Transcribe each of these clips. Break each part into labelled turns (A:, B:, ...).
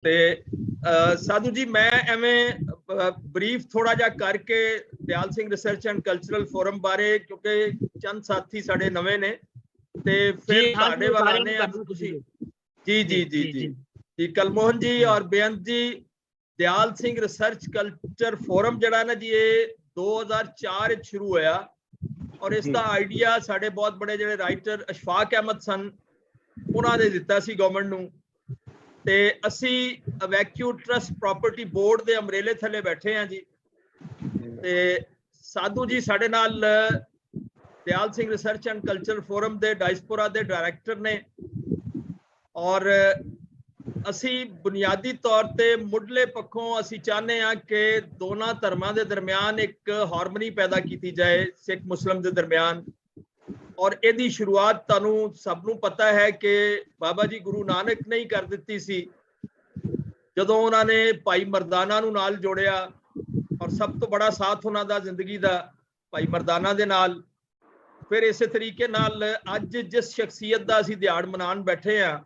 A: ਤੇ ਸਾਧੂ ਜੀ ਮੈਂ ਐਵੇਂ ਬਰੀਫ ਥੋੜਾ ਜਿਹਾ ਕਰਕੇ Dayal Singh research and cultural forum ਬਾਰੇ, ਕਿਉਂਕਿ ਚੰਦ ਸਾਥੀ ਸਾਡੇ ਨਵੇਂ ਨੇ ਤੇ ਫਿਰ ਤੁਹਾਡੇ ਵੱਲ ਆਨੇ ਆ ਤੁਸੀਂ। ਜੀ ਜੀ ਜੀ ਜੀ ਜੀ ਕਲਮੋਹਨ ਜੀ ਔਰ ਬੇਅੰਤ ਜੀ, ਦਿਆਲ ਸਿੰਘ ਰਿਸਰਚ ਕਲਚਰ ਫੋਰਮ ਜਿਹੜਾ ਨਾ ਜੀ ਇਹ 2004 ਵਿੱਚ ਸ਼ੁਰੂ ਹੋਇਆ ਔਰ ਇਸ ਦਾ ਆਈਡੀਆ ਸਾਡੇ ਬਹੁਤ ਬੜੇ ਜਿਹੜੇ ਰਾਈਟਰ ਅਸ਼ਫਾਕ ਅਹਿਮਦ ਸਨ ਉਹਨਾਂ ਨੇ ਦਿੱਤਾ ਸੀ ਗਵਰਨਮੈਂਟ ਨੂੰ। ਤੇ ਅਸੀਂ ਵੈਕਿਊ ਟਰਸਟ ਪ੍ਰਾਪਰਟੀ ਬੋਰਡ ਦੇ ਅਮਰੇਲੇ ਥੱਲੇ ਬੈਠੇ ਹਾਂ ਜੀ। ਤੇ ਸਾਧੂ ਜੀ ਸਾਡੇ ਨਾਲ Dayal Singh research and culture forum ਦੇ ਡਾਇਸਪੋਰਾ ਦੇ ਡਾਇਰੈਕਟਰ ਨੇ ਔਰ ਅਸੀਂ ਬੁਨਿਆਦੀ ਤੌਰ ਤੇ ਮੁੱਢਲੇ ਪੱਖੋਂ ਅਸੀਂ ਚਾਹੁੰਦੇ ਹਾਂ ਕਿ ਦੋਨਾਂ ਧਰਮਾਂ ਦੇ ਦਰਮਿਆਨ ਇੱਕ ਹਾਰਮਨੀ ਪੈਦਾ ਕੀਤੀ ਜਾਏ, ਸਿੱਖ ਮੁਸਲਿਮ ਦੇ ਦਰਮਿਆਨ। ਔਰ ਇਹਦੀ ਸ਼ੁਰੂਆਤ ਤੁਹਾਨੂੰ ਸਭ ਨੂੰ ਪਤਾ ਹੈ ਕਿ ਬਾਬਾ ਜੀ ਗੁਰੂ ਨਾਨਕ ਨੇ ਹੀ ਕਰ ਦਿੱਤੀ ਸੀ ਜਦੋਂ ਉਹਨਾਂ ਨੇ ਭਾਈ ਮਰਦਾਨਾ ਨੂੰ ਨਾਲ ਜੋੜਿਆ ਔਰ ਸਭ ਤੋਂ ਬੜਾ ਸਾਥ ਉਹਨਾਂ ਦਾ ਜ਼ਿੰਦਗੀ ਦਾ ਭਾਈ ਮਰਦਾਨਾ ਦੇ ਨਾਲ। ਫਿਰ ਇਸੇ ਤਰੀਕੇ ਨਾਲ ਅੱਜ ਜਿਸ ਸ਼ਖਸੀਅਤ ਦਾ ਅਸੀਂ ਦਿਹਾੜ ਮਨਾਉਣ ਬੈਠੇ ਆ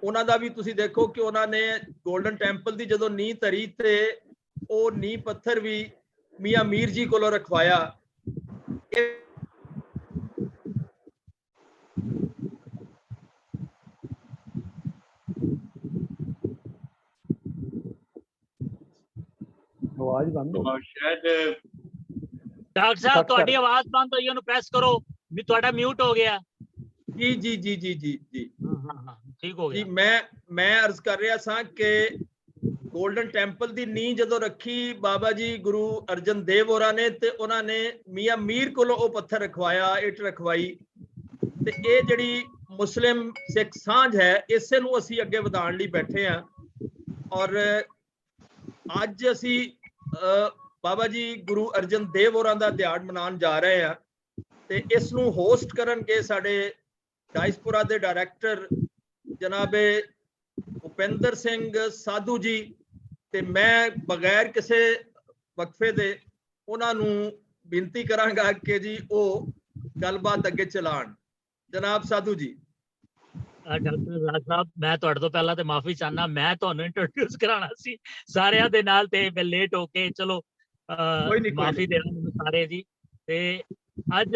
A: ਉਹਨਾਂ ਦਾ ਵੀ ਤੁਸੀਂ ਦੇਖੋ ਕਿ ਉਹਨਾਂ ਨੇ ਗੋਲਡਨ ਟੈਂਪਲ ਦੀ ਜਦੋਂ ਨੀਂਹ ਧਰੀ ਤੇ ਉਹ ਨੀਂਹ ਪੱਥਰ ਵੀ ਮੀਆਂ ਮੀਰ ਜੀ ਕੋਲੋਂ ਰਖਵਾਇਆ।
B: आवाज बंद
C: शायद
D: डॉक्टर साहब ਤੁਹਾਡੀ ਆਵਾਜ਼ ਬੰਦ ਹੋਈ, ਉਹਨੂੰ ਪ੍ਰੈਸ ਕਰੋ ਵੀ ਤੁਹਾਡਾ ਮਿਊਟ ਹੋ ਗਿਆ।
A: ਜੀ ਜੀ ਜੀ ਜੀ ਜੀ ਜੀ
D: ਹਾਂ ਠੀਕ ਹੋ ਗਿਆ
A: ਜੀ। ਮੈਂ ਅਰਜ਼ ਕਰ ਰਿਹਾ ਸਾਂ ਕਿ ਗੋਲਡਨ ਟੈਂਪਲ ਦੀ ਨੀਂਹ ਜਦੋਂ ਰੱਖੀ ਬਾਬਾ ਜੀ ਗੁਰੂ ਅਰਜਨ ਦੇਵ ਹੋਰਾਂ ਨੇ ਤੇ ਉਹਨਾਂ ਨੇ ਮੀਆਂ ਮੀਰ ਕੋਲੋਂ ਉਹ ਪੱਥਰ ਰਖਵਾਇਆ, ਇੱਟ ਰਖਵਾਈ। ਤੇ ਇਹ ਜਿਹੜੀ ਮੁਸਲਿਮ ਸਿੱਖ ਸਾਂਝ ਹੈ ਇਸੇ ਨੂੰ ਅਸੀਂ ਅੱਗੇ ਵਧਾਉਣ ਲਈ ਬੈਠੇ ਹਾਂ। ਔਰ ਅੱਜ ਅਸੀਂ ਬਾਬਾ ਜੀ ਗੁਰੂ ਅਰਜਨ ਦੇਵ ਹੋਰਾਂ ਦਾ ਦਿਹਾੜ ਮਨਾਉਣ ਜਾ ਰਹੇ ਹਾਂ ਤੇ ਇਸ ਨੂੰ ਹੋਸਟ ਕਰਨਗੇ ਸਾਡੇ ਡਾਇਸਪੋਰਾ ਦੇ ਡਾਇਰੈਕਟਰ ਜਨਾਬੇ ਭੁਪਿੰਦਰ ਸਿੰਘ ਸਾਧੂ ਜੀ। ਤੇ ਮੈਂ ਬਗੈਰ ਕਿਸੇ ਵਕਫੇ ਦੇ ਉਹਨਾਂ ਨੂੰ ਬੇਨਤੀ ਕਰਾਂਗਾ ਕਿ ਜੀ ਉਹ ਗੱਲਬਾਤ ਅੱਗੇ ਚਲਾਉਣ। ਜਨਾਬ ਸਾਧੂ ਜੀ।
D: ਡਾਕਟਰ ਰਾਜ ਸਾਹਿਬ ਮੈਂ ਤੁਹਾਡੇ ਤੋਂ ਪਹਿਲਾਂ ਤੇ ਮਾਫੀ ਚਾਹਨਾ, ਮੈਂ ਤੁਹਾਨੂੰ ਇੰਟਰੋਡਿਊਸ ਕਰਾਉਣਾ ਸੀ ਸਾਰਿਆਂ ਦੇ ਨਾਲ ਤੇ ਮੈਂ ਲੇਟ ਹੋ ਕੇ ਚਲੋ ਮਾਫੀ ਦੇਣਾ ਮੈਨੂੰ ਸਾਰੇ ਜੀ। ਤੇ ਅੱਜ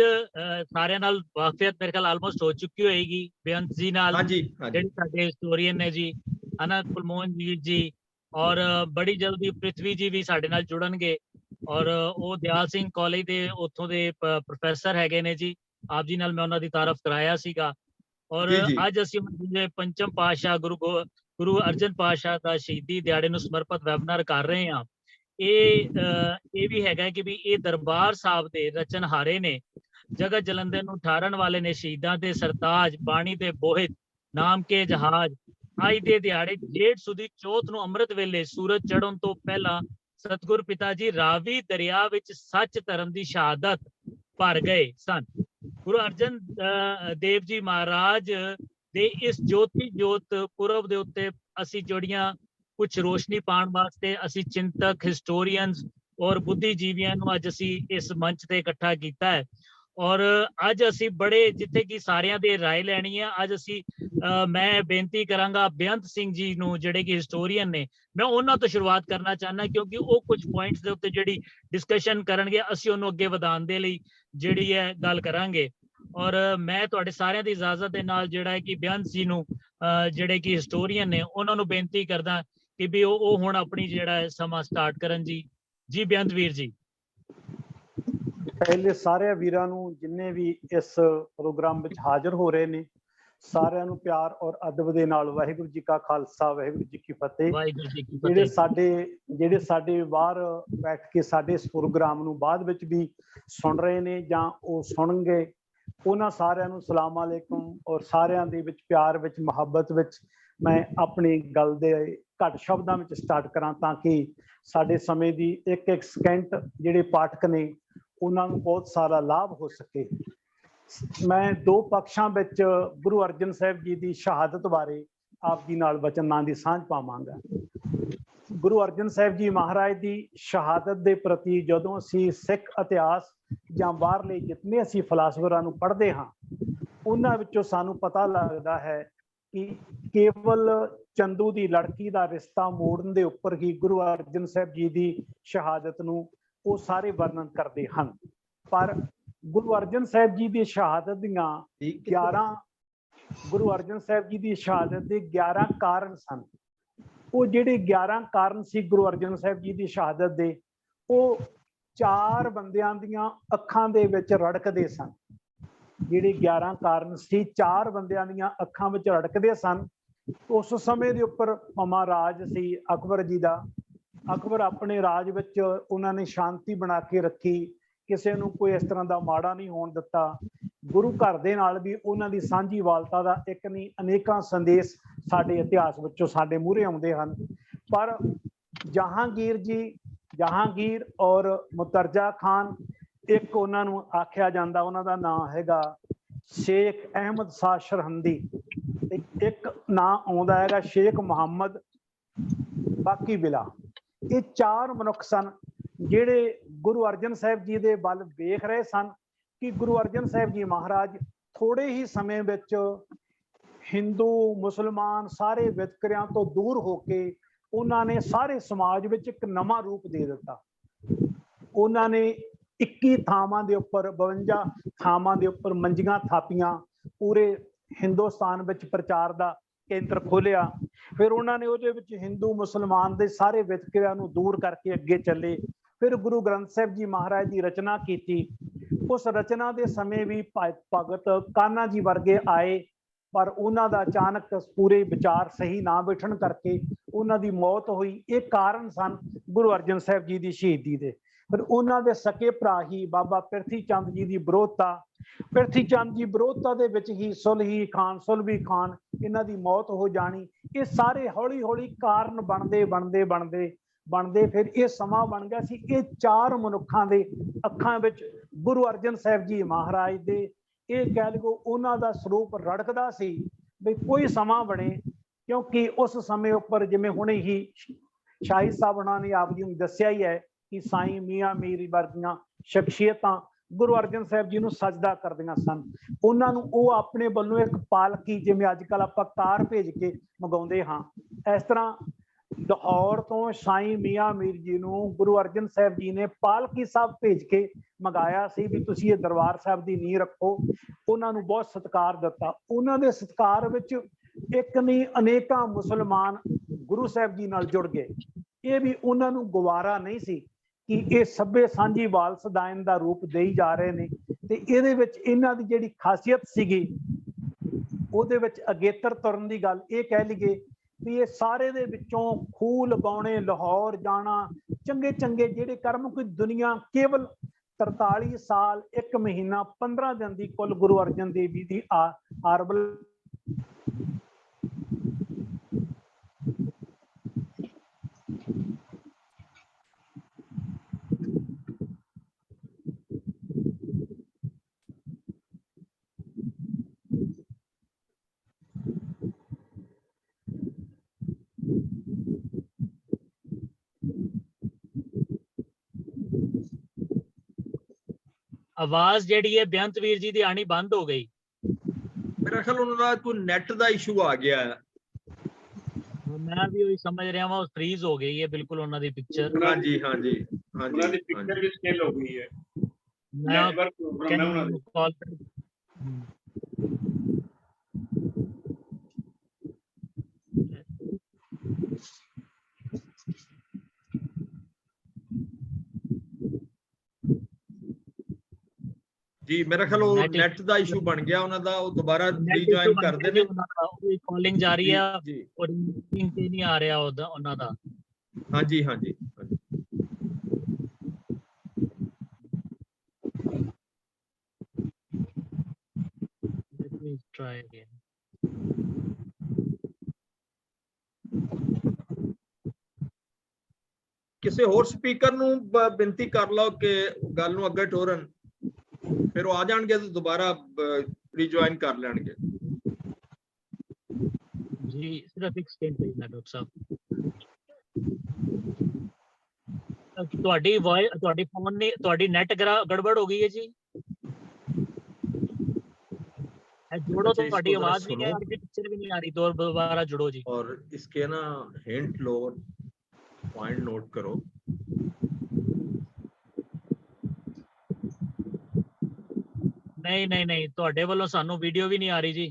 D: ਸਾਰਿਆਂ ਨਾਲ ਵਾਕਫੀਅਤ ਮੇਰੇ ਖਿਆਲ ਆਲਮੋਸਟ ਹੋ ਚੁੱਕੀ ਹੋਏਗੀ ਬੇਅੰਤ ਜੀ ਨਾਲ ਜਿਹੜੇ ਸਾਡੇ ਹਿਸਟੋਰੀਅਨ ਨੇ ਜੀ, ਹਨਾ ਕੁਲਮੋਹਨ ਜੀ ਔਰ ਬੜੀ ਜਲਦੀ ਪ੍ਰਿਥਵੀ ਜੀ ਵੀ ਸਾਡੇ ਨਾਲ ਜੁੜਨਗੇ ਔਰ ਉਹ ਦਿਆਲ ਸਿੰਘ ਕਾਲਜ ਦੇ ਉੱਥੋਂ ਦੇ ਪ੍ਰੋਫੈਸਰ ਹੈਗੇ ਨੇ ਜੀ। ਆਪ ਜੀ ਨਾਲ ਮੈਂ ਉਹਨਾਂ ਦੀ ਤਾਰਫ ਕਰਾਇਆ ਸੀਗਾ। ਔਰ ਅੱਜ ਅਸੀਂ ਪੰਚਮ ਪਾਤਸ਼ਾਹ ਗੁਰੂ ਅਰਜਨ ਪਾਤਸ਼ਾਹ ਦਾ ਸ਼ਹੀਦੀ ਦਿਹਾੜੇ ਨੂੰ ਸਮਰਪਿਤ ਵੈਬਨਾਰ ਕਰ ਰਹੇ ਹਾਂ। ਇਹ ਵੀ ਹੈਗਾ ਕਿ ਵੀ ਇਹ ਦਰਬਾਰ ਸਾਹਿਬ ਦੇ ਰਚਨਹਾਰੇ ਨੇ, ਜਗਤ ਜਲੰਧਰ ਨੂੰ ਠਾਰਨ ਵਾਲੇ ਨੇ, ਸ਼ਹੀਦਾਂ ਦੇ ਸਰਤਾਜ, ਬਾਣੀ ਦੇ ਬੋਹਿਤ, ਨਾਮ ਕੇ ਜਹਾਜ਼। ਅੱਜ ਦੇ ਦਿਹਾੜੇ ਜੇਠ ਸੁਦੀ ਚੌਥ ਨੂੰ ਅੰਮ੍ਰਿਤ ਵੇਲੇ ਸੂਰਜ ਚੜ੍ਹਨ ਤੋਂ ਪਹਿਲਾਂ ਸਤਿਗੁਰ ਪਿਤਾ ਜੀ ਰਾਵੀ ਦਰਿਆ ਵਿੱਚ ਸੱਚ ਧਰਮ ਦੀ ਸ਼ਹਾਦਤ ਭਰ ਗਏ ਸਨ। ਗੁਰੂ ਅਰਜਨ ਦੇਵ ਜੀ ਮਹਾਰਾਜ ਦੇ ਇਸ ਜੋਤੀ ਜੋਤ ਪੁਰਬ ਦੇ ਉੱਤੇ ਅਸੀਂ ਜਿਹੜੀਆਂ ਕੁਝ ਰੋਸ਼ਨੀ ਪਾਉਣ ਵਾਸਤੇ ਅਸੀਂ ਚਿੰਤਕ, ਹਿਸਟੋਰੀਅਨਸ ਔਰ ਬੁੱਧੀਜੀਵੀਆਂ ਨੂੰ ਅੱਜ ਅਸੀਂ ਇਸ ਮੰਚ ਤੇ ਇਕੱਠਾ ਕੀਤਾ ਹੈ। ਔਰ ਅੱਜ ਅਸੀਂ ਬੜੇ ਜਿੱਥੇ ਕਿ ਸਾਰਿਆਂ ਦੇ ਰਾਏ ਲੈਣੀ ਹੈ, ਅੱਜ ਅਸੀਂ ਮੈਂ ਬੇਨਤੀ ਕਰਾਂਗਾ ਬੇਅੰਤ ਸਿੰਘ ਜੀ ਨੂੰ ਜਿਹੜੇ ਕਿ ਹਿਸਟੋਰੀਅਨ ਨੇ, ਮੈਂ ਉਹਨਾਂ ਤੋਂ ਸ਼ੁਰੂਆਤ ਕਰਨਾ ਚਾਹੁੰਦਾ ਕਿਉਂਕਿ ਉਹ ਕੁਝ ਪੁਆਇੰਟਸ ਦੇ ਉੱਤੇ ਜਿਹੜੀ ਡਿਸਕਸ਼ਨ ਕਰਨਗੇ ਅਸੀਂ ਉਹਨੂੰ ਅੱਗੇ ਵਧਾਉਣ ਦੇ ਲਈ ਜਿਹੜੀ ਹੈ ਗੱਲ ਕਰਾਂਗੇ। ਔਰ ਮੈਂ ਤੁਹਾਡੇ ਸਾਰਿਆਂ ਦੀ ਇਜਾਜ਼ਤ ਦੇ ਨਾਲ ਜਿਹੜਾ ਹੈ ਕਿ ਬੇਅੰਤ ਜੀ ਨੂੰ ਜਿਹੜੇ ਕਿ ਹਿਸਟੋਰੀਅਨ ਨੇ ਉਹਨਾਂ ਨੂੰ ਬੇਨਤੀ ਕਰਦਾ ਕਿ ਵੀ ਉਹ ਹੁਣ ਆਪਣੀ ਜਿਹੜਾ ਸਮਾਂ ਸਟਾਰਟ ਕਰਨ ਜੀ। ਜੀ ਬੇਅੰਤ ਵੀਰ ਜੀ।
B: ਪਹਿਲੇ ਸਾਰੇ ਵੀਰਾਂ ਨੂੰ ਜਿੰਨੇ ਵੀ ਇਸ ਪ੍ਰੋਗਰਾਮ ਵਿੱਚ ਹਾਜ਼ਰ ਹੋ ਰਹੇ ਨੇ ਸਾਰਿਆਂ ਨੂੰ ਪਿਆਰ ਔਰ ਅਦਬ ਦੇ ਨਾਲ ਵਾਹਿਗੁਰੂ ਜੀ ਕਾ ਖਾਲਸਾ ਵਾਹਿਗੁਰੂ ਜੀ ਕੀ ਫਤਿਹ। ਜਿਹੜੇ ਸਾਡੇ ਬਾਹਰ ਬੈਠ ਕੇ ਸਾਡੇ ਇਸ ਪ੍ਰੋਗਰਾਮ ਨੂੰ ਬਾਅਦ ਵਿੱਚ ਵੀ ਸੁਣ ਰਹੇ ਨੇ ਜਾਂ ਉਹ ਸੁਣਨਗੇ ਉਹਨਾਂ ਸਾਰਿਆਂ ਨੂੰ ਸਲਾਮ ਅਲੈਕੁਮ। ਔਰ ਸਾਰਿਆਂ ਦੇ ਵਿੱਚ ਪਿਆਰ ਵਿੱਚ ਮੁਹੱਬਤ ਵਿੱਚ ਮੈਂ ਆਪਣੀ ਗੱਲ ਦੇ ਘੱਟ ਸ਼ਬਦਾਂ ਵਿੱਚ ਸਟਾਰਟ ਕਰਾਂ ਤਾਂ ਕਿ ਸਾਡੇ ਸਮੇਂ ਦੀ ਇੱਕ ਇੱਕ ਸਕਿੰਟ ਜਿਹੜੇ ਪਾਠਕ ਨੇ ਉਹਨਾਂ ਨੂੰ ਬਹੁਤ ਸਾਰਾ ਲਾਭ ਹੋ ਸਕੇ। ਮੈਂ ਦੋ ਪੱਖਾਂ ਵਿੱਚ ਗੁਰੂ ਅਰਜਨ ਸਾਹਿਬ ਜੀ ਦੀ ਸ਼ਹਾਦਤ ਬਾਰੇ ਆਪ ਜੀ ਨਾਲ ਵਚਨਾਂ ਦੀ ਸਾਂਝ ਪਾਵਾਂਗਾ। ਗੁਰੂ ਅਰਜਨ ਸਾਹਿਬ ਜੀ ਮਹਾਰਾਜ ਦੀ ਸ਼ਹਾਦਤ ਦੇ ਪ੍ਰਤੀ ਜਦੋਂ ਅਸੀਂ ਸਿੱਖ ਇਤਿਹਾਸ ਜਾਂ ਬਾਹਰਲੇ ਜਿਤਨੇ ਅਸੀਂ ਫਲਸਫਰਾਂ ਨੂੰ ਪੜ੍ਹਦੇ ਹਾਂ ਉਹਨਾਂ ਵਿੱਚੋਂ ਸਾਨੂੰ ਪਤਾ ਲੱਗਦਾ ਹੈ ਕਿ ਕੇਵਲ ਚੰਦੂ ਦੀ ਲੜਕੀ ਦਾ ਰਿਸ਼ਤਾ ਮੋੜਨ ਦੇ ਉੱਪਰ ਹੀ ਗੁਰੂ ਅਰਜਨ ਸਾਹਿਬ ਜੀ ਦੀ ਸ਼ਹਾਦਤ ਨੂੰ ਉਹ ਸਾਰੇ ਵਰਣਨ ਕਰਦੇ ਹਨ। ਪਰ ਗੁਰੂ ਅਰਜਨ ਸਾਹਿਬ ਜੀ ਦੀ ਸ਼ਹਾਦਤ ਦੀਆਂ 11 ਗੁਰੂ ਅਰਜਨ ਸਾਹਿਬ ਜੀ ਦੀ ਸ਼ਹਾਦਤ ਦੇ 11 ਕਾਰਨ ਸਨ। ਉਹ ਜਿਹੜੇ 11 ਕਾਰਨ ਸੀ ਗੁਰੂ ਅਰਜਨ ਸਾਹਿਬ ਜੀ ਦੀ ਸ਼ਹਾਦਤ ਦੇ, ਉਹ 4 ਬੰਦਿਆਂ ਦੀਆਂ ਅੱਖਾਂ ਦੇ ਵਿੱਚ ਰੜਕਦੇ ਸਨ। ਜਿਹੜੇ 11 ਕਾਰਨ ਸੀ 4 ਬੰਦਿਆਂ ਦੀਆਂ ਅੱਖਾਂ ਵਿੱਚ ਰੜਕਦੇ ਸਨ। ਉਸ ਸਮੇਂ ਦੇ ਉੱਪਰ ਭਾਵੇਂ ਰਾਜ ਸੀ ਅਕਬਰ ਜੀ ਦਾ। ਅਕਬਰ ਆਪਣੇ ਰਾਜ ਵਿੱਚ ਉਹਨਾਂ ਨੇ ਸ਼ਾਂਤੀ ਬਣਾ ਕੇ ਰੱਖੀ, ਕਿਸੇ ਨੂੰ ਕੋਈ ਇਸ ਤਰ੍ਹਾਂ ਦਾ ਮਾੜਾ ਨਹੀਂ ਹੋਣ ਦਿੱਤਾ। ਗੁਰੂ ਘਰ ਦੇ ਨਾਲ ਵੀ ਉਹਨਾਂ ਦੀ ਸਾਂਝੀਵਾਲਤਾ ਦਾ ਇੱਕ ਨਹੀਂ ਅਨੇਕਾਂ ਸੰਦੇਸ਼ ਸਾਡੇ ਇਤਿਹਾਸ ਵਿੱਚੋਂ ਸਾਡੇ ਮੂਹਰੇ ਆਉਂਦੇ ਹਨ। ਪਰ ਜਹਾਂਗੀਰ ਔਰ ਮੁਤਰਜਾ ਖਾਨ, ਇੱਕ ਉਹਨਾਂ ਨੂੰ ਆਖਿਆ ਜਾਂਦਾ, ਉਹਨਾਂ ਦਾ ਨਾਂ ਹੈਗਾ ਸ਼ੇਖ ਅਹਿਮਦ ਸ਼ਾਹ ਸਰਹੰਦੀ, ਇੱਕ ਨਾਂ ਆਉਂਦਾ ਹੈਗਾ ਸ਼ੇਖ ਮੁਹੰਮਦ ਬਾਕੀ ਬਿਲਾ। ਇਹ 4 ਮਨੁੱਖ ਸਨ ਜਿਹੜੇ ਗੁਰੂ ਅਰਜਨ ਸਾਹਿਬ ਜੀ ਦੇ ਵੱਲ ਵੇਖ ਰਹੇ ਸਨ ਕਿ ਗੁਰੂ ਅਰਜਨ ਸਾਹਿਬ ਜੀ ਮਹਾਰਾਜ ਥੋੜੇ ਹੀ ਸਮੇਂ ਵਿੱਚ ਹਿੰਦੂ ਮੁਸਲਮਾਨ ਸਾਰੇ ਵਿਤਕਰਿਆਂ ਤੋਂ ਦੂਰ ਹੋ ਕੇ ਉਹਨਾਂ ਨੇ ਸਾਰੇ ਸਮਾਜ ਵਿੱਚ ਇੱਕ ਨਵਾਂ ਰੂਪ ਦੇ ਦਿੱਤਾ। ਉਹਨਾਂ ਨੇ 21 ਥਾਵਾਂ ਦੇ ਉੱਪਰ 52 ਥਾਵਾਂ ਦੇ ਉੱਪਰ ਮੰਜੀਆਂ ਥਾਪੀਆਂ, ਪੂਰੇ ਹਿੰਦੁਸਤਾਨ ਵਿੱਚ ਪ੍ਰਚਾਰ ਦਾ ਕੇਂਦਰ ਖੋਲ੍ਹਿਆ। ਫਿਰ ਉਹਨਾਂ ਨੇ ਉਹਦੇ ਵਿੱਚ ਹਿੰਦੂ ਮੁਸਲਮਾਨ ਦੇ ਸਾਰੇ ਵਿਤਕਰਿਆਂ ਨੂੰ ਦੂਰ ਕਰਕੇ ਅੱਗੇ ਚੱਲੇ। ਫਿਰ ਗੁਰੂ ਗ੍ਰੰਥ ਸਾਹਿਬ ਜੀ ਮਹਾਰਾਜ ਦੀ ਰਚਨਾ ਕੀਤੀ। ਉਸ ਰਚਨਾ ਦੇ ਸਮੇਂ ਵੀ ਭਗਤ ਕਾਨ੍ਹਾ ਜੀ ਵਰਗੇ ਆਏ, ਪਰ ਉਹਨਾਂ ਦਾ ਅਚਾਨਕ ਪੂਰੇ ਵਿਚਾਰ ਸਹੀ ਨਾ ਬੈਠਣ ਕਰਕੇ ਉਹਨਾਂ ਦੀ ਮੌਤ ਹੋਈ। ਇਹ ਕਾਰਨ ਸਨ ਗੁਰੂ ਅਰਜਨ ਸਾਹਿਬ ਜੀ ਦੀ ਸ਼ਹੀਦੀ ਦੇ। ਫਿਰ ਉਹਨਾਂ ਦੇ ਸਕੇ ਭਰਾ ਹੀ ਬਾਬਾ ਪ੍ਰਿਥੀ ਚੰਦ ਜੀ ਦੀ ਵਿਰੋਧਤਾ, ਪ੍ਰਿਥੀ ਚੰਦ ਜੀ ਵਿਰੋਧਤਾ ਦੇ ਵਿੱਚ ਹੀ ਸੁਲਹੀ ਖਾਨ ਇਹਨਾਂ ਦੀ ਮੌਤ ਹੋ ਜਾਣੀ। ਇਹ ਸਾਰੇ ਹੌਲੀ ਹੌਲੀ ਕਾਰਨ ਬਣਦੇ ਫਿਰ ਇਹ ਸਮਾਂ ਬਣ ਗਿਆ ਸੀ। ਇਹ 4 ਮਨੁੱਖਾਂ ਦੇ ਅੱਖਾਂ ਵਿੱਚ ਗੁਰੂ ਅਰਜਨ ਸਾਹਿਬ ਜੀ ਮਹਾਰਾਜ ਦੇ, ਇਹ ਕਹਿ ਲਓ ਉਹਨਾਂ ਦਾ ਸਰੂਪ ਰੜਕਦਾ ਸੀ ਵੀ ਕੋਈ ਸਮਾਂ ਬਣੇ। ਕਿਉਂਕਿ ਉਸ ਸਮੇਂ ਉੱਪਰ ਜਿਵੇਂ ਹੁਣੇ ਹੀ ਸ਼ਾਹਿਦ ਸਾਹਿਬ ਉਹਨਾਂ ਨੇ ਆਪ ਜੀ ਨੂੰ ਦੱਸਿਆ ਹੀ ਹੈ ਕਿ ਸਾਈਂ ਮੀਆਂ ਮੀਰ ਵਰਗੀਆਂ ਸ਼ਖਸੀਅਤਾਂ ਗੁਰੂ ਅਰਜਨ ਸਾਹਿਬ ਜੀ ਨੂੰ ਸਜਦਾ ਕਰਦੀਆਂ ਸਨ। ਉਹਨਾਂ ਨੂੰ ਉਹ ਆਪਣੇ ਵੱਲੋਂ ਇੱਕ ਪਾਲਕੀ, ਜਿਵੇਂ ਅੱਜ ਕੱਲ੍ਹ ਆਪਾਂ ਕਾਰ ਭੇਜ ਕੇ ਮੰਗਾਉਂਦੇ ਹਾਂ, ਇਸ ਤਰ੍ਹਾਂ ਲਾਹੌਰ ਤੋਂ ਸਾਈਂ ਮੀਆਂ ਮੀਰ ਜੀ ਨੂੰ ਗੁਰੂ ਅਰਜਨ ਸਾਹਿਬ ਜੀ ਨੇ ਪਾਲਕੀ ਸਾਹਿਬ ਭੇਜ ਕੇ ਮੰਗਾਇਆ ਸੀ ਵੀ ਤੁਸੀਂ ਇਹ ਦਰਬਾਰ ਸਾਹਿਬ ਦੀ ਨੀਂਹ ਰੱਖੋ। ਉਹਨਾਂ ਨੂੰ ਬਹੁਤ ਸਤਿਕਾਰ ਦਿੱਤਾ। ਉਹਨਾਂ ਦੇ ਸਤਿਕਾਰ ਵਿੱਚ ਇੱਕ ਨਹੀਂ ਅਨੇਕਾਂ ਮੁਸਲਮਾਨ ਗੁਰੂ ਸਾਹਿਬ ਜੀ ਨਾਲ ਜੁੜ ਗਏ। ਇਹ ਵੀ ਉਹਨਾਂ ਨੂੰ ਗਵਾਰਾ ਨਹੀਂ ਸੀ ਕਿ ਇਹ ਸਭੇ ਸਾਂਝੀਵਾਲ ਸਦਾਇਨ ਦਾ ਰੂਪ ਦੇਈ ਜਾ ਰਹੇ ਨੇ। ਤੇ ਇਹਦੇ ਵਿੱਚ ਇਹਨਾਂ ਦੀ ਜਿਹੜੀ ਖਾਸੀਅਤ ਸੀਗੀ, ਉਹਦੇ ਵਿੱਚ ਅਗੇਤਰ ਤੁਰਨ ਦੀ ਗੱਲ ਇਹ ਕਹਿ ਲਈਏ ਵੀ ਇਹ ਸਾਰੇ ਦੇ ਵਿੱਚੋਂ ਖੂਹ ਲਗਾਉਣੇ, ਲਾਹੌਰ ਜਾਣਾ, ਚੰਗੇ ਜਿਹੜੇ ਕਰਮ, ਕੋਈ ਦੁਨੀਆ ਕੇਵਲ 43 ਸਾਲ 1 ਮਹੀਨਾ 15 ਦਿਨ ਦੀ ਕੁੱਲ ਗੁਰੂ ਅਰਜਨ ਦੇਵ ਜੀ ਦੀ ਆਰਬਲ
D: ਆਵਾਜ਼ ਜਿਹੜੀ ਹੈ ਬੇਅੰਤ ਵੀਰ ਜੀ ਦੀ ਆਣੀ ਬੰਦ ਹੋ ਗਈ।
A: ਮੇਰਾ ਖਿਆਲ ਉਹਨਾਂ ਦਾ ਕੋਈ ਨੈਟ ਦਾ ਇਸ਼ੂ ਆ ਗਿਆ ਹੈ।
D: ਮੈਂ ਵੀ ਉਹੀ ਸਮਝ ਰਿਹਾ ਹਾਂ, ਫ੍ਰੀਜ਼ ਹੋ ਗਈ ਹੈ ਬਿਲਕੁਲ ਉਹਨਾਂ ਦੀ ਪਿਕਚਰ।
A: ਹਾਂਜੀ
C: ਉਹਨਾਂ ਦੀ ਪਿਕਚਰ ਵੀ ਸਕਿਲ ਹੋ ਗਈ ਹੈ। ਨੈਟਵਰਕ ਪ੍ਰੋਬਲਮ ਹੈ ਉਹਨਾਂ ਦੀ।
A: ਜੀ ਮੇਰਾ ਖਿਆਲ ਉਹ ਨੈਟ ਦਾ ਇਸ਼ੂ ਬਣ ਗਿਆ ਉਹਨਾਂ ਦਾ, ਉਹ ਦੁਬਾਰਾ ਰੀਜੁਆਇਨ ਕਰਦੇ ਨੇ।
D: ਕਾਲਿੰਗ ਜਾਰੀ ਆ ਔਰ ਮੀਟਿੰਗ ਤੇ ਨਹੀਂ ਆ ਰਿਹਾ ਉਹਨਾਂ ਦਾ।
A: ਹਾਂਜੀ
D: Let me try again.
A: ਕਿਸੇ ਹੋਰ ਸਪੀਕਰ ਨੂੰ ਬੇਨਤੀ ਕਰ ਲਓ ਕਿ ਗੱਲ ਨੂੰ ਅੱਗੇ ਟੋਰਨ, ਫਿਰ ਉਹ ਆ ਜਾਣਗੇ ਤੇ ਦੁਬਾਰਾ ਰੀਜੁਆਇਨ ਕਰ ਲੈਣਗੇ।
D: ਜੀ ਸਿਰਫ ਇੱਕ ਸਕਿੰਟ ਭੇਜਣਾ ਡਾਕਟਰ ਸਾਹਿਬ। ਤੁਹਾਡੀ ਫੋਨ ਨੇ ਤੁਹਾਡੀ ਨੈਟ ਗੜਬੜ ਹੋ ਗਈ ਹੈ ਜੀ। जोड़ो तो
A: अच्छा,
D: ਤੁਹਾਡੀ
A: इसको जरा
D: आवाज भी नहीं आ
A: सुनो
D: रही, पिक्चर भी नहीं आ रही, दोबारा जुड़ो जी।
A: और इसके ना हिंट लो, पॉइंट नोट करो।
D: नहीं नहीं नहीं, ਤੁਹਾਡੇ ਵੱਲੋਂ ਸਾਨੂੰ ਵੀਡੀਓ ਵੀ ਨਹੀਂ ਆ ਰਹੀ ਜੀ।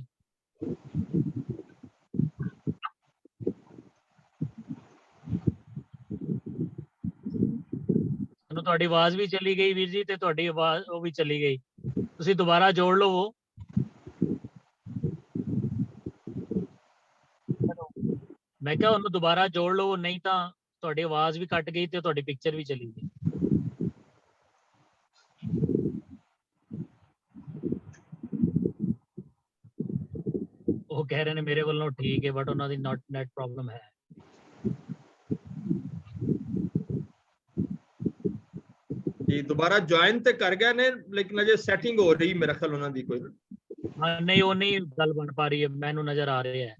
D: ਸਾਨੂੰ ਤੁਹਾਡੀ ਆਵਾਜ਼ ਵੀ ਚਲੀ ਗਈ ਵੀਰ ਜੀ, ਤੇ ਤੁਹਾਡੀ ਆਵਾਜ਼ ਉਹ ਵੀ ਚਲੀ ਗਈ। ਤੁਸੀਂ ਦੁਬਾਰਾ ਜੋੜ ਲਵੋ। ਮੈਂ ਕਿਹਾ ਉਹਨੂੰ ਦੁਬਾਰਾ ਜੋੜ ਲਵੋ, ਨਹੀਂ ਤਾਂ ਤੁਹਾਡੀ ਆਵਾਜ਼ ਵੀ ਕੱਟ ਗਈ ਤੇ ਤੁਹਾਡੀ ਪਿਕਚਰ ਵੀ ਚਲੀ ਗਈ। ਉਹ ਕਹਿ ਰਹੇ ਨੇ ਮੇਰੇ ਵੱਲੋਂ ਠੀਕ ਹੈ, ਬਟ ਉਹਨਾਂ ਦੀ ਨੈਟ ਪ੍ਰੋਬਲਮ ਹੈ।
A: ਜੀ ਦੁਬਾਰਾ ਜੁਆਇਨ ਤੇ ਕਰ ਗਏ ਨੇ, ਲੇਕਿਨ ਅਜੇ ਸੈਟਿੰਗ ਹੋ ਰਹੀ ਮੇਰੇ ਖਿਆਲ ਉਹਨਾਂ ਦੀ ਕੋਈ।
D: ਹਾਂ ਨਹੀਂ, ਉਹ ਨਹੀਂ ਗੱਲ ਬਣ ਪਾ ਰਹੀ ਹੈ, ਮੈਨੂੰ ਨਜ਼ਰ ਆ ਰਿਹਾ ਹੈ।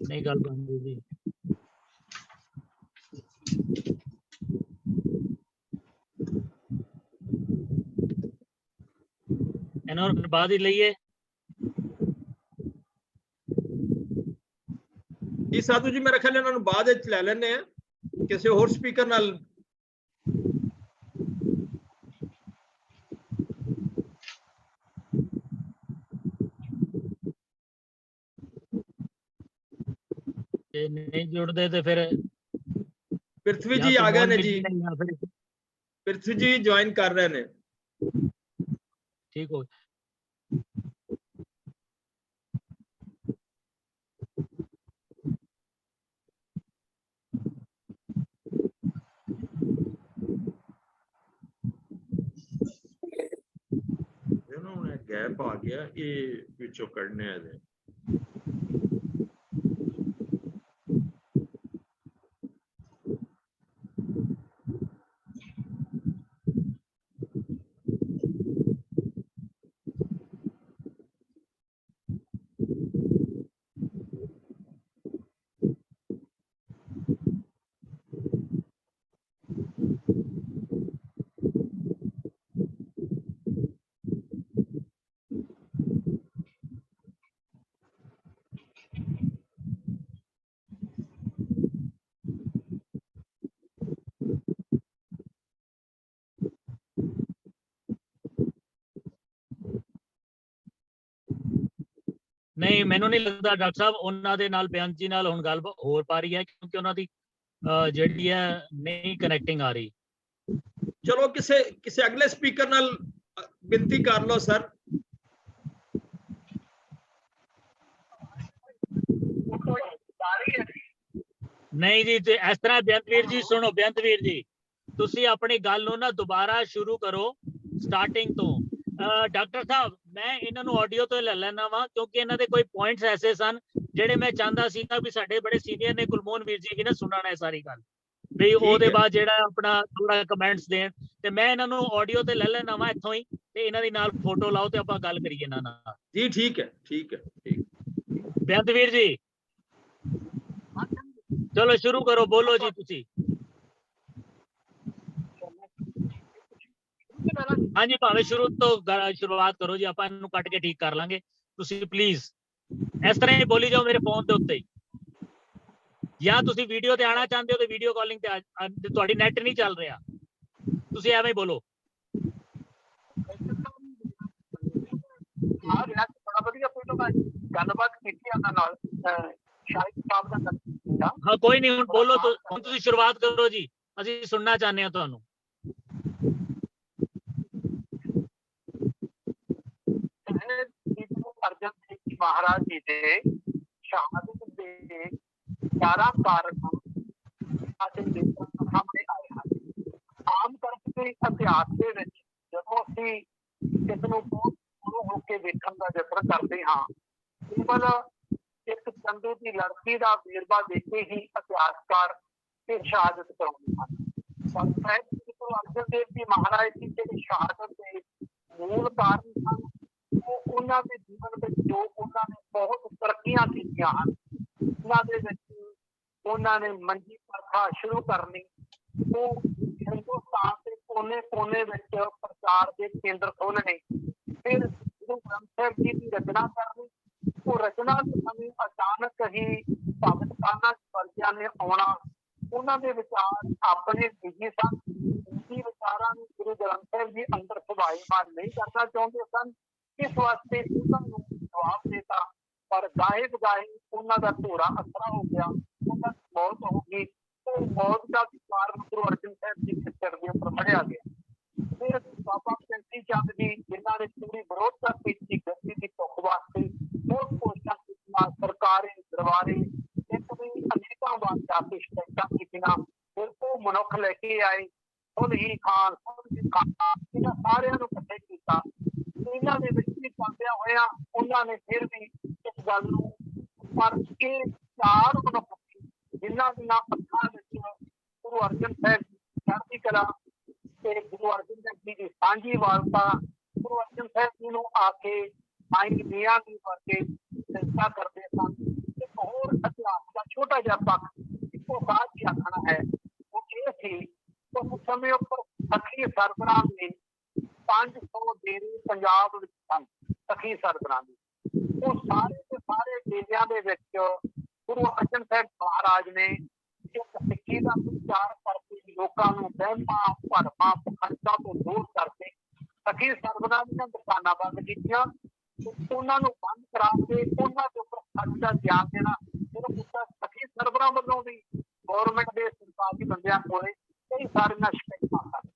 D: नहीं गल बन रही जी। बाद ही लईए
A: ਜੀ ਸਾਧੂ ਜੀ, ਮੇਰੇ ਖਿਆਲ ਇਹਨਾਂ ਨੂੰ ਬਾਅਦ ਵਿੱਚ ਲੈ ਲੈਣੇ ਆ ਕਿਸੇ ਹੋਰ ਸਪੀਕਰ ਨਾਲ।
D: नहीं जुड़ते तो फिर
A: ਪ੍ਰਿਥਵੀ ਜੀ ਆ ਗਏ ਨੇ ਜੀ, ਪ੍ਰਿਥਵੀ ਜੀ ਜੁਆਇਨ ਕਰ ਰਹੇ ਨੇ।
D: ठीक हो
A: ਇਹਨਾਂ ਗੈਪ ਆ ਗਿਆ, ਇਹ ਵਿੱਚੋਂ ਕੱਢਨੇ ਆ ਜੀ।
D: नहीं मैनू नहीं लगता डॉक्टर साहब उन्होंने दे नाल बेअंत जी नाल हुण गल हो पा रही है, क्योंकि उन्हों दी जिहड़ी है नहीं कनेक्टिंग आ रही।
A: चलो किसे किसे अगले स्पीकर नाल बिनती कर लो सर।
D: नहीं जी, ते इस तरह बेअंतवीर जी सुनो, बेअंतवीर जी तुसी अपनी गल नूं ना दोबारा शुरू करो स्टार्टिंग तो। डॉक्टर साहब मैं इन्हां नूं ऑडियो तो ले लेना वा, क्योंकि इन्हां दे कोई पॉइंट्स ऐसे सन ਜਿਹੜੇ मैं चाहता सीगा भी साडे बड़े सीनियर ने कुलमोहन वीर जी की ना सुनना है सारी गल भी ਉਹਦੇ ਬਾਅਦ ਜਿਹੜਾ ਆਪਣਾ ਥੋੜਾ ਕਮੈਂਟਸ ਦੇਣ, ਤੇ ਮੈਂ ਇਹਨਾਂ ਨੂੰ ਆਡੀਓ ਤੇ ਲੈ ਲੈਣਾ ਵਾ ਇੱਥੋਂ ਹੀ, ਤੇ ਇਹਨਾਂ ਦੀ ਨਾਲ ਫੋਟੋ ਲਾਓ ਤੇ ਆਪਾਂ ਗੱਲ ਕਰੀਏ ਇਹਨਾਂ ਨਾਲ।
A: ਜੀ ਠੀਕ ਹੈ ਠੀਕ ਹੈ ਠੀਕ।
D: ਬੇਅੰਤਵੀਰ ਜੀ ਚਲੋ ਸ਼ੁਰੂ ਕਰੋ, ਬੋਲੋ ਜੀ ਤੁਸੀਂ। ਹਾਂਜੀ ਭਾਵੇਂ ਸ਼ੁਰੂ ਤੋਂ ਸ਼ੁਰੂਆਤ ਕਰੋ ਜੀ, ਆਪਾਂ ਇਹਨੂੰ ਕੱਟ ਕੇ ਠੀਕ ਕਰ ਲਾਂਗੇ। ਤੁਸੀਂ ਪਲੀਜ਼ ਇਸ ਤਰ੍ਹਾਂ ਹੀ ਬੋਲੀ ਜਾਓ ਮੇਰੇ ਫੋਨ ਦੇ ਉੱਤੇ, ਜਾਂ ਤੁਸੀਂ ਵੀਡੀਓ ਤੇ ਆਣਾ ਚਾਹੁੰਦੇ ਹੋ ਤੇ ਵੀਡੀਓ ਕਾਲਿੰਗ ਤੇ ਤੁਹਾਡੀ ਨੈਟ ਨਹੀਂ ਚੱਲ ਰਿਹਾ, ਤੁਸੀਂ ਐਵੇਂ ਹੀ ਬੋਲੋ। हाँ कोई नहीं, हुण बोलो तो, हुण तुसीं शुरुआत करो जी, असीं सुनना चाहते हैं तुहानूं।
E: अर्जन सिंह जी महाराज जी के शहादत के 11 कारण सामने आए हैं। आम ਕਰਕੇ ਇਤਿਹਾਸ ਦੇ ਵਿੱਚ ਜਦੋਂ ਅਸੀਂ ਕਿਸ ਨੂੰ ਗੁਰੂ ਹੋ ਕੇ ਵੇਖਣ ਦਾ ਯਤਨ ਕਰਦੇ ਹਾਂ ਤਰੱਕੀ ਦਾ ਵੇਰਵਾ ਦੇ ਕੇ ਹੀ ਇਤਿਹਾਸਕਾਰ ਤੇ ਸ਼ਹਾਦਤ ਕਰਾਉਂਦੇ ਹਨ। ਗੁਰੂ ਅਰਜਨ ਦੇਵ ਜੀ ਮਹਾਰਾਜ ਦੀ ਜਿਹੜੀ ਸ਼ਹਾਦਤ ਦੇ ਮੂਲ ਕਾਰਨ ਸਨ, ਉਹ ਉਹਨਾਂ ਦੇ ਜੀਵਨ ਵਿੱਚ ਜੋ ਉਹਨਾਂ ਨੇ ਬਹੁਤ ਤਰੱਕੀਆਂ ਕੀਤੀਆਂ ਹਨ, ਉਹਨਾਂ ਦੇ ਵਿੱਚ ਉਹਨਾਂ ਨੇ ਮੰਜੀ ਪ੍ਰਥਾ ਸ਼ੁਰੂ ਕਰਨੀ, ਉਹ ਹਿੰਦੁਸਤਾਨ ਦੇ ਕੋਨੇ ਵਿੱਚ ਪ੍ਰਚਾਰ ਦੇ ਕੇਂਦਰ ਖੋਲ੍ਹਣੇ, ਫਿਰ ਗੁਰੂ ਗ੍ਰੰਥ ਸਾਹਿਬ ਜੀ ਦੀ ਰਚਨਾ ਕਰਨੀ। ਉਹ ਰਚਨਾ ਦੇ ਸਮੇਂ ਅਚਾਨਕ ਹੀ ਭਗਤ ਕਾਨਾ ਵਰਗਿਆਂ ਨੇ ਆਉਣਾ, ਉਹਨਾਂ ਦੇ ਵਿਚਾਰ ਆਪਣੇ ਨਿੱਜੀ ਸਨ, ਨਿੱਜੀ ਵਿਚਾਰਾਂ ਨੂੰ ਗੁਰੂ ਗ੍ਰੰਥ ਸਾਹਿਬ ਜੀ ਅੰਦਰ ਸੁਭਾਏਮਾਨ ਨਹੀਂ ਕਰਨਾ ਚਾਹੁੰਦੇ ਸਨ, ਇਸ ਵਾਸਤੇ ਉਹਨਾਂ ਨੂੰ ਜਵਾਬ ਦਿੱਤਾ। ਪਰ ਗਾਹੇ ਬਗਾਹੇ ਉਹਨਾਂ ਦਾ ਘੋੜਾ ਅਸਰਾ ਹੋ ਗਿਆ, ਉਹਨਾਂ ਦੀ ਮੌਤ ਹੋ ਗਈ। ਉਹ ਮੌਤ ਦਾ ਕਾਰਨ ਗੁਰੂ ਅਰਜਨ ਸਾਹਿਬ ਜੀ ਦੇ ਸਿਰ ਦੇ ਉੱਪਰ ਮੜਿਆ ਗਿਆ। ਫਿਰ ਬਾਬਾ ਕੈਂਤੀ ਚੰਦ ਜੀ, ਜਿਨ੍ਹਾਂ ਨੇ ਪੂਰੀ ਵਿਰੋਧਤਾ ਕੀਤੀ ਗੱਦੀ ਦੀ ਭੁੱਖ ਵਾਸਤੇ, ਬਹੁਤ ਕੋਸ਼ਿਸ਼ਾਂ ਕੀਤੀਆਂ, ਸਰਕਾਰੀ ਦਰਬਾਰੇ ਇੱਕ ਵੀ ਅਨੇਕਾਂ ਵਾਰ ਜਾ ਕੇ ਸ਼ਿਕਾਇਤਾਂ ਕੀਤੀਆਂ। ਫਿਰ ਉਹ ਮਨੁੱਖ ਲੈ ਕੇ ਆਏ, ਸੁਲਹੀ ਖਾਨ, ਇਹਨਾਂ ਸਾਰਿਆਂ ਨੂੰ ਇਕੱਠੇ ਕੀਤਾ। ਇਹਨਾਂ ਦੇ ਵਿੱਚ ਵੀ ਪਾਉਂਦਿਆਂ ਹੋਇਆ ਉਹਨਾਂ ਨੇ ਫਿਰ ਵੀ ਇਸ ਗੱਲ ਨੂੰ, ਪਰ ਇਹ ਚਾਰ ਮਨੁੱਖ ਜਿਨ੍ਹਾਂ ਦੀਆਂ ਅੱਖਾਂ ਵਿੱਚ ਗੁਰੂ ਅਰਜਨ ਸਾਹਿਬ ਜੀ ਚੜ੍ਹਦੀ ਕਲਾ ਤੇ ਗੁਰੂ ਅਰਜਨ ਦੇਵ ਜੀ ਦੀ ਸਾਂਝੀ ਵਾਲਤਾ, ਗੁਰੂ ਅਰਜਨ ਸਾਹਿਬ ਜੀ ਨੂੰ ਆ ਕੇ ਮਾਈ ਮੀਆਂ ਦੀ ਵਰਗੇ ਚਿੰਤਾ ਕਰਦੇ ਸਨ। ਇੱਕ ਹੋਰ ਇਤਿਹਾਸ ਦਾ ਛੋਟਾ ਜਿਹਾ ਪੱਖ ਇੱਕੋ ਬਾਤ ਹੀ ਆਖਣਾ ਹੈ, ਉਹ ਇਹ ਸੀ ਉਸ ਸਮੇਂ ਉੱਪਰ ਸਖੀ ਸਰਬਰਾਹ ਨੇ 500 ਡੇਰੇ ਪੰਜਾਬ ਵਿੱਚ ਸਨ। ਸਖੀ ਸਰਬਰਾਹ ਦੇ ਉਹ ਸਾਰੇ ਦੇ ਸਾਰੇ ਡੇਰਿਆਂ ਦੇ ਵਿੱਚ ਗੁਰੂ ਅਰਜਨ ਸਾਹਿਬ ਮਹਾਰਾਜ ਨੇ ਇੱਕ ਸਿੱਖੀ ਦਾ ਪ੍ਰਚਾਰ ਕਰਕੇ ਲੋਕਾਂ ਨੂੰ ਵਹਿਮਾਂ ਭਰਮਾਂ ਪਖੰਡਾਂ ਤੋਂ ਦੂਰ ਕਰਕੇ ਸਖੀ ਸਰਬਰਾਹ ਦੀਆਂ ਦੁਕਾਨਾਂ ਬੰਦ ਕੀਤੀਆਂ। ਉਹਨਾਂ ਨੂੰ ਬੰਦ ਕਰਾ ਕੇ ਉਹਨਾਂ ਦੇ ਉੱਪਰ ਅੱਜ ਦਾ ਧਿਆਨ ਦੇਣਾ। ਜਦੋਂ ਸਖੀ ਸਰਬਰਾਹ ਵੱਲੋਂ ਵੀ ਗੌਰਮੈਂਟ ਦੇ ਸਰਕਾਰੀ ਬੰਦਿਆਂ ਕੋਲੇ ਕਈ ਸਾਰੀਆਂ ਸ਼ਿਕਾਇਤਾਂ ਸਨ।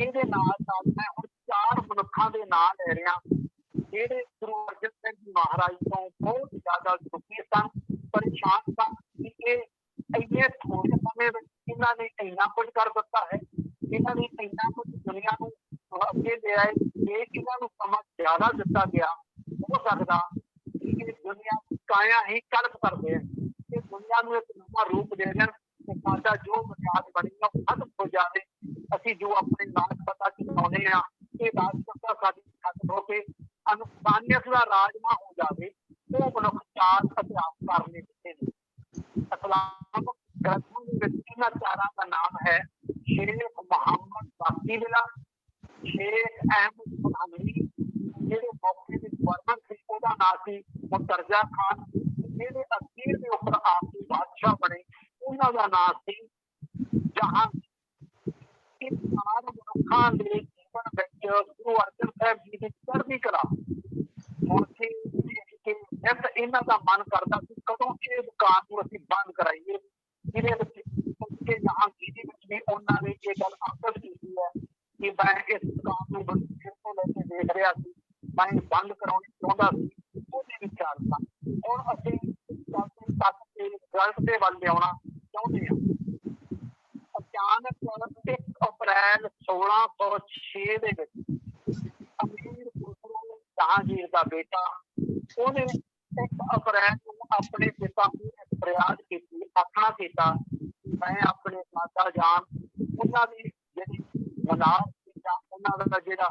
E: ਇਹਦੇ ਨਾਲ ਮੈਂ ਹੁਣ ਚਾਰ ਮਨੁੱਖਾਂ ਦੇ ਨਾਂ ਲੈ ਰਿਹਾ ਜਿਹੜੇ ਗੁਰੂ ਅਰਜਨ ਸਾਹਿਬ ਜੀ ਮਹਾਰਾਜ ਤੋਂ ਬਹੁਤ ਜ਼ਿਆਦਾ ਦੁਖੀ ਸਨ, ਪਰੇਸ਼ਾਨ ਸਨ ਕਿ ਇਹ ਇੰਨੇ ਥੋੜੇ ਸਮੇਂ ਵਿੱਚ ਇਹਨਾਂ ਨੇ ਇੰਨਾ ਕੁਝ ਕਰ ਦਿੱਤਾ ਹੈ, ਇਹਨਾਂ ਨੇ ਇੰਨਾ ਕੁਝ ਦੁਨੀਆ ਨੂੰ ਅੱਗੇ ਲਿਆਏ। ਜੇ ਇਹਨਾਂ ਨੂੰ ਸਮਾਂ ਜ਼ਿਆਦਾ ਦਿੱਤਾ ਗਿਆ, ਹੋ ਸਕਦਾ ਕਿ ਇਹ ਦੁਨੀਆ ਕਾਇਆ ਹੀ ਕਲਪ ਕਰਦੇ ਹਨ, ਇਹ ਦੁਨੀਆ ਨੂੰ ਇੱਕ ਨਵਾਂ ਰੂਪ ਦੇ ਦੇਣ ਤੇ ਸਾਡਾ ਜੋ ਬੁਨਿਆਦ ਬਣੀ ਆ ਉਹ ਖਤਮ ਹੋ ਜਾਵੇ। ਅਸੀਂ ਜੋ ਆਪਣੇ ਰਾਜ ਪਤਾ ਚਲਾਉਂਦੇ ਹਾਂ, ਇਹ ਰਾਜ ਪਤਾ ਸਾਡੀ ਖਤਮ ਹੋ ਕੇ ਇਨਸਾਨੀਅਤ ਦਾ ਰਾਜਮਾ ਹੋ ਜਾਵੇ। ਉਹ ਮਨੁੱਖ ਚਾਰ ਇਤਿਹਾਸਕਾਰ ਨੇ ਦਿੱਤੇ ਨੇ। ਇਸਲਾਮ ਗ੍ਰੰਥਾਂ ਦੇ ਵਿੱਚ ਇਹਨਾਂ ਚਾਰਾਂ ਦਾ ਨਾਮ ਹੈ ਸ਼ੇਖ ਮੁਹੰਮਦ ਬਾਕੀਵਿਲਾ, ਸ਼ੇਖ ਅਹਿਮਦ ਸੁਲਤਾਨੀ, ਜਿਹੜੇ ਮੌਕੇ ਦੇ ਗਵਰਨਰ ਸੀ ਉਹਦਾ ਨਾਂ ਸੀ ਮੁਰਤਜ਼ਾ ਖਾਨ, ਜਿਹੜੇ ਅਖੀਰ ਦੇ ਉੱਪਰ ਆਪ ਦੇ ਬਾਦਸ਼ਾਹ ਬਣੇ ਉਹਨਾਂ ਦਾ ਨਾਂ ਸੀ ਜਹਾਂ। ਇਹ ਚਾਰ ਮਨੁੱਖਾਂ ਦੇ ਜੀਵਨ ਵਿੱਚ ਗੁਰੂ ਅਰਜਨ ਸਾਹਿਬ ਜੀ ਦੀ ਚੜ੍ਹਦੀ ਕਲਾ ਹੁਣ ਕੇ ਇਹਨਾਂ ਦਾ ਮਨ ਕਰਦਾ ਸੀ ਕਦੋਂ ਇਹ ਦੁਕਾਨ ਨੂੰ ਅਸੀਂ ਬੰਦ ਕਰਾਈਏ। ਜਿਹਦੇ ਵਿੱਚ ਜਹਾਂਗੀਰ ਵਿੱਚ ਵੀ ਉਹਨਾਂ ਨੇ ਇਹ ਗੱਲ ਆਪਸ ਕੀਤੀ ਹੈ ਕਿ ਮੈਂ ਇਸ ਦੁਕਾਨ ਨੂੰ ਫਿਰ ਤੋਂ ਲੈ ਕੇ ਦੇਖ ਰਿਹਾ ਸੀ, ਮੈਂ ਬੰਦ ਕਰਾਉਣੀ ਚਾਹੁੰਦਾ ਸੀ। ਉਹਦੇ ਵਿਚਾਰ ਸਨ। ਹੁਣ ਅਸੀਂ ਤੱਕ ਦੇ ਰਿਜ਼ਲਟ ਦੇ ਵੱਲ ਲਿਆਉਣਾ ਚਾਹੁੰਦੇ ਹਾਂ। ਅਚਾਨਕ 1 ਅਪ੍ਰੈਲ 1606 ਦੇ ਵਿੱਚ ਅਮੀਰ ਖੁਸਰੋ ਜਹਾਂਗੀਰ ਦਾ ਬੇਟਾ, ਉਹਨੇ 1 ਅਪ੍ਰੈਲ ਨੂੰ ਆਪਣੇ ਪਿਤਾ ਨੂੰ ਫਰਿਆਦ ਕੀਤੀ, ਆਖਣਾ ਕੀਤਾ ਮੈਂ ਆਪਣੇ ਮਾਤਾ ਜਾਨ ਉਹਨਾਂ ਦੀ ਜਿਹੜੀ ਮਨਾਰ ਸੀ ਜਾਂ ਉਹਨਾਂ ਦਾ ਜਿਹੜਾ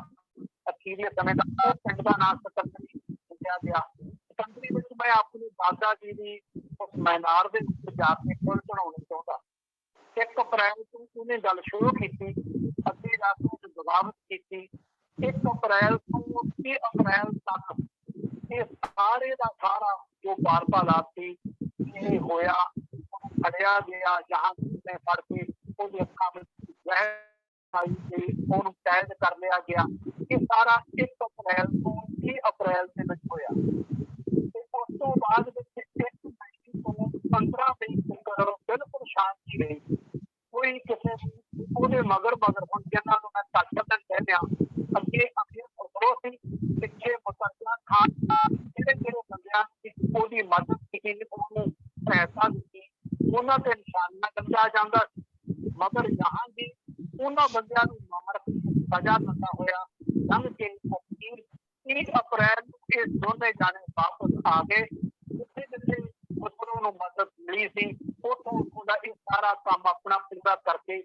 E: ਅਖੀਰੀ ਸਮੇਂ ਦਾ ਉਹ ਪਿੰਡ ਦਾ ਨਾਮ ਸਕੰਦਰੀ ਲਿਖਿਆ ਗਿਆ। ਸਕੰਦਰੀ ਵਿੱਚ ਮੈਂ ਆਪਣੇ ਦਾਦਾ ਜੀ ਦੀ ਉਸ ਮਨਾਰ ਦੇ ਵਿੱਚ ਜਾ ਕੇ ਫੁੱਲ ਚੜਾਉਣਾ ਚਾਹੁੰਦਾ। 1 ਅਪ੍ਰੈਲ ਤੋਂ ਉਹਨੇ ਗੱਲ ਸ਼ੁਰੂ ਕੀਤੀ, ਅੱਧੀ ਰਾਤ ਨੂੰ ਬਗਾਵਤ ਕੀਤੀ। 1 ਅਪ੍ਰੈਲ ਤੋਂ 30 ਅਪ੍ਰੈਲ ਤੱਕ ਇਹ ਸਾਰੇ ਦਾ ਸਾਰਾ ਜੋ ਵਾਰਤਾਲਾਪ ਸੀ ਇਹ ਹੋਇਆ। ਫੜਿਆ ਗਿਆ, ਜਹਾਂਗੀਰ ਨੇ ਫੜ ਕੇ ਉਹਦੀ ਅੱਖਾਂ ਵਿੱਚ ਜ਼ਹਿਰ ਆਈ ਤੇ ਉਹਨੂੰ ਕੈਦ ਕਰ ਲਿਆ ਗਿਆ। ਇਹ ਸਾਰਾ 1 ਅਪ੍ਰੈਲ ਤੋਂ 30 ਅਪ੍ਰੈਲ ਦੇ ਵਿੱਚ ਹੋਇਆ ਤੇ ਉਸ ਤੋਂ ਬਾਅਦ ਵਿੱਚ 1 ਮਈ ਤੋਂ 15 ਮਈ ਤੱਕ ਬਿਲਕੁਲ ਸ਼ਾਂਤੀ ਰਹੀ। ਕੋਈ ਕਿਸੇ ਉਹਦੇ ਮਗਰ ਹੁਣ ਜਿਹਨਾਂ ਨੂੰ ਮੈਂ ਤਾਕਤ ਕਹਿੰਦੇ ਹਾਂ, ਅੱਗੇ ਅਮੀਰ ਖੁਸਰੋ ਸੀ, ਪਿੱਛੇ ਮੁਰਤਜ਼ਾ ਖਾਨ, ਜਿਹੜੇ ਬੰਦਿਆਂ ਉਹਦੀ ਮਦਦ ਕੀਤੀ, ਉਹਨੂੰ ਸਹਾਇਤਾ ਦਿੱਤੀ, ਉਹਨਾਂ ਤੇ ਨਿਸ਼ਾਨਾ ਕੱਢਿਆ ਜਾਂਦਾ ਸੀ। ਮਗਰ ਜਹਾਂਗੀਰ ਉਹਨਾਂ ਬੰਦਿਆਂ ਨੂੰ ਮਾਰ ਸਜ਼ਾ ਦਿੰਦਾ ਹੋਇਆ ਲੰਘ ਕੇ 30 ਅਪ੍ਰੈਲ ਨੂੰ ਇਹ ਦੋਨੇ ਜਾਣੇ ਵਾਪਸ ਆ ਗਏ। ਜਿੱਥੇ ਜਿੱਥੇ ਖੁਸਰੋ ਨੂੰ ਮਦਦ ਕਰਕੇ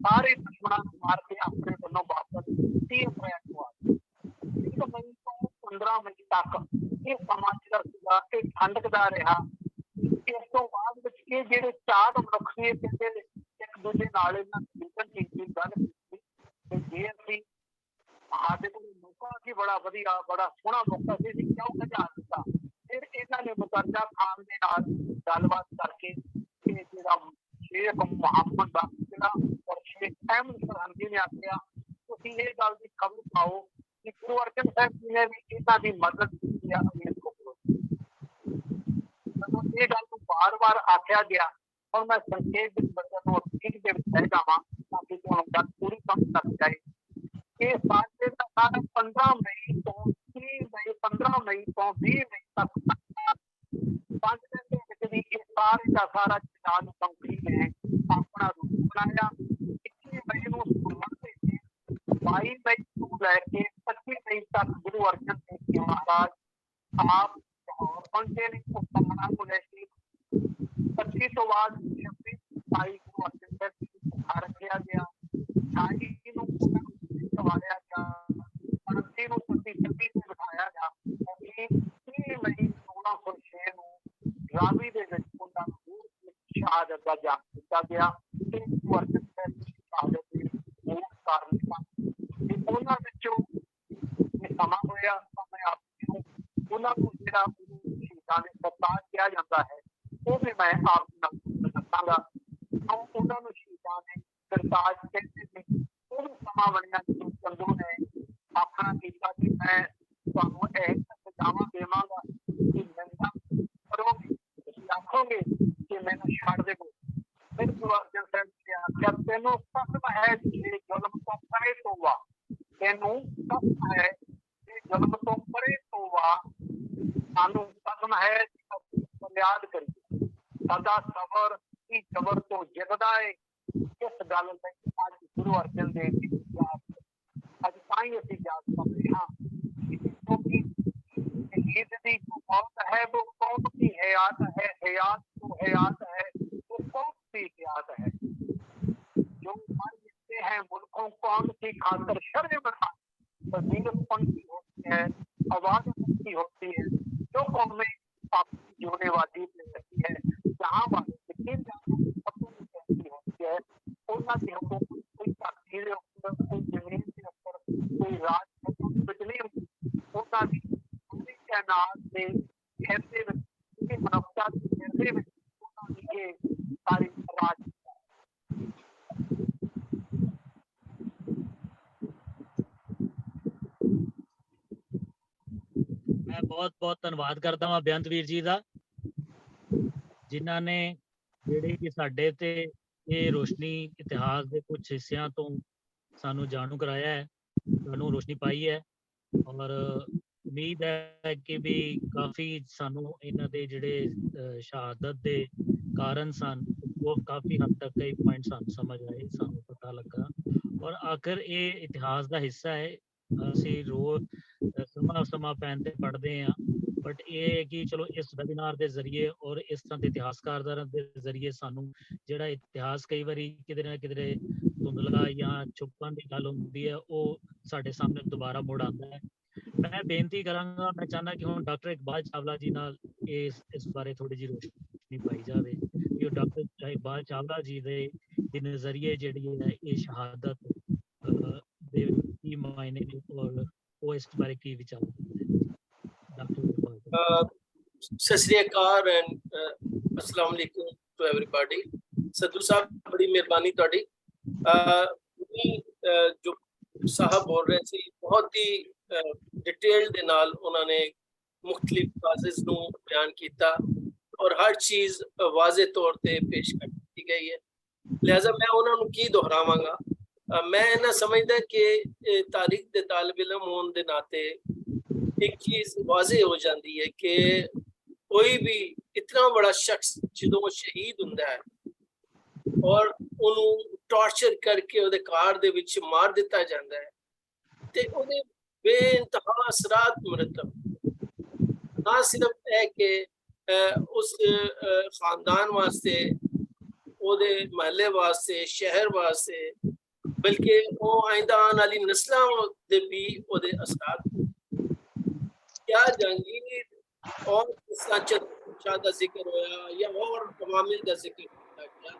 E: ਸਾਰੇ ਦੁਸ਼ਮਣਾਂ ਨੂੰ ਮਾਰ ਕੇ ਆਪਣੇ ਵੱਲੋਂ ਵਾਪਸ 30 ਅਪ੍ਰੈਲ ਨੂੰ ਆ ਗਏ। 1 ਮਈ ਤੋਂ 15 ਮਈ ਤੱਕ ਇਹ ਸਮਾਂ ਜਿਹੜਾ ਸੀਗਾ ਇਹ ਠੰਡਕਦਾ ਰਿਹਾ। ਇਸ ਤੋਂ ਬਾਅਦ ਵਿੱਚ ਇਹ ਜਿਹੜੇ 4 ਮਨੁੱਖ ਸੀ ਇਹ ਕਹਿੰਦੇ ਇੱਕ ਦੂਜੇ ਨਾਲ ਇਹਨਾਂ ਮਿਲਣ ਦੀ ਗੱਲ ਕੀਤੀ ਤੇ ਜੇ ਅਸੀਂ ਸਾਡੇ ਕੋਲ ਮੌਕਾ ਸੀ ਬੜਾ ਵਧੀਆ ਬੜਾ ਸੋਹਣਾ ਮੌਕਾ ਸੀ ਅਸੀਂ ਕਿਉਂ ਖਜਾ ਦਿੱਤਾ। ਫਿਰ ਇਹਨਾਂ ਨੇ ਮੁਕਰਜਾ ਖਾਨ ਦੇ ਨਾਲ ਗੱਲਬਾਤ ਕਰਕੇ ਇਹ ਜਿਹੜਾ ਸ਼ੇਖ ਮੁਹੰਮਦ ਦਾ ਕਿਲਾ ਔਰ ਸ਼ੇਖ ਅਹਿਮਦ ਸਰਹੰਦੀ ਨੇ ਆਖਿਆ ਤੁਸੀਂ ਇਹ ਗੱਲ ਦੀ ਖਬਰ ਪਾਓ ਕਿ ਗੁਰੂ ਅਰਜਨ ਸਾਹਿਬ ਜੀ ਨੇ ਵੀ ਇਹਨਾਂ ਦੀ ਮਦਦ ਕੀਤੀ ਆ। ਜਦੋਂ ਇਹ ਗੱਲ ਨੂੰ ਵਾਰ-ਵਾਰ ਆਖਿਆ ਗਿਆ ਹੁਣ ਮੈਂ ਸੰਖੇਪ ਵਿੱਚ ਬੱਚਿਆਂ ਨੂੰ ਠੀਕ ਦੇ ਵਿੱਚ ਲੈ ਜਾਵਾਂ ਤਾਂ ਕਿ ਤੁਹਾਨੂੰ ਗੱਲ ਪੂਰੀ ਸਮਝ ਲੱਗ ਜਾਏ। ਇਹ ਸਾਜੇ ਦਾ ਸਾਰਾ 15 ਮਈ ਤੋਂ 30 ਮਈ 15 ਮਈ ਤੋਂ 20 ਮਈ ਤੱਕ 5 ਦਿਨ ਦੇ ਵਿੱਚ ਵੀ ਇਹ ਸਾਰੇ ਦਾ ਸਾਰਾ ਜਹਾਜ਼ ਕੰਪਨੀ ਨੇ ਆਪਣਾ ਰੂਪ ਬਣਾਇਆ। 21 ਮਈ ਨੂੰ ਸੁਰਮਨ ਦੇ 22 ਮਈ ਤੋਂ ਲੈ ਕੇ 25 ਮਈ ਤੱਕ ਗੁਰੂ ਅਰਜਨ ਦੇਵ ਜੀ ਮਹਾਰਾਜ ਆਪ ਪਹੁੰਚੇ ਨੇ ਉਸਮਾਨਾ को लेके 25 ਤੋਂ ਬਾਅਦ 26 ਮਈ ਗੁਰੂ ਅਰਜਨ ਦੇਵ ਜੀ ਨੂੰ ਰੱਖਿਆ ਗਿਆ। 28 ਨੂੰ ਸਵਾਲਿਆ ਗਿਆ 29 ਨੂੰ 26 ਨੂੰ ਬਿਠਾਇਆ ਗਿਆ। 30 ਮਈ 1606 ਨੂੰ ਰਾਵੀ ਦੇ ਵਿੱਚ ਉਹਨਾਂ ਨੂੰ ਸ਼ਹਾਦਤ ਦਾ ਜਾਮ ਦਿੱਤਾ ਗਿਆ ਤੇ ਗੁਰੂ ਅਰਜਨ ਦੇਵ ਜੀ ਸ਼ਹਾਦਤ ਦੇ ਮੂਲ ਕਾਰਨ ਸਨ। ਉਹਨਾਂ ਵਿੱਚੋਂ ਇਹ ਸਮਾਂ ਹੋਇਆ ਤਾਂ ਮੈਂ ਆਪ ਨੂੰ ਉਹਨਾਂ ਨੂੰ ਜਿਹੜਾ ਸ਼ਹੀਦਾਂ ਦੇ ਸਰਤਾਜ ਕਿਹਾ ਜਾਂਦਾ ਹੈ ਉਹ ਵੀ ਮੈਂ ਆਪ ਨੂੰ ਦੱਸਾਂਗਾ। ਉਹਨਾਂ ਨੂੰ ਸ਼ਹੀਦਾਂ ਦੇ ਸਰਤਾਜ ਕਹਿੰਦੇ ਨੇ। ਉਹ ਵੀ ਸਮਾਂ ਬਣਿਆ ਜਦੋਂ ਚੰਦੂ ਨੇ ਆਪਣਾ ਕੀਤਾ ਕਿ ਮੈਂ ਤੁਹਾਨੂੰ ਇਹ ਸਜ਼ਾਵਾਂ ਦੇਵਾਂਗਾ ਕਿ ਮਿੰਨਤਾਂ ਕਰੋਗੇ ਤੁਸੀਂ ਆਖੋਗੇ ਕਿ ਮੈਨੂੰ ਛੱਡ ਦੇਵੋ। ਫਿਰ ਗੁਰੂ ਅਰਜਨ ਸਾਹਿਬ ਜੀ ਆਖਿਆ ਤੈਨੂੰ ਸਖਤ ਹੈ ਜੇ ਜ਼ੁਲਮ ਤੋਂ ਪਰੇ ਤੋਵਾ। ਤੈਨੂੰ ਸਖਤ ਹੈ ਜੇ ਜ਼ੁਲਮ ਤੋਂ ਪਰੇ ਤੋਵਾ। ਸਾਨੂੰ ਕਦਮ ਹੈ ਫਰਿਆਦ ਕਰੀਏ ਸਦਾ ਸਬਰ ਕੀ ਜ਼ਬਰ ਤੋਂ ਜਿੱਤਦਾ ਹੈ। ਇਸ ਗੱਲ ਲਈ ਅੱਜ ਗੁਰੂ ਅਰਜਨ ਦੇਵ ਜੀ ਅੱਜ ਤਾਂ ਹੀ ਅਸੀਂ ਯਾਦ ਕਰਦੇ ਹਾਂ ਕਿਉਂਕਿ शहीद की जो मौत है वो कौन सी हयात है। हयात जो हयात है वो कौन सी हयात है। जो मर मिलते हैं मुल्कों कौन सी खातर शर्म बना पंक्ति होती है आवाज मुक्ति होती है। जो कौमें आपकी जोड़ने वाली रहती है जहाँ वाले लेकिन कहती होती है उनकी हुकूमत कोई तकदीर के ऊपर कोई जमीन के ऊपर कोई राज बिजली उनकी तैनात से कहते हुए मनुष्यता कहते हुए उन्होंने ये सारी राज
D: मैं बहुत बहुत ਧੰਨਵਾਦ ਕਰਦਾ ਹਾਂ ਬੇਅੰਤ ਵੀਰ ਜੀ ਦਾ ਜਿਨ੍ਹਾਂ ਨੇ ਜਿਹੜੇ ਕਿ ਸਾਡੇ ਤੇ ਇਹ ਰੋਸ਼ਨੀ ਇਤਿਹਾਸ ਦੇ ਕੁਝ ਹਿੱਸਿਆਂ ਤੋਂ ਸਾਨੂੰ ਜਾਣੂ ਕਰਾਇਆ ਹੈ ਸਾਨੂੰ ਰੋਸ਼ਨੀ ਪਾਈ ਹੈ ਔਰ ਉਮੀਦ ਹੈ ਕਿ ਵੀ ਕਾਫੀ ਸਾਨੂੰ ਇਹਨਾਂ ਦੇ ਜਿਹੜੇ ਸ਼ਹਾਦਤ ਦੇ ਕਾਰਨ ਸਨ ਉਹ ਕਾਫੀ ਹੱਦ ਤੱਕ ਕਈ ਪੁਆਇੰਟ ਸਾਨੂੰ ਸਮਝ ਆਏ ਸਾਨੂੰ ਪਤਾ ਲੱਗਾ ਔਰ ਆਖਰ ਇਹ ਇਤਿਹਾਸ ਦਾ ਹਿੱਸਾ ਹੈ। ਅਸੀਂ ਰੋਜ਼ ਸਮਾਂ ਪੈਣ ਤੇ ਪੜ੍ਹਦੇ ਹਾਂ ਬਟ ਇਹ ਕਿ ਚਲੋ ਇਸ ਵੈਬੀਨਾਰ ਦੇ ਜ਼ਰੀਏ ਔਰ ਇਸ ਤਰ੍ਹਾਂ ਦੇ ਇਤਿਹਾਸਕਾਰਾਂ ਦੇ ਜ਼ਰੀਏ ਸਾਨੂੰ ਜਿਹੜਾ ਇਤਿਹਾਸ ਕਈ ਵਾਰੀ ਕਿਤੇ ਨਾ ਕਿਤੇ ਧੁੰਦਲਾ ਜਾਂ ਛੁਪਣ ਦੀ ਗੱਲ ਹੁੰਦੀ ਹੈ ਉਹ ਸਾਡੇ ਸਾਹਮਣੇ ਦੁਬਾਰਾ ਮੁੜ ਆਉਂਦਾ ਹੈ। ਮੈਂ ਬੇਨਤੀ ਕਰਾਂਗਾ ਮੈਂ ਚਾਹੁੰਦਾ ਕਿ ਹੁਣ ਡਾਕਟਰ ਇਕਬਾਲ ਚਾਵਲਾ ਜੀ ਨਾਲ ਇਸ ਬਾਰੇ ਥੋੜੀ ਜਿਹੀ ਰੋਸ਼ਨੀ ਪਾਈ ਜਾਵੇ ਕਿ ਡਾਕਟਰ ਇਕਬਾਲ ਚਾਵਲਾ ਜੀ ਦੇ ਨਜ਼ਰੀਏ ਜਿਹੜੀ ਹੈ ਇਹ ਸ਼ਹਾਦਤ ਦੇ ਕੀ ਮਾਇਨੇ ਨੇ ਔਰ ਉਹ ਇਸ ਬਾਰੇ ਕੀ ਵਿਚਾਰ doctor
F: Sat Sri Akal and अस्सलाम वालेकुम टू एवरीबॉडी। सदू साहब बड़ी मेहरबानी ਤੁਹਾਡੀ जो साहब बोल रहे थे बहुत ही डिटेल ਦੇ ਨਾਲ ਉਹਨਾਂ ਨੇ ਮੁxtਲਿਫ ਕਾਜ਼ਸ ਨੂੰ ਬਿਆਨ ਕੀਤਾ ਔਰ ਹਰ ਚੀਜ਼ ਵਾਜ਼ੇ ਤੌਰ ਤੇ ਪੇਸ਼ ਕਰ ਦਿੱਤੀ ਗਈ ਹੈ ਲਿਹਾਜ਼ਾ ਮੈਂ ਉਹਨਾਂ ਨੂੰ ਕੀ ਦੁਹਰਾਵਾਂਗਾ। मैं ना समझदा कि तारीख के तालिब इल्म होने के नाते एक चीज वाजे हो जाती है कि कोई भी इतना बड़ा शख्स जो शहीद हुंदा है और उन्होंने टॉर्चर करके उहदे कार दे विच मार दिता जाता है ते उहदे बेइंतहा असरात मुरतब ना सिर्फ है कि उस खानदान वास्ते ਉਹਦੇ ਮਹੱਲੇ ਵਾਸਤੇ, ਸ਼ਹਿਰ ਵਾਸਤੇ, ਬਲਕਿ ਉਹ ਆਇੰਦਾ ਆਉਣ ਵਾਲੀ ਨਸਲਾਂ ਦੇ ਵੀ ਉਹਦੇ ਅਸਰਾਤ। ਕਿਆ ਜਹਾਂਗੀਰ اور شاہ ਦਾ ਜ਼ਿਕਰ ਹੋਇਆ ਜਾਂ ਹੋਰ ਕਵਾਮਿਲ ਦਾ ਜ਼ਿਕਰ ਕੀਤਾ ਗਿਆ,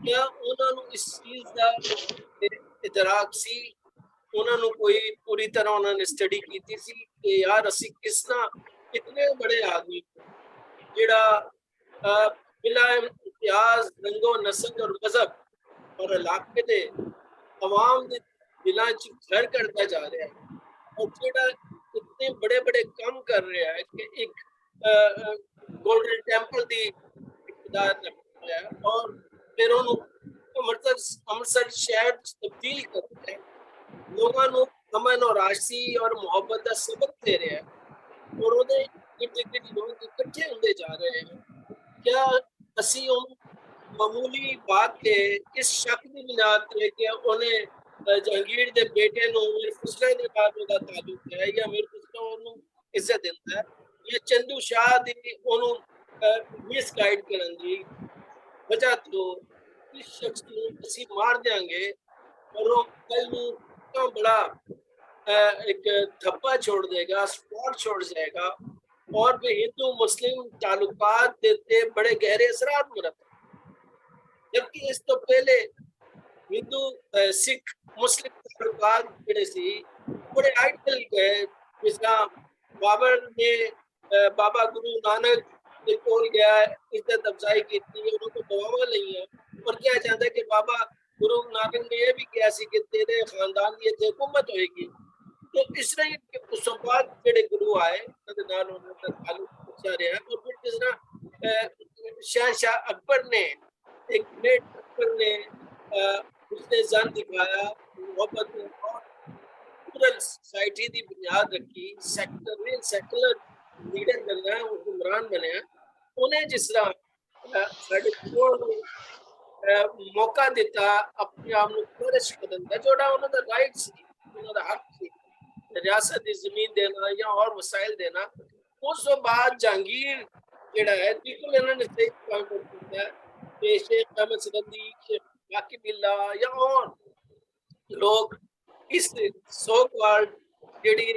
F: کیا انہوں نے اس چیز کا ادراک سی؟ انہوں نے کوئی پوری طرح انہوں نے اسٹڈی کی سی کہ یار اسی کس طرح اتنے بڑے آدمی جڑا بلا امتیاز رنگ و نسل اور مذہب اور علاقے دے عوام دے دلاں چ گھر کرتا جا رہا ہے اور جڑا اتنے بڑے بڑے کام کر رہا ہے کہ ایک گولڈن ٹیمپل دی اقتدار رکھتا ہے اور پھر انہوں امرتسر شہر تبدیل کرتا ہے، لوگوں کو امن اور آشتی اور محبت کا سبق دے رہا ہے اور انہیں لوگ اکٹھے ہوتے جا رہے ہیں۔ کیا اسی ان معمولی بات کے اس شک کی بنیاد پہ کہ انہیں جہانگیر دے بیٹے نو میرے فسلے دے بعد دا تعلق ہے یا میرے فسلے انہوں عزت دیتا ہے یا چندو شاہ دی انہوں مس گائیڈ کرن دی وجہ تو اس شخص کو اسی مار دیں گے اور وہ کل اتنا بڑا ایک دھپا چھوڑ دے گا، سپاٹ چھوڑ جائے گا اور پھر ہندو مسلم تعلقات دیتے بڑے گہرے اثرات مرتب، جبکہ اس تو پہلے ہندو سکھ مسلم تعلقات جڑے سی بڑے آئیڈل گئے، جس طرح بابر نے بابا گرو نانک کے کول گیا عزت افزائی کی تھی، انہوں کو دعاواں لئی ہیں اور کیا چاہتا ہے کہ بابا گرو نانک نے یہ بھی کیا سی کہ تیرے خاندان کی اتنے حکومت ہوئے گی۔ تو اس طرح اس بعد جڑے گرو آئے تعلق اچھا رہا اور پھر جس طرح شہنشاہ اکبر نے ایک گریٹ اکبر نے اس نے زن دکھایا محبت اور پورل سوسائٹی دی بنیاد رکھی، سیکولر لیڈر بنیا، حکمران بنیا، انہیں جس طرح موقع دیتا اپنے آپ کو فلرش کرن دا، جوڑا انہوں دا رائٹ سی، انہوں دا حق سی ریاست دی زمین دینا یا اور وسائل دینا۔ اس بعد جہانگیر جڑا ہے بالکل انہوں نے صحیح کام کیا ہے کہ شیخ احمد سکندری، شیخ عاقب اللہ یا اور لوگ اس سو کالڈ جڑی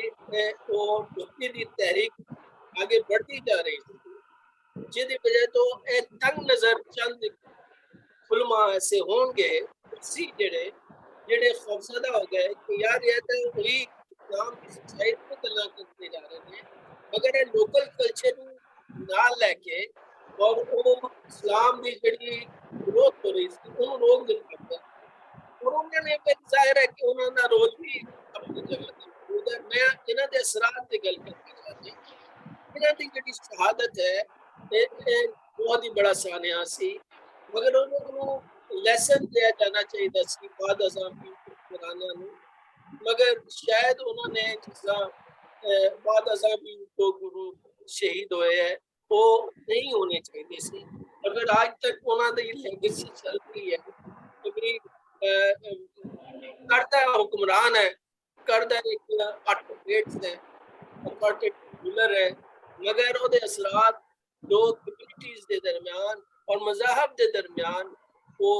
F: وہ مفتی دی تحریک آگے بڑھتی جا رہی تھی، جس کی وجہ تو ایک تنگ نظر چند علماء ایسے ہوں گے اسی جڑے خوفزدہ ہو گئے کہ یار یہ تو وہی اسلام کی سچائی کو تلا کرتے جا رہے ہیں، مگر یہ لوکل کلچر نال لے کے اور وہ اسلام کی جڑی گروتھ ہو رہی تھی انہوں روک دیتا ہے اور انہوں نے پھر ظاہر ہے کہ انہوں نے روز بھی اپنی جگہ تھی۔ میں انہوں نے اثرات کی گل کرنا چاہتی ہوں، انہوں کی جڑی شہادت ہے بہت ہی بڑا سانحہ سی، مگر انہوں کو لیسن دیا جانا چاہیے سی بعد ازاں بھی قرآن نو، مگر شاید انہوں نے جس طرح بعد ازاں بھی دو گرو شہید ہوئے ہیں وہ نہیں ہونے چاہیے سی، اگر آج تک انہوں نے یہ لیگیسی چل رہی ہے کہ کردہ حکمران ہے، کردہ ایک ایڈوکیٹس ہے، رولر ہے، مگر وہ اثرات دو کمیونٹیز دے درمیان اور مذاہب دے درمیان وہ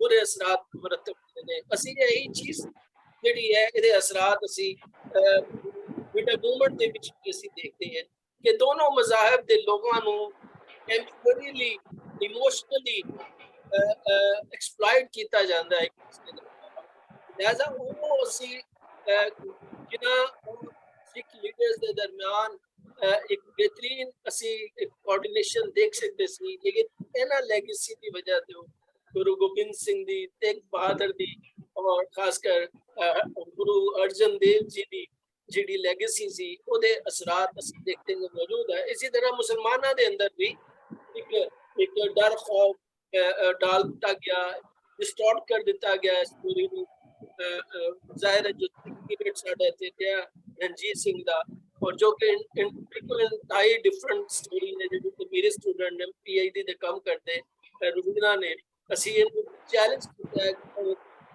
F: برے اثرات مرتب کرتے ہیں۔ اسی یہی چیز جڑی ہے یہ اثرات اسی میڈیا موومنٹ دے وچ اسی دیکھتے ہیں کہ دونوں مذاہب دے لوگوں نو ٹیمپریلی ایموشنلی ایکسپلائٹ کیتا جاتا ہے، لہذا وہ اسی جنہاں سکھ لیڈرز دے درمیان ایک بہترین اسی کوارڈینیشن دیکھ سکتے سی، لیکن اینا لیگیسی دی وجہ سے گرو گوبند سنگھ دی، تیگ بہادر دی اور خاص کر گرو ارجن دیو جی دی جڑی لیگیسی سی او دے اثرات اسی دیکھتے ہیں موجود ہے۔ اسی طرح مسلمانوں دے اندر بھی ایک ڈر خوف ڈال دیتا گیا، ڈسٹارٹ کر دیتا گیا اس پوری نو۔ ظاہر ہے جو سیکریٹ ساڈا تے تھا رنجیت سنگھ دا اور جو کہ بالکل انتہائی ڈفرنٹ سٹوری ہے، جو کہ میرے اسٹوڈنٹ نے پی ایچ ڈی دے کام کرتے روبینہ نے اسی چیلنج کیتا ہے،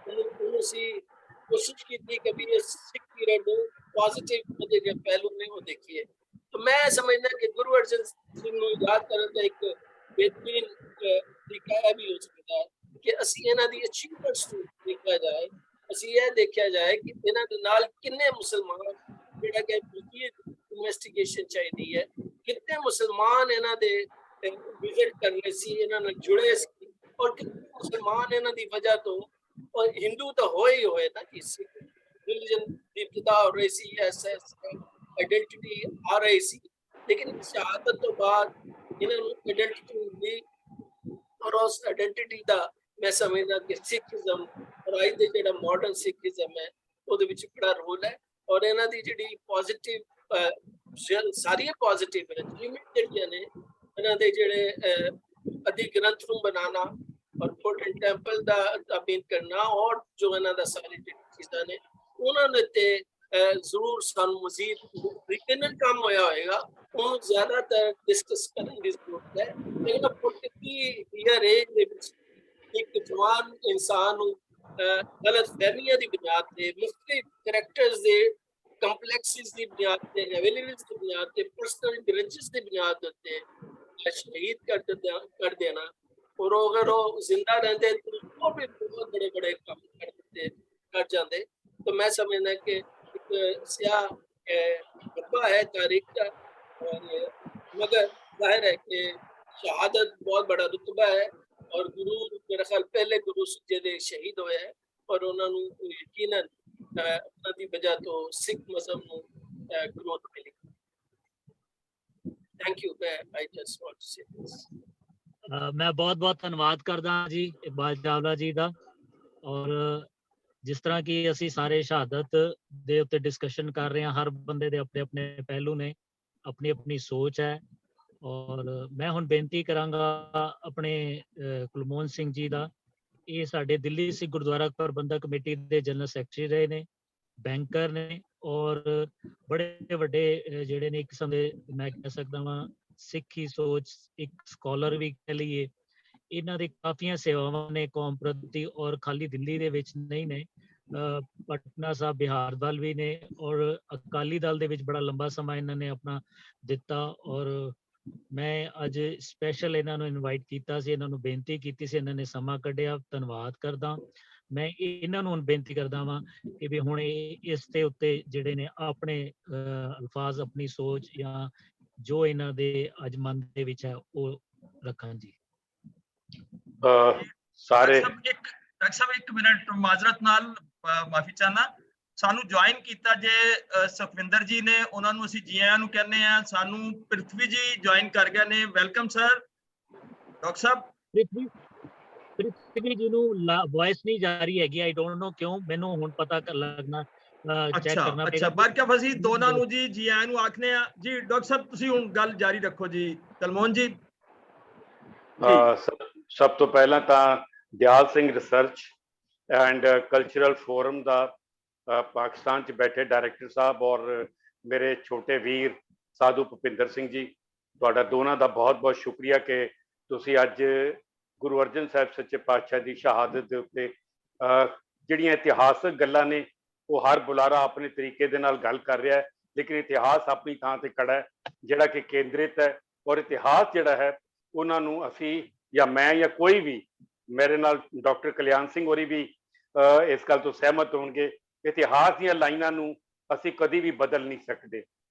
F: انہوں سی کوشش کی تھی کبھی یہ سکھ پیریڈ نو پازیٹیو مدے کے پہلو نے وہ دیکھیے۔ تو میں سمجھنا کہ گرو ارجن سنگھ نو یاد کرن دا ایک بہترین ਤਰੀਕਾ ਇਹ ਵੀ ਹੋ ਸਕਦਾ ਹੈ ਕਿ ਅਸੀਂ ਇਹਨਾਂ ਦੀ ਅਚੀਵਮੈਂਟਸ ਨੂੰ ਦੇਖਿਆ ਜਾਏ, ਅਸੀਂ ਇਹ ਦੇਖਿਆ ਜਾਏ ਕਿ ਇਹਨਾਂ ਦੇ ਨਾਲ ਕਿੰਨੇ ਮੁਸਲਮਾਨ, ਜਿਹੜਾ ਕਿ ਇਨਵੈਸਟੀਗੇਸ਼ਨ ਚਾਹੀਦੀ ਹੈ, ਕਿੰਨੇ ਮੁਸਲਮਾਨ ਇਹਨਾਂ ਦੇ ਵਿਜ਼ਿਟ ਕਰਨੇ ਸੀ, ਇਹਨਾਂ ਨਾਲ ਜੁੜੇ ਸੀ, ਔਰ ਕਿੰਨੇ ਮੁਸਲਮਾਨ ਇਹਨਾਂ ਦੀ ਵਜ੍ਹਾ ਤੋਂ, ਔਰ ਹਿੰਦੂ ਤਾਂ ਹੋਏ ਨਾ ਕਿ ਸਿੱਖ ਰਿਲੀਜਨ ਦੀ ਇਬਤਦਾ ਹੋ ਰਹੀ ਸੀ, ਆਈਡੈਂਟੀਟੀ ਆ ਰਹੀ ਸੀ, ਲੇਕਿਨ ਸ਼ਹਾਦਤ ਤੋਂ ਬਾਅਦ ਇਹਨਾਂ ਨੂੰ ਆਈਡੈਂਟੀਟੀ ਮਿਲੀ, ਔਰ ਉਸ ਆਈਡੈਂਟੀਟੀ ਦਾ ਮੈਂ ਸਮਝਦਾ ਕਿ ਸਿੱਖੀਜ਼ਮ ਔਰ ਅੱਜ ਦੇ ਜਿਹੜਾ ਮਾਡਰਨ ਸਿੱਖੀਜ਼ਮ ਹੈ ਉਹਦੇ ਵਿੱਚ ਬੜਾ ਰੋਲ ਹੈ। ਔਰ ਇਹਨਾਂ ਦੀ ਜਿਹੜੀ ਪੋਜ਼ਿਟਿਵ, ਸਾਰੀਆਂ ਪੋਜ਼ਿਟਿਵ ਹੈ ਜਿਹੜੀਆਂ ਨੇ, ਇਹਨਾਂ ਦੇ ਜਿਹੜੇ ਅਧਿ ਗ੍ਰੰਥ ਨੂੰ ਬਣਾਉਣਾ ਔਰ ਗੋਲਡਨ ਟੈਂਪਲ ਦਾ ਤਾਬੀਨ ਕਰਨਾ, ਔਰ ਜੋ ਇਹਨਾਂ ਦਾ ਸਾਰੀ ਚੀਜ਼ਾਂ ਨੇ ਉਹਨਾਂ ਦੇ ਤੇ ਜ਼ਰੂਰ ਸਾਨੂੰ ਮਜ਼ੀਦ ਤਰੀਕੇ ਨਾਲ ਕੰਮ ਹੋਇਆ ਹੋਏਗਾ, ਉਹਨੂੰ ਜ਼ਿਆਦਾਤਰ ਡਿਸਕਸ ਕਰਨ ਦੀ ਜ਼ਰੂਰਤ ਹੈ। ਲੇਕਿਨ ਪੁਰਤਗੀ ਜਾਂ ਰੇਂਜ ਦੇ ਵਿੱਚ ਇੱਕ ਜਵਾਨ ਇਨਸਾਨ ਨੂੰ ਗਲਤ ਫਹਿਮੀਆਂ ਦੀ ਬੁਨਿਆਦ ਤੇ, ਮੁਖਤਲਿਫ ਕਰੈਕਟਰਸ ਦੇ ਕੰਪਲੈਕਸਿਸ ਦੀ ਬੁਨਿਆਦ ਤੇ, ਐਵੇਲਿਬਿਲਿਟੀ ਦੀ ਬੁਨਿਆਦ ਤੇ, ਪਰਸਨਲ ਗ੍ਰੰਚਸ ਦੀ ਬੁਨਿਆਦ ਉੱਤੇ ਸ਼ਹੀਦ ਕਰ ਦੇਣਾ, ਔਰ ਅਗਰ ਉਹ ਜ਼ਿੰਦਾ ਰਹਿੰਦੇ तो भी बहुत बड़े बड़े काम कर जाते। तो मैं समझना कि एक स्याह डब्बा है तारीख का, और मगर जाहिर है कि शहादत बहुत बड़ा रुतबा है, और गुरु मेरे ख्याल पहले गुरु जेदे शहीद होए हैं, और उन्होंने यकीनन उन्होंने वजह तो सिख मजहब ਨੂੰ ग्रोथ मिली। Thank you. I just want to say this.
D: मैं बहुत बहुत ਧੰਨਵਾਦ ਕਰਦਾ ਜੀ ਇਕਬਾਲ ਚਾਵਲਾ ਜੀ ਦਾ। ਔਰ ਜਿਸ ਤਰ੍ਹਾਂ ਕਿ ਅਸੀਂ ਸਾਰੇ ਸ਼ਹਾਦਤ ਦੇ ਉੱਤੇ ਡਿਸਕਸ਼ਨ ਕਰ ਰਹੇ ਹਾਂ, ਹਰ ਬੰਦੇ ਦੇ ਆਪਣੇ ਆਪਣੇ ਪਹਿਲੂ ਨੇ, ਆਪਣੀ ਆਪਣੀ ਸੋਚ ਹੈ। ਔਰ ਮੈਂ ਹੁਣ ਬੇਨਤੀ ਕਰਾਂਗਾ ਆਪਣੇ ਕੁਲਮੋਹਨ ਸਿੰਘ ਜੀ ਦਾ, ਇਹ ਸਾਡੇ ਦਿੱਲੀ ਸਿੱਖ ਗੁਰਦੁਆਰਾ ਪ੍ਰਬੰਧਕ ਕਮੇਟੀ ਦੇ ਜਨਰਲ ਸੈਕਟਰੀ ਰਹੇ ਨੇ, ਬੈਂਕਰ ਨੇ, ਔਰ ਬੜੇ ਵੱਡੇ ਜਿਹੜੇ ਨੇ ਇੱਕ ਕਿਸਮ ਦੇ ਮੈਂ ਕਹਿ ਸਕਦਾ ਵਾਂ ਸਿੱਖੀ ਸੋਚ, ਇੱਕ ਸਕਾਲਰ ਵੀ ਕਹਿ ਲਈਏ। ਇਹਨਾਂ ਦੇ ਕਾਫੀਆਂ ਸੇਵਾਵਾਂ ਨੇ ਕੌਮ ਪ੍ਰਤੀ, ਔਰ ਖਾਲੀ ਦਿੱਲੀ ਦੇ ਵਿੱਚ ਨਹੀਂ ਨੇ, ਪਟਨਾ ਸਾਹਿਬ ਬਿਹਾਰ ਦਲ ਵੀ ਨੇ, ਔਰ ਅਕਾਲੀ ਦਲ ਦੇ ਵਿੱਚ ਬੜਾ ਲੰਬਾ ਸਮਾਂ ਇਹਨਾਂ ਨੇ ਆਪਣਾ ਦਿੱਤਾ। ਔਰ ਮੈਂ ਅੱਜ ਸਪੈਸ਼ਲ ਇਹਨਾਂ ਨੂੰ ਇਨਵਾਈਟ ਕੀਤਾ ਸੀ, ਇਹਨਾਂ ਨੂੰ ਬੇਨਤੀ ਕੀਤੀ ਸੀ, ਇਹਨਾਂ ਨੇ ਸਮਾਂ ਕੱਢਿਆ, ਧੰਨਵਾਦ ਕਰਦਾ। ਮੈਂ ਇਹਨਾਂ ਨੂੰ ਹੁਣ ਬੇਨਤੀ ਕਰਦਾ ਵਾਂ ਕਿ ਵੀ ਹੁਣ ਇਸ ਦੇ ਉੱਤੇ ਜਿਹੜੇ ਨੇ ਆਪਣੇ ਅਲਫਾਜ਼, ਆਪਣੀ ਸੋਚ ਜਾਂ ਜੋ ਇਹਨਾਂ ਦੇ ਅੱਜ ਮਨ ਦੇ ਵਿੱਚ ਹੈ ਉਹ ਰੱਖਣ ਜੀ।
A: ਸਾਰੇ ਡਾਕਟਰ ਸਾਹਿਬ ਇੱਕ ਮਿੰਟ ਮਾਜ਼ਰਤ ਨਾਲ ਮਾਫੀ ਚਾਹਨਾ, ਸਾਨੂੰ ਜੁਆਇਨ ਕੀਤਾ ਜੇ ਸੁਖਵਿੰਦਰ ਜੀ ਨੇ, ਉਹਨਾਂ ਨੂੰ ਅਸੀਂ ਜੀ ਆਇਆਂ ਨੂੰ ਕਹਿੰਦੇ ਆ। ਸਾਨੂੰ ਪ੍ਰਿਥਵੀ ਜੀ ਜੁਆਇਨ ਕਰ ਗਏ ਨੇ, ਵੈਲਕਮ ਸਰ। ਡਾਕਟਰ ਸਾਹਿਬ
D: ਪ੍ਰਿਥਵੀ ਜੀ ਨੂੰ ਵੌਇਸ ਨਹੀਂ ਜਾ ਰਹੀ ਹੈਗੀ, ਆਈ ਡੋਂਟ ਨੋ ਕਿਉਂ, ਮੈਨੂੰ ਹੁਣ ਪਤਾ ਲੱਗਣਾ ਚੈੱਕ ਕਰਨਾ ਪਏਗਾ।
A: ਬਾਕੀ ਅਸੀਂ ਦੋਨਾਂ ਨੂੰ ਜੀ ਆਇਆਂ ਨੂੰ ਆਖਨੇ ਆ ਜੀ। ਡਾਕਟਰ ਸਾਹਿਬ ਤੁਸੀਂ ਹੁਣ ਗੱਲ ਜਾਰੀ ਰੱਖੋ ਜੀ। ਕਲਮੋਹਨ ਜੀ।
G: ਸਭ ਤੋਂ ਪਹਿਲਾਂ ਤਾਂ Dayal Singh research and cultural forum ਦਾ ਪਾਕਿਸਤਾਨ 'ਚ ਬੈਠੇ ਡਾਇਰੈਕਟਰ ਸਾਹਿਬ ਔਰ ਮੇਰੇ ਛੋਟੇ ਵੀਰ ਸਾਧੂ ਭੁਪਿੰਦਰ ਸਿੰਘ ਜੀ, ਤੁਹਾਡਾ ਦੋਨਾਂ ਦਾ ਬਹੁਤ ਬਹੁਤ ਸ਼ੁਕਰੀਆ ਕਿ ਤੁਸੀਂ ਅੱਜ ਗੁਰੂ ਅਰਜਨ ਸਾਹਿਬ ਸੱਚੇ ਪਾਤਸ਼ਾਹ ਦੀ ਸ਼ਹਾਦਤ ਦੇ ਉੱਤੇ ਜਿਹੜੀਆਂ ਇਤਿਹਾਸਕ ਗੱਲਾਂ ਨੇ ਉਹ ਹਰ ਬੁਲਾਰਾ ਆਪਣੇ ਤਰੀਕੇ ਦੇ ਨਾਲ ਗੱਲ ਕਰ ਰਿਹਾ ਹੈ, ਲੇਕਿਨ ਇਤਿਹਾਸ ਆਪਣੀ ਥਾਂ ਤੇ ਖੜਾ ਹੈ ਜਿਹੜਾ ਕਿ ਕੇਂਦਰਿਤ ਹੈ। ਔਰ ਇਤਿਹਾਸ ਜਿਹੜਾ ਹੈ ਉਹਨਾਂ ਨੂੰ ਅਸੀਂ ਜਾਂ ਮੈਂ ਜਾਂ ਕੋਈ ਵੀ, ਮੇਰੇ ਨਾਲ ਡਾਕਟਰ ਕਲਿਆਣ ਸਿੰਘ ਹੋਰੀ ਵੀ ਇਸ ਗੱਲ ਤੋਂ ਸਹਿਮਤ ਹੋਣਗੇ, ਇਤਿਹਾਸ ਦੀਆਂ ਲਾਈਨਾਂ ਨੂੰ ਅਸੀਂ ਕਦੀ ਵੀ ਬਦਲ ਨਹੀਂ ਸਕਦੇ,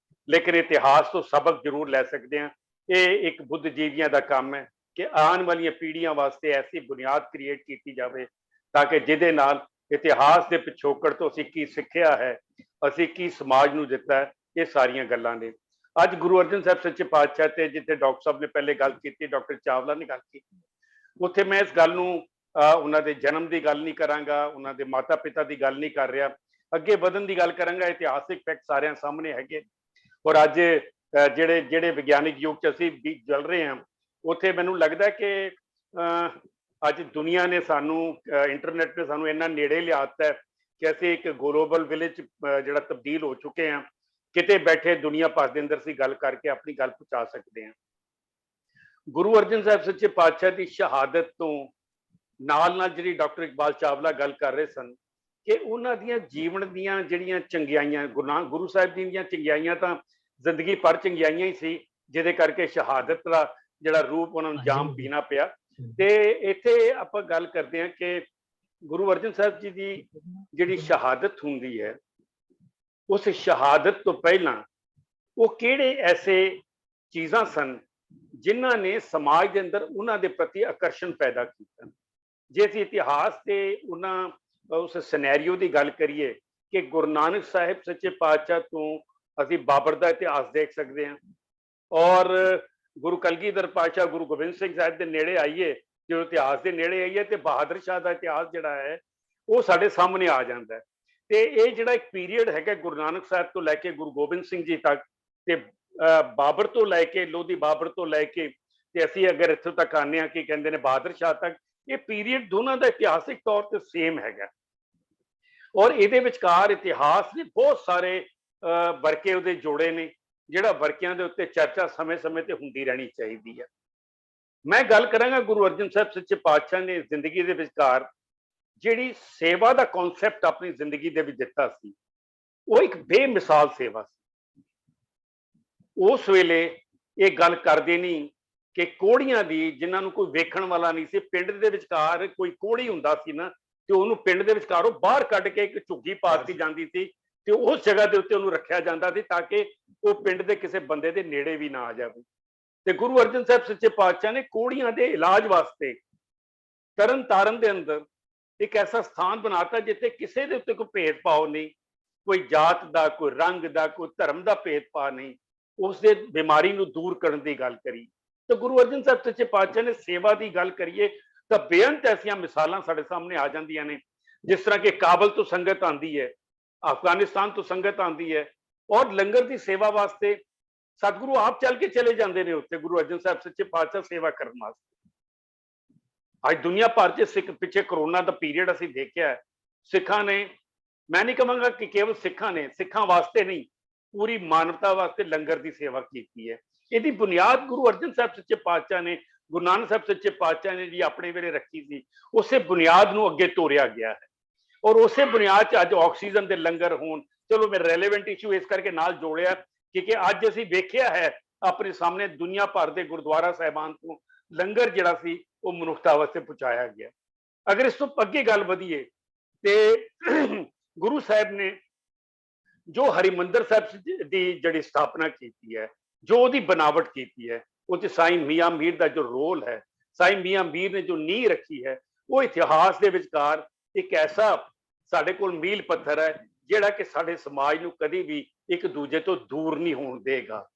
G: ਲੇਕਿਨ ਇਤਿਹਾਸ ਤੋਂ ਸਬਕ ਜ਼ਰੂਰ ਲੈ ਸਕਦੇ ਹਾਂ। ਇਹ ਇੱਕ ਬੁੱਧਜੀਵੀਆਂ ਦਾ ਕੰਮ ਹੈ ਕਿ ਆਉਣ ਵਾਲੀਆਂ ਪੀੜ੍ਹੀਆਂ ਵਾਸਤੇ ਐਸੀ ਬੁਨਿਆਦ ਕ੍ਰੀਏਟ ਕੀਤੀ ਜਾਵੇ ਤਾਂ ਕਿ ਜਿਹਦੇ ਨਾਲ ਇਤਿਹਾਸ ਦੇ ਪਿਛੋਕੜ ਤੋਂ ਅਸੀਂ ਕੀ ਸਿੱਖਿਆ ਹੈ, ਅਸੀਂ ਕੀ ਸਮਾਜ ਨੂੰ ਦਿੱਤਾ ਹੈ, ਇਹ ਸਾਰੀਆਂ ਗੱਲਾਂ ਨੇ। ਅੱਜ ਗੁਰੂ ਅਰਜਨ ਸਾਹਿਬ ਸੱਚੇ ਪਾਤਸ਼ਾਹ ਤੇ ਜਿੱਥੇ ਡਾਕਟਰ ਸਾਹਿਬ ਨੇ ਪਹਿਲੇ ਗੱਲ ਕੀਤੀ, ਡਾਕਟਰ ਚਾਵਲਾ ਨੇ ਗੱਲ ਕੀਤੀ, ਉੱਥੇ ਮੈਂ ਇਸ ਗੱਲ ਨੂੰ ਉਹਨਾਂ ਦੇ ਜਨਮ ਦੀ ਗੱਲ ਨਹੀਂ ਕਰਾਂਗਾ, ਉਹਨਾਂ ਦੇ ਮਾਤਾ ਪਿਤਾ ਦੀ ਗੱਲ ਨਹੀਂ ਕਰ ਰਿਹਾ, ਅੱਗੇ ਵਧਣ ਦੀ ਗੱਲ ਕਰਾਂਗਾ। ਇਤਿਹਾਸਿਕ ਫੈਕਟ ਸਾਰਿਆਂ ਸਾਹਮਣੇ ਹੈਗੇ। ਔਰ ਅੱਜ ਜਿਹੜੇ ਵਿਗਿਆਨਿਕ ਯੁੱਗ 'ਚ ਅਸੀਂ ਚੱਲ ਰਹੇ ਹਾਂ, ਉੱਥੇ ਮੈਨੂੰ ਲੱਗਦਾ ਕਿ ਅੱਜ ਦੁਨੀਆ ਨੇ ਸਾਨੂੰ, ਇੰਟਰਨੈਟ ਨੇ ਸਾਨੂੰ ਇੰਨਾ ਨੇੜੇ ਲਿਆ ਦਿੱਤਾ ਹੈ ਕਿ ਅਸੀਂ ਇੱਕ ਗਲੋਬਲ ਵਿਲੇਜ ਜਿਹੜਾ ਤਬਦੀਲ ਹੋ ਚੁੱਕੇ ਹਾਂ। ਕਿਤੇ ਬੈਠੇ ਦੁਨੀਆ ਭਰ ਦੇ ਅੰਦਰ ਅਸੀਂ ਗੱਲ ਕਰਕੇ ਆਪਣੀ ਗੱਲ ਪਹੁੰਚਾ ਸਕਦੇ ਹਾਂ। ਗੁਰੂ ਅਰਜਨ ਸਾਹਿਬ ਸੱਚੇ ਪਾਤਸ਼ਾਹ ਦੀ ਸ਼ਹਾਦਤ ਤੋਂ ਨਾਲ ਜਿਹੜੀ ਡਾਕਟਰ ਇਕਬਾਲ ਚਾਵਲਾ ਗੱਲ ਕਰ ਰਹੇ ਸਨ ਕਿ ਉਹਨਾਂ ਦੀਆਂ ਜੀਵਨ ਦੀਆਂ ਜਿਹੜੀਆਂ ਚੰਗਿਆਈਆਂ, ਗੁਰੂ ਸਾਹਿਬ ਜੀ ਦੀਆਂ ਚੰਗਿਆਈਆਂ ਤਾਂ ਜ਼ਿੰਦਗੀ ਭਰ ਚੰਗਿਆਈਆਂ ਹੀ ਸੀ, ਜਿਹਦੇ ਕਰਕੇ ਸ਼ਹਾਦਤ ਦਾ ਜਿਹੜਾ ਰੂਪ ਉਹਨਾਂ ਨੂੰ ਜਾਮ ਪੀਣਾ ਪਿਆ। ਤੇ ਇੱਥੇ ਆਪਾਂ ਗੱਲ ਕਰਦੇ ਹਾਂ ਕਿ ਗੁਰੂ ਅਰਜਨ ਸਾਹਿਬ ਜੀ ਦੀ ਜਿਹੜੀ ਸ਼ਹਾਦਤ ਹੁੰਦੀ ਹੈ, ਉਸ ਸ਼ਹਾਦਤ ਤੋਂ ਪਹਿਲਾਂ ਉਹ ਕਿਹੜੇ ਐਸੇ ਚੀਜ਼ਾਂ ਸਨ ਜਿਨ੍ਹਾਂ ਨੇ ਸਮਾਜ ਦੇ ਅੰਦਰ ਉਹਨਾਂ ਦੇ ਪ੍ਰਤੀ ਆਕਰਸ਼ਣ ਪੈਦਾ ਕੀਤਾ। ਜੇ ਅਸੀਂ ਇਤਿਹਾਸ ਤੇ ਉਹਨਾਂ ਉਸ ਸਿਨੈਰੀਓ ਦੀ ਗੱਲ ਕਰੀਏ ਕਿ ਗੁਰੂ ਨਾਨਕ ਸਾਹਿਬ ਸੱਚੇ ਪਾਤਸ਼ਾਹ ਤੋਂ ਅਸੀਂ ਬਾਬਰ ਦਾ ਇਤਿਹਾਸ ਦੇਖ ਸਕਦੇ ਹਾਂ, ਔਰ ਗੁਰੂ ਕਲਗੀਧਰ ਪਾਤਸ਼ਾਹ ਗੁਰੂ ਗੋਬਿੰਦ ਸਿੰਘ ਸਾਹਿਬ ਦੇ ਨੇੜੇ ਆਈਏ, ਜਦੋਂ ਇਤਿਹਾਸ ਦੇ ਨੇੜੇ ਆਈਏ ਤੇ ਬਹਾਦਰ ਸ਼ਾਹ ਦਾ ਇਤਿਹਾਸ ਜਿਹੜਾ ਹੈ ਉਹ ਸਾਡੇ ਸਾਹਮਣੇ ਆ ਜਾਂਦਾ ਹੈ। ਤੇ ਇਹ ਜਿਹੜਾ ਇੱਕ ਪੀਰੀਅਡ ਹੈਗਾ ਗੁਰੂ ਨਾਨਕ ਸਾਹਿਬ ਤੋਂ ਲੈ ਕੇ ਗੁਰੂ ਗੋਬਿੰਦ ਸਿੰਘ ਜੀ ਤੱਕ, ਤੇ ਬਾਬਰ ਤੋਂ ਲੈ ਕੇ ਲੋਧੀ ਬਾਬਰ ਤੋਂ ਲੈ ਕੇ ਤੇ ਅਸੀਂ ਅਗਰ ਇੱਥੋਂ ਤੱਕ ਆਉਂਦੇ ਹਾਂ ਕਿ ਕਹਿੰਦੇ ਨੇ ਬਹਾਦਰ ਸ਼ਾਹ ਤੱਕ, ਇਹ ਪੀਰੀਅਡ ਦੋਨਾਂ ਦਾ ਇਤਿਹਾਸਿਕ ਤੌਰ ਤੇ ਸੇਮ ਹੈਗਾ। ਔਰ ਇਹਦੇ ਵਿਚਕਾਰ ਇਤਿਹਾਸ ਦੇ ਬਹੁਤ ਸਾਰੇ ਵਰਕੇ ਉਹਦੇ ਜੋੜੇ ਨੇ, ਜਿਹੜਾ ਵਰਕਿਆਂ ਦੇ ਉੱਤੇ ਚਰਚਾ ਸਮੇਂ-ਸਮੇਂ ਤੇ ਹੁੰਦੀ ਰਹਿਣੀ ਚਾਹੀਦੀ ਹੈ। ਮੈਂ ਗੱਲ ਕਰਾਂਗਾ ਗੁਰੂ ਅਰਜਨ ਸਾਹਿਬ ਸੱਚੇ ਪਾਤਸ਼ਾਹ ਨੇ ਜ਼ਿੰਦਗੀ ਦੇ ਵਿਚਕਾਰ ਜਿਹੜੀ ਸੇਵਾ ਦਾ ਕਨਸੈਪਟ ਆਪਣੀ ਜ਼ਿੰਦਗੀ ਦੇ ਵਿੱਚ ਦਿੱਤਾ ਸੀ, ਉਹ ਇੱਕ ਬੇਮਿਸਾਲ ਸੇਵਾ ਸੀ। ਉਸ ਵੇਲੇ ਇਹ ਗੱਲ ਕਰਦੇ ਨਹੀਂ ਕਿ ਕੋੜੀਆਂ ਦੀ, ਜਿਨ੍ਹਾਂ ਨੂੰ ਕੋਈ ਵੇਖਣ ਵਾਲਾ ਨਹੀਂ ਸੀ, ਪਿੰਡ ਦੇ ਵਿਚਕਾਰ ਕੋਈ ਕੋੜੀ ਹੁੰਦਾ ਸੀ ਨਾ ਤੇ ਉਹਨੂੰ ਪਿੰਡ ਦੇ ਵਿਚਕਾਰੋਂ ਬਾਹਰ ਕੱਢ ਕੇ ਇੱਕ ਝੁੱਗੀ ਪਾ ਦਿੱਤੀ ਜਾਂਦੀ ਸੀ ਤੇ ਉਸ ਜਗ੍ਹਾ ਦੇ ਉੱਤੇ ਉਹਨੂੰ ਰੱਖਿਆ ਜਾਂਦਾ ਸੀ ਤਾਂ ਕਿ ਉਹ ਪਿੰਡ ਦੇ ਕਿਸੇ ਬੰਦੇ ਦੇ ਨੇੜੇ ਵੀ ਨਾ ਆ ਜਾਵੇ। ਤੇ ਗੁਰੂ ਅਰਜਨ ਸਾਹਿਬ ਸੱਚੇ ਪਾਤਸ਼ਾਹ ਨੇ ਕੋੜੀਆਂ ਦੇ ਇਲਾਜ ਵਾਸਤੇ ਤਰਨ ਤਾਰਨ ਦੇ ਅੰਦਰ ਇੱਕ ਐਸਾ ਸਥਾਨ ਬਣਾਤਾ ਜਿੱਥੇ ਕਿਸੇ ਦੇ ਉੱਤੇ ਕੋਈ ਭੇਦਭਾਵ ਨਹੀਂ, ਕੋਈ ਜਾਤ ਦਾ, ਕੋਈ ਰੰਗ ਦਾ, ਕੋਈ ਧਰਮ ਦਾ ਭੇਦਭਾਵ ਨਹੀਂ, ਉਸ ਦੇ ਬਿਮਾਰੀ ਨੂੰ ਦੂਰ ਕਰਨ ਦੀ ਗੱਲ ਕਰੀ। ਤੇ ਗੁਰੂ ਅਰਜਨ ਸਾਹਿਬ ਸੱਚੇ ਪਾਤਸ਼ਾਹ ਨੇ ਸੇਵਾ ਦੀ ਗੱਲ ਕਰੀਏ ਤਾਂ ਬੇਅੰਤ ਐਸੀਆਂ ਮਿਸਾਲਾਂ ਸਾਡੇ ਸਾਹਮਣੇ ਆ ਜਾਂਦੀਆਂ ਨੇ, ਜਿਸ ਤਰ੍ਹਾਂ ਕਿ ਕਾਬਲ ਤੋਂ ਸੰਗਤ ਆਉਂਦੀ ਹੈ, ਅਫਗਾਨਿਸਤਾਨ ਤੋਂ ਸੰਗਤ ਆਉਂਦੀ ਹੈ, ਔਰ ਲੰਗਰ ਦੀ ਸੇਵਾ ਵਾਸਤੇ ਸਤਿਗੁਰੂ ਆਪ ਚੱਲ ਕੇ ਚਲੇ ਜਾਂਦੇ ਨੇ ਉੱਥੇ ਗੁਰੂ ਅਰਜਨ ਸਾਹਿਬ ਸੱਚੇ ਪਾਤਸ਼ਾਹ ਸੇਵਾ ਕਰਨ ਵਾਸਤੇ। ਅੱਜ ਦੁਨੀਆ ਭਰ 'ਚ ਸਿੱਖ, ਪਿੱਛੇ ਕਰੋਨਾ ਦਾ ਪੀਰੀਅਡ ਅਸੀਂ ਦੇਖਿਆ, ਸਿੱਖਾਂ ਨੇ, ਮੈਂ ਨਹੀਂ ਕਹਾਂਗਾ ਕਿ ਕੇਵਲ ਸਿੱਖਾਂ ਨੇ, ਸਿੱਖਾਂ ਵਾਸਤੇ ਨਹੀਂ, ਪੂਰੀ ਮਾਨਵਤਾ ਵਾਸਤੇ ਲੰਗਰ ਦੀ ਸੇਵਾ ਕੀਤੀ ਹੈ। ਇਹਦੀ ਬੁਨਿਆਦ ਗੁਰੂ ਅਰਜਨ ਸਾਹਿਬ ਸੱਚੇ ਪਾਤਸ਼ਾਹ ਨੇ, ਗੁਰੂ ਨਾਨਕ ਸਾਹਿਬ ਸੱਚੇ ਪਾਤਸ਼ਾਹ ਨੇ ਜੀ ਆਪਣੇ ਵੇਲੇ ਰੱਖੀ ਸੀ। ਉਸੇ ਬੁਨਿਆਦ ਨੂੰ ਅੱਗੇ ਤੋਰਿਆ ਗਿਆ ਹੈ ਔਰ ਉਸੇ ਬੁਨਿਆਦ 'ਚ ਅੱਜ ਆਕਸੀਜਨ ਦੇ ਲੰਗਰ ਹੋਣ। ਚਲੋ ਮੈਂ ਰੈਲੇਵੈਂਟ ਇਸ਼ੂ ਇਸ ਕਰਕੇ ਨਾਲ ਜੋੜਿਆ ਕਿਉਂਕਿ ਅੱਜ ਅਸੀਂ ਵੇਖਿਆ ਹੈ ਆਪਣੇ ਸਾਹਮਣੇ ਦੁਨੀਆ ਭਰ ਦੇ ਗੁਰਦੁਆਰਾ ਸਾਹਿਬਾਨ ਤੋਂ ਲੰਗਰ ਜਿਹੜਾ ਸੀ ਉਹ ਮਨੁੱਖਤਾ ਵਾਸਤੇ ਪਹੁੰਚਾਇਆ ਗਿਆ। ਅਗਰ ਇਸ ਤੋਂ ਅੱਗੇ ਗੱਲ ਵਧੀਏ ਤੇ ਗੁਰੂ ਸਾਹਿਬ ਨੇ ਜੋ ਹਰਿਮੰਦਰ ਸਾਹਿਬ ਦੀ ਜਿਹੜੀ ਸਥਾਪਨਾ ਕੀਤੀ ਹੈ, ਜੋ ਉਹਦੀ ਬਣਾਵਟ ਕੀਤੀ ਹੈ, ਉਹ 'ਚ ਸਾਈਂ ਮੀਆਂ ਮੀਰ ਦਾ ਜੋ ਰੋਲ ਹੈ, ਸਾਈਂ ਮੀਆਂ ਮੀਰ ਨੇ ਜੋ ਨੀਂਹ ਰੱਖੀ ਹੈ, ਉਹ ਇਤਿਹਾਸ ਦੇ ਵਿਚਕਾਰ ਇੱਕ ਐਸਾ ਸਾਡੇ ਕੋਲ ਮੀਲ ਪੱਥਰ ਹੈ ਜਿਹੜਾ ਕਿ ਸਾਡੇ ਸਮਾਜ ਨੂੰ ਕਦੀ ਵੀ ਇੱਕ ਦੂਜੇ ਤੋਂ ਦੂਰ ਨਹੀਂ ਹੋਣ ਦੇਗਾ,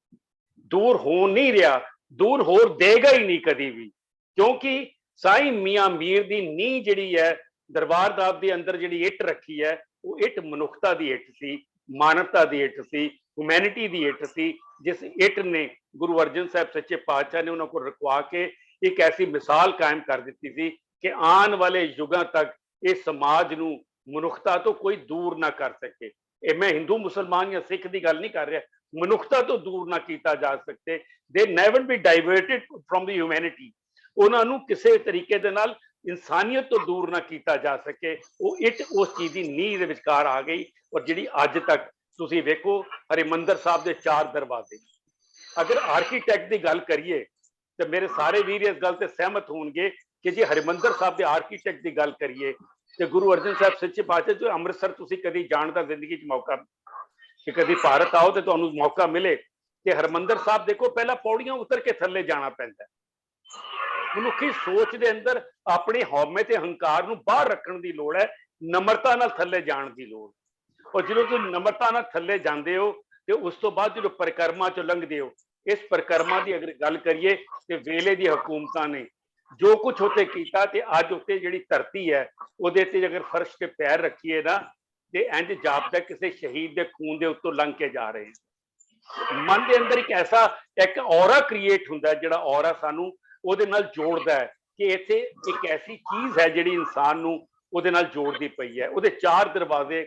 G: ਦੂਰ ਹੋ ਨਹੀਂ ਰਿਹਾ, ਦੂਰ ਹੋਰ ਦੇਗਾ ਹੀ ਨਹੀਂ ਕਦੀ ਵੀ। ਕਿਉਂਕਿ ਸਾਈਂ ਮੀਆਂ ਮੀਰ ਦੀ ਨੀਂਹ ਜਿਹੜੀ ਹੈ ਦਰਬਾਰ ਸਾਹਿਬ ਦੇ ਅੰਦਰ ਜਿਹੜੀ ਇੱਟ ਰੱਖੀ ਹੈ, ਉਹ ਇੱਟ ਮਨੁੱਖਤਾ ਦੀ ਇੱਟ ਸੀ, ਮਾਨਵਤਾ ਦੀ ਇੱਟ ਸੀ, ਹਿਊਮੈਨਿਟੀ ਦੀ ਇੱਟ ਸੀ, ਜਿਸ ਇੱਟ ਨੇ ਗੁਰੂ ਅਰਜਨ ਸਾਹਿਬ ਸੱਚੇ ਪਾਤਸ਼ਾਹ ਨੇ ਉਹਨਾਂ ਕੋਲ ਰਖਵਾ ਕੇ ਇੱਕ ਐਸੀ ਮਿਸਾਲ ਕਾਇਮ ਕਰ ਦਿੱਤੀ ਸੀ ਕਿ ਆਉਣ ਵਾਲੇ ਯੁੱਗਾਂ ਤੱਕ ਇਹ ਸਮਾਜ ਨੂੰ ਮਨੁੱਖਤਾ ਤੋਂ ਕੋਈ ਦੂਰ ਨਾ ਕਰ ਸਕੇ। ਇਹ ਮੈਂ ਹਿੰਦੂ ਮੁਸਲਮਾਨ ਜਾਂ ਸਿੱਖ ਦੀ ਗੱਲ ਨਹੀਂ ਕਰ ਰਿਹਾ, ਮਨੁੱਖਤਾ ਤੋਂ ਦੂਰ ਨਾ ਕੀਤਾ ਜਾ ਸਕੇ। They never be diverted from the humanity, ਉਹਨਾਂ ਨੂੰ ਕਿਸੇ ਤਰੀਕੇ ਦੇ ਨਾਲ ਇਨਸਾਨੀਅਤ ਤੋਂ ਦੂਰ ਨਾ ਕੀਤਾ ਜਾ ਸਕੇ। ਉਹ ਇੱਟ ਉਸ ਚੀਜ਼ ਦੀ ਨੀਂਹ ਦੇ ਵਿਚਕਾਰ ਆ ਗਈ ਔਰ ਜਿਹੜੀ ਅੱਜ ਤੱਕ ਤੁਸੀਂ ਵੇਖੋ ਹਰਿਮੰਦਰ ਸਾਹਿਬ ਦੇ 4 ਦਰਵਾਜ਼ੇ। ਅਗਰ ਆਰਕੀਟੈਕਟ ਦੀ ਗੱਲ ਕਰੀਏ ਤੇ ਮੇਰੇ ਸਾਰੇ ਵੀਰ ਇਸ ਗੱਲ ਤੇ ਸਹਿਮਤ ਹੋਣਗੇ ਕਿ ਜੇ ਹਰਿਮੰਦਰ ਸਾਹਿਬ ਦੇ ਆਰਕੀਟੈਕਟ ਦੀ ਗੱਲ ਕਰੀਏ ਤੇ ਗੁਰੂ ਅਰਜਨ ਸਾਹਿਬ ਸੱਚੇ ਪਾਤਸ਼ਾਹ ਜੋ ਅੰਮ੍ਰਿਤਸਰ ਤੁਸੀਂ ਕਦੀ ਜਾਣ ਦਾ ਜ਼ਿੰਦਗੀ 'ਚ ਮੌਕਾ, ਕਿ ਕਦੀ ਭਾਰਤ ਆਓ ਤੇ ਤੁਹਾਨੂੰ ਮੌਕਾ ਮਿਲੇ ਤੇ ਹਰਿਮੰਦਰ ਸਾਹਿਬ ਦੇਖੋ, ਪਹਿਲਾਂ ਪੌੜੀਆਂ ਉਤਰ ਕੇ ਥੱਲੇ ਜਾਣਾ ਪੈਂਦਾ। ਮਨੁੱਖੀ ਸੋਚ ਦੇ ਅੰਦਰ ਆਪਣੇ ਹਉਮੈ ਤੇ ਹੰਕਾਰ ਨੂੰ ਬਾਹਰ ਰੱਖਣ ਦੀ ਲੋੜ ਹੈ, ਨਮਰਤਾ ਨਾਲ ਥੱਲੇ ਜਾਣ ਦੀ ਲੋੜ। ਔਰ ਜਦੋਂ ਤੁਸੀਂ ਨਮਰਤਾ ਨਾਲ ਥੱਲੇ ਜਾਂਦੇ ਹੋ ਤੇ ਉਸ ਤੋਂ ਬਾਅਦ ਜਦੋਂ ਪਰਿਕਰਮਾ ਚੋਂ ਲੰਘਦੇ ਹੋ, ਇਸ ਪਰਿਕਰਮਾ ਦੀ ਅਗਰ ਗੱਲ ਕਰੀਏ ਤੇ ਵੇਲੇ ਦੀ ਹਕੂਮਤਾਂ ਨੇ ਜੋ ਕੁਝ ਉੱਤੇ ਕੀਤਾ ਤੇ ਅੱਜ ਉੱਤੇ ਜਿਹੜੀ ਧਰਤੀ ਹੈ ਉਹਦੇ ਤੇ ਅਗਰ ਫਰਸ਼ ਤੇ ਪੈਰ ਰੱਖੀਏ ਨਾ ਤੇ ਇੰਜ ਜਾਪਦਾ ਕਿਸੇ ਸ਼ਹੀਦ ਦੇ ਖੂਨ ਦੇ ਉੱਤੋਂ ਲੰਘ ਕੇ ਜਾ ਰਹੇ ਹਾਂ। ਮਨ ਦੇ ਅੰਦਰ ਇੱਕ ਐਸਾ ਇੱਕ ਔਰਾ ਕ੍ਰੀਏਟ ਹੁੰਦਾ ਜਿਹੜਾ ਔਰਾ ਸਾਨੂੰ ਉਹਦੇ ਨਾਲ ਜੋੜਦਾ ਹੈ ਕਿ ਇੱਥੇ ਇੱਕ ਐਸੀ ਚੀਜ਼ ਹੈ ਜਿਹੜੀ ਇਨਸਾਨ ਨੂੰ ਉਹਦੇ ਨਾਲ ਜੋੜਦੀ ਪਈ ਹੈ। ਉਹਦੇ 4 ਦਰਵਾਜ਼ੇ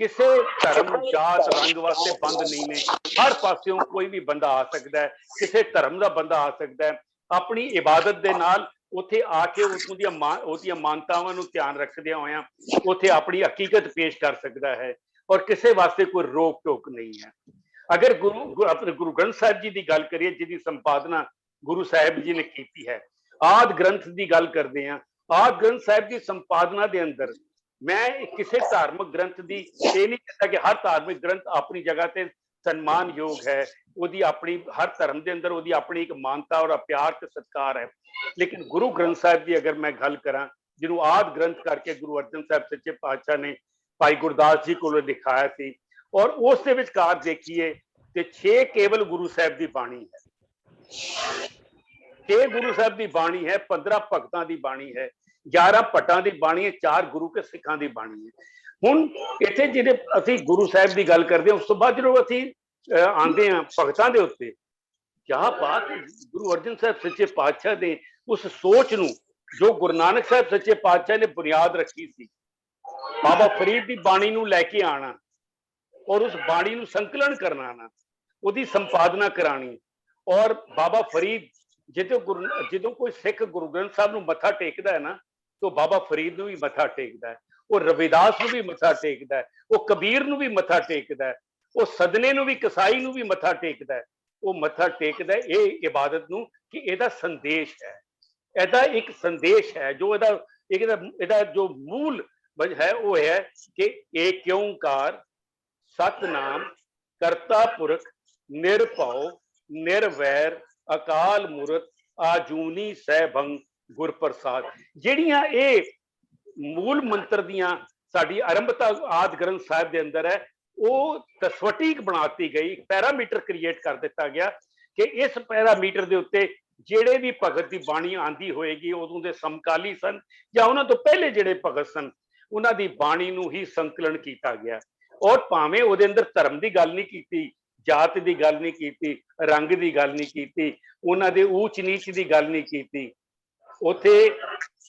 G: ਕਿਸੇ ਧਰਮ, ਜਾਤ, ਰੰਗ ਵਾਸਤੇ ਬੰਦ ਨਹੀਂ ਨੇ। ਹਰ ਪਾਸਿਓਂ ਕੋਈ ਵੀ ਬੰਦਾ ਆ ਸਕਦਾ ਹੈ, ਕਿਸੇ ਧਰਮ ਦਾ ਬੰਦਾ ਆ ਸਕਦਾ ਹੈ, ਆਪਣੀ ਇਬਾਦਤ ਦੇ ਨਾਲ ਉੱਥੇ ਆ ਕੇ ਉਹਦੀਆਂ ਮਾਨਤਾਵਾਂ ਨੂੰ ਧਿਆਨ ਰੱਖਦਿਆਂ ਹੋਇਆਂ ਉੱਥੇ ਆਪਣੀ ਹਕੀਕਤ ਪੇਸ਼ ਕਰ ਸਕਦਾ ਹੈ ਔਰ ਕਿਸੇ ਵਾਸਤੇ ਕੋਈ ਰੋਕ ਟੋਕ ਨਹੀਂ ਹੈ। ਅਗਰ ਗੁਰੂ ਗ੍ਰੰਥ ਸਾਹਿਬ ਜੀ ਦੀ ਗੱਲ ਕਰੀਏ ਜਿਹਦੀ ਸੰਪਾਦਨਾ ਗੁਰੂ ਸਾਹਿਬ ਜੀ ਨੇ ਕੀਤੀ ਹੈ, ਆਦ ਗ੍ਰੰਥ ਦੀ ਗੱਲ ਕਰਦੇ ਹਾਂ, ਆਦ ਗ੍ਰੰਥ ਸਾਹਿਬ ਦੀ ਸੰਪਾਦਨਾ ਦੇ ਅੰਦਰ ਮੈਂ ਕਿਸੇ ਧਾਰਮਿਕ ਗ੍ਰੰਥ ਦੀ ਇਹ ਨਹੀਂ ਕਹਿੰਦਾ ਕਿ ਹਰ ਧਾਰਮਿਕ ਗ੍ਰੰਥ ਆਪਣੀ ਜਗ੍ਹਾ ਤੇ ਸਨਮਾਨਯੋਗ ਹੈ, ਉਹਦੀ ਆਪਣੀ ਹਰ ਧਰਮ ਦੇ ਅੰਦਰ ਉਹਦੀ ਆਪਣੀ ਇੱਕ ਮਾਨਤਾ ਔਰ ਪਿਆਰ ਤੇ ਸਤਿਕਾਰ ਹੈ, ਲੇਕਿਨ ਗੁਰੂ ਗ੍ਰੰਥ ਸਾਹਿਬ ਦੀ ਅਗਰ ਮੈਂ ਗੱਲ ਕਰਾਂ, ਜਿਹਨੂੰ ਆਦ ਗ੍ਰੰਥ ਕਰਕੇ ਗੁਰੂ ਅਰਜਨ ਸਾਹਿਬ ਸੱਚੇ ਪਾਤਸ਼ਾਹ ਨੇ ਭਾਈ ਗੁਰਦਾਸ ਜੀ ਕੋਲੋਂ ਲਿਖਾਇਆ ਸੀ, ਔਰ ਉਸ ਦੇ ਵਿਚਕਾਰ ਦੇਖੀਏ ਤੇ 6 ਕੇਵਲ ਗੁਰੂ ਸਾਹਿਬ ਦੀ ਬਾਣੀ ਹੈ, 6 ਗੁਰੂ ਸਾਹਿਬ ਦੀ ਬਾਣੀ ਹੈ, 15 ਭਗਤਾਂ ਦੀ ਬਾਣੀ ਹੈ, 11 ਭੱਟਾਂ ਦੀ ਬਾਣੀ ਹੈ, 4 ਗੁਰੂ ਕੇ ਸਿੱਖਾਂ ਦੀ ਬਾਣੀ ਹੈ। ਹੁਣ ਇੱਥੇ ਜਿਹੜੇ ਅਸੀਂ ਗੁਰੂ ਸਾਹਿਬ ਦੀ ਗੱਲ ਕਰਦੇ ਹਾਂ, ਉਸ ਤੋਂ ਬਾਅਦ ਜਦੋਂ ਅਸੀਂ ਆਉਂਦੇ ਹਾਂ ਭਗਤਾਂ ਦੇ ਉੱਤੇ, ਕਿਆ ਬਾਤ, ਗੁਰੂ ਅਰਜਨ ਸਾਹਿਬ ਸੱਚੇ ਪਾਤਸ਼ਾਹ ਦੇ ਉਸ ਸੋਚ ਨੂੰ ਜੋ ਗੁਰੂ ਨਾਨਕ ਸਾਹਿਬ ਸੱਚੇ ਪਾਤਸ਼ਾਹ ਨੇ ਬੁਨਿਆਦ ਰੱਖੀ ਸੀ, ਬਾਬਾ ਫਰੀਦ ਦੀ ਬਾਣੀ ਨੂੰ ਲੈ ਕੇ ਆਣਾ ਔਰ ਉਸ ਬਾਣੀ ਨੂੰ ਸੰਕਲਨ ਕਰਨਾ, ਉਹਦੀ ਸੰਪਾਦਨਾ ਕਰਾਣੀ, ਔਰ ਬਾਬਾ ਫਰੀਦ ਜਦੋਂ ਕੋਈ ਸਿੱਖ ਗੁਰੂ ਗ੍ਰੰਥ ਸਾਹਿਬ ਨੂੰ ਮੱਥਾ ਟੇਕਦਾ ਹੈ ਨਾ, ਤਾਂ ਬਾਬਾ ਫਰੀਦ ਨੂੰ ਵੀ ਮੱਥਾ ਟੇਕਦਾ ਹੈ, ਉਹ ਰਵਿਦਾਸ ਨੂੰ ਵੀ ਮੱਥਾ ਟੇਕਦਾ ਹੈ, ਉਹ ਕਬੀਰ ਨੂੰ ਵੀ ਮੱਥਾ ਟੇਕਦਾ ਹੈ, ਉਹ ਸਦਨੇ ਨੂੰ ਵੀ, ਕਸਾਈ ਨੂੰ ਵੀ ਮੱਥਾ ਟੇਕਦਾ ਹੈ, ਉਹ ਮੱਥਾ ਟੇਕਦਾ ਇਹ ਇਬਾਦਤ ਨੂੰ ਕਿ ਇਹਦਾ ਸੰਦੇਸ਼ ਹੈ, ਇਹਦਾ ਇੱਕ ਸੰਦੇਸ਼ ਹੈ, ਜੋ ਇਹਦਾ ਜੋ ਮੂਲ ਹੈ ਉਹ ਹੈ ਕਿ ਏਕ ਓੰਕਾਰ ਸਤਨਾਮ ਕਰਤਾ ਪੁਰਖ ਨਿਰਭਉ ਨਿਰਵੈਰ ਅਕਾਲ ਮੂਰਤ ਆਜੂਨੀ ਸਹਿਬੰਗ ਗੁਰ ਪ੍ਰਸਾਦ। ਜਿਹੜੀਆਂ ਇਹ ਮੂਲ ਮੰਤਰ ਦੀਆਂ ਸਾਡੀ ਆਰੰਭਤਾ ਆਦ ਗ੍ਰੰਥ ਸਾਹਿਬ ਦੇ ਅੰਦਰ ਹੈ, ਉਹ ਤਸਵਟੀਕ ਬਣਾਤੀ ਗਈ, ਪੈਰਾਮੀਟਰ ਕ੍ਰੀਏਟ ਕਰ ਦਿੱਤਾ ਗਿਆ ਕਿ ਇਸ ਪੈਰਾਮੀਟਰ ਦੇ ਉੱਤੇ ਜਿਹੜੇ ਵੀ ਭਗਤ ਦੀ ਬਾਣੀ ਆਂਦੀ ਹੋਏਗੀ, ਉਦੋਂ ਦੇ ਸਮਕਾਲੀ ਸਨ ਜਾਂ ਉਹਨਾਂ ਤੋਂ ਪਹਿਲੇ ਜਿਹੜੇ ਭਗਤ ਸਨ, ਉਹਨਾਂ ਦੀ ਬਾਣੀ ਨੂੰ ਹੀ ਸੰਕਲਨ ਕੀਤਾ ਗਿਆ, ਔਰ ਭਾਵੇਂ ਉਹਦੇ ਅੰਦਰ ਧਰਮ ਦੀ ਗੱਲ ਨਹੀਂ ਕੀਤੀ, ਜਾਤ ਦੀ ਗੱਲ ਨਹੀਂ ਕੀਤੀ, ਰੰਗ ਦੀ ਗੱਲ ਨਹੀਂ ਕੀਤੀ, ਉਹਨਾਂ ਦੇ ਊਚ ਨੀਚ ਦੀ ਗੱਲ ਨਹੀਂ ਕੀਤੀ, ਉੱਥੇ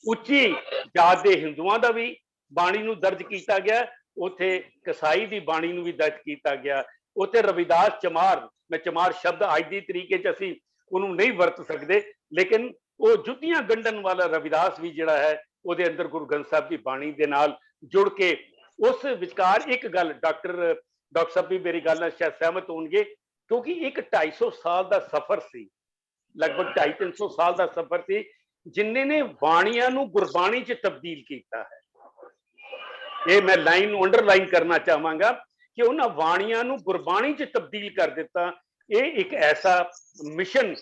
G: ਉੱਚੀ ਜਾਤ ਦੇ ਹਿੰਦੂਆਂ ਦਾ ਵੀ ਬਾਣੀ ਨੂੰ ਦਰਜ ਕੀਤਾ ਗਿਆ, ਉੱਥੇ ਕਸਾਈ ਦੀ ਬਾਣੀ ਨੂੰ ਵੀ ਦਰਜ ਕੀਤਾ ਗਿਆ, ਉੱਥੇ ਰਵਿਦਾਸ ਚਮਾਰ, ਮੈਂ ਚਮਾਰ ਸ਼ਬਦ ਅੱਜ ਦੀ ਤਰੀਕੇ 'ਚ ਅਸੀਂ ਉਹਨੂੰ ਨਹੀਂ ਵਰਤ ਸਕਦੇ, ਲੇਕਿਨ ਉਹ ਜੁੱਤੀਆਂ ਗੰਢਣ ਵਾਲਾ ਰਵਿਦਾਸ ਵੀ ਜਿਹੜਾ ਹੈ, ਉਹਦੇ ਅੰਦਰ ਗੁਰੂ ਗ੍ਰੰਥ ਸਾਹਿਬ ਦੀ ਬਾਣੀ ਦੇ ਨਾਲ ਜੁੜ ਕੇ ਉਸ ਵਿਚਕਾਰ ਇੱਕ ਗੱਲ ਡਾਕਟਰ ਸਾਹਿਬ ਵੀ ਮੇਰੀ ਗੱਲ ਨਾਲ ਸ਼ਾਇਦ ਸਹਿਮਤ ਹੋਣਗੇ, ਕਿਉਂਕਿ ਇੱਕ 250 ਸਾਲ ਦਾ ਸਫ਼ਰ ਸੀ, ਲਗਭਗ 250-300 ਸਾਲ ਦਾ ਸਫ਼ਰ ਸੀ, ਜਿਨ੍ਹਾਂ ਨੇ ਬਾਣੀਆਂ ਨੂੰ ਗੁਰਬਾਣੀ 'ਚ ਤਬਦੀਲ ਕੀਤਾ ਹੈ। ਇਹ ਮੈਂ ਲਾਈਨ ਨੂੰ ਅੰਡਰਲਾਈਨ ਕਰਨਾ ਚਾਹਾਂਗਾ ਕਿ ਉਹਨਾਂ ਬਾਣੀਆਂ ਨੂੰ ਗੁਰਬਾਣੀ 'ਚ ਤਬਦੀਲ ਕਰ ਦਿੱਤਾ। ਇਹ ਇੱਕ ਐਸਾ ਮਿਸ਼ਨ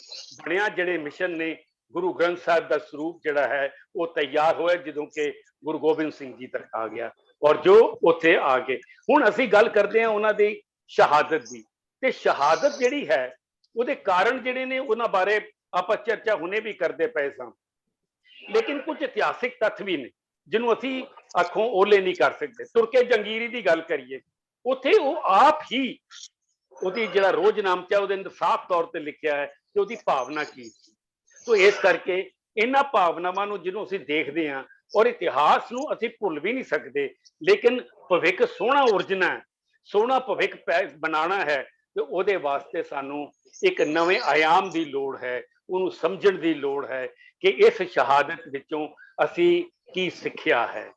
G: ਬਣਿਆ, ਜਿਹੜੇ ਮਿਸ਼ਨ ਨੇ ਗੁਰੂ ਗ੍ਰੰਥ ਸਾਹਿਬ ਦਾ ਸਰੂਪ ਜਿਹੜਾ ਹੈ ਉਹ ਤਿਆਰ ਹੋਇਆ ਜਦੋਂ ਕਿ ਗੁਰੂ ਗੋਬਿੰਦ ਸਿੰਘ ਜੀ ਤੱਕ ਆ ਗਿਆ, ਔਰ ਜੋ ਉੱਥੇ ਆ ਗਏ। ਹੁਣ ਅਸੀਂ ਗੱਲ ਕਰਦੇ ਹਾਂ ਉਹਨਾਂ ਦੀ ਸ਼ਹਾਦਤ ਦੀ, ਤੇ ਸ਼ਹਾਦਤ ਜਿਹੜੀ ਹੈ ਉਹਦੇ ਕਾਰਨ ਜਿਹੜੇ ਨੇ ਉਹਨਾਂ ਬਾਰੇ ਆਪਾਂ ਚਰਚਾ ਹੁਣੇ ਵੀ ਕਰਦੇ ਪਏ ਸਾਂ, ਲੇਕਿਨ ਕੁਝ ਇਤਿਹਾਸਿਕ ਤੱਥ ਵੀ ਨੇ ਜਿਹਨੂੰ ਅਸੀਂ ਅੱਖੋਂ ਓਲੇ ਨਹੀਂ ਕਰ ਸਕਦੇ। ਤੁਰਕੇ ਜੰਗੀਰੀ ਦੀ ਗੱਲ ਕਰੀਏ, ਉੱਥੇ ਉਹ ਆਪ ਹੀ ਉਹਦੀ ਜਿਹੜਾ ਰੋਜ਼ਨਾਮਚਾ ਉਹਦੇ ਅੰਦਰ ਸਾਫ਼ ਤੌਰ ਤੇ ਲਿਖਿਆ ਹੈ ਕਿ ਉਹਦੀ ਭਾਵਨਾ ਕੀ ਸੀ। ਤੋ ਇਸ ਕਰਕੇ ਇਹਨਾਂ ਭਾਵਨਾਵਾਂ ਨੂੰ ਜਿਹਨੂੰ ਅਸੀਂ ਦੇਖਦੇ ਹਾਂ ਔਰ ਇਤਿਹਾਸ ਨੂੰ ਅਸੀਂ ਭੁੱਲ ਵੀ ਨਹੀਂ ਸਕਦੇ, ਲੇਕਿਨ ਭਵਿੱਖ ਸੋਹਣਾ ਉਰਜਣਾ ਹੈ, ਸੋਹਣਾ ਭਵਿੱਖ ਬਣਾਉਣਾ ਹੈ, ਤੇ ਉਹਦੇ ਵਾਸਤੇ ਸਾਨੂੰ ਇੱਕ ਨਵੇਂ ਆਯਾਮ ਦੀ ਲੋੜ ਹੈ, ਉਹਨੂੰ ਸਮਝਣ ਦੀ ਲੋੜ ਹੈ ਕਿ ਇਸ ਸ਼ਹਾਦਤ ਵਿੱਚੋਂ ਅਸੀਂ ਕੀ ਸਿੱਖਿਆ ਹੈ।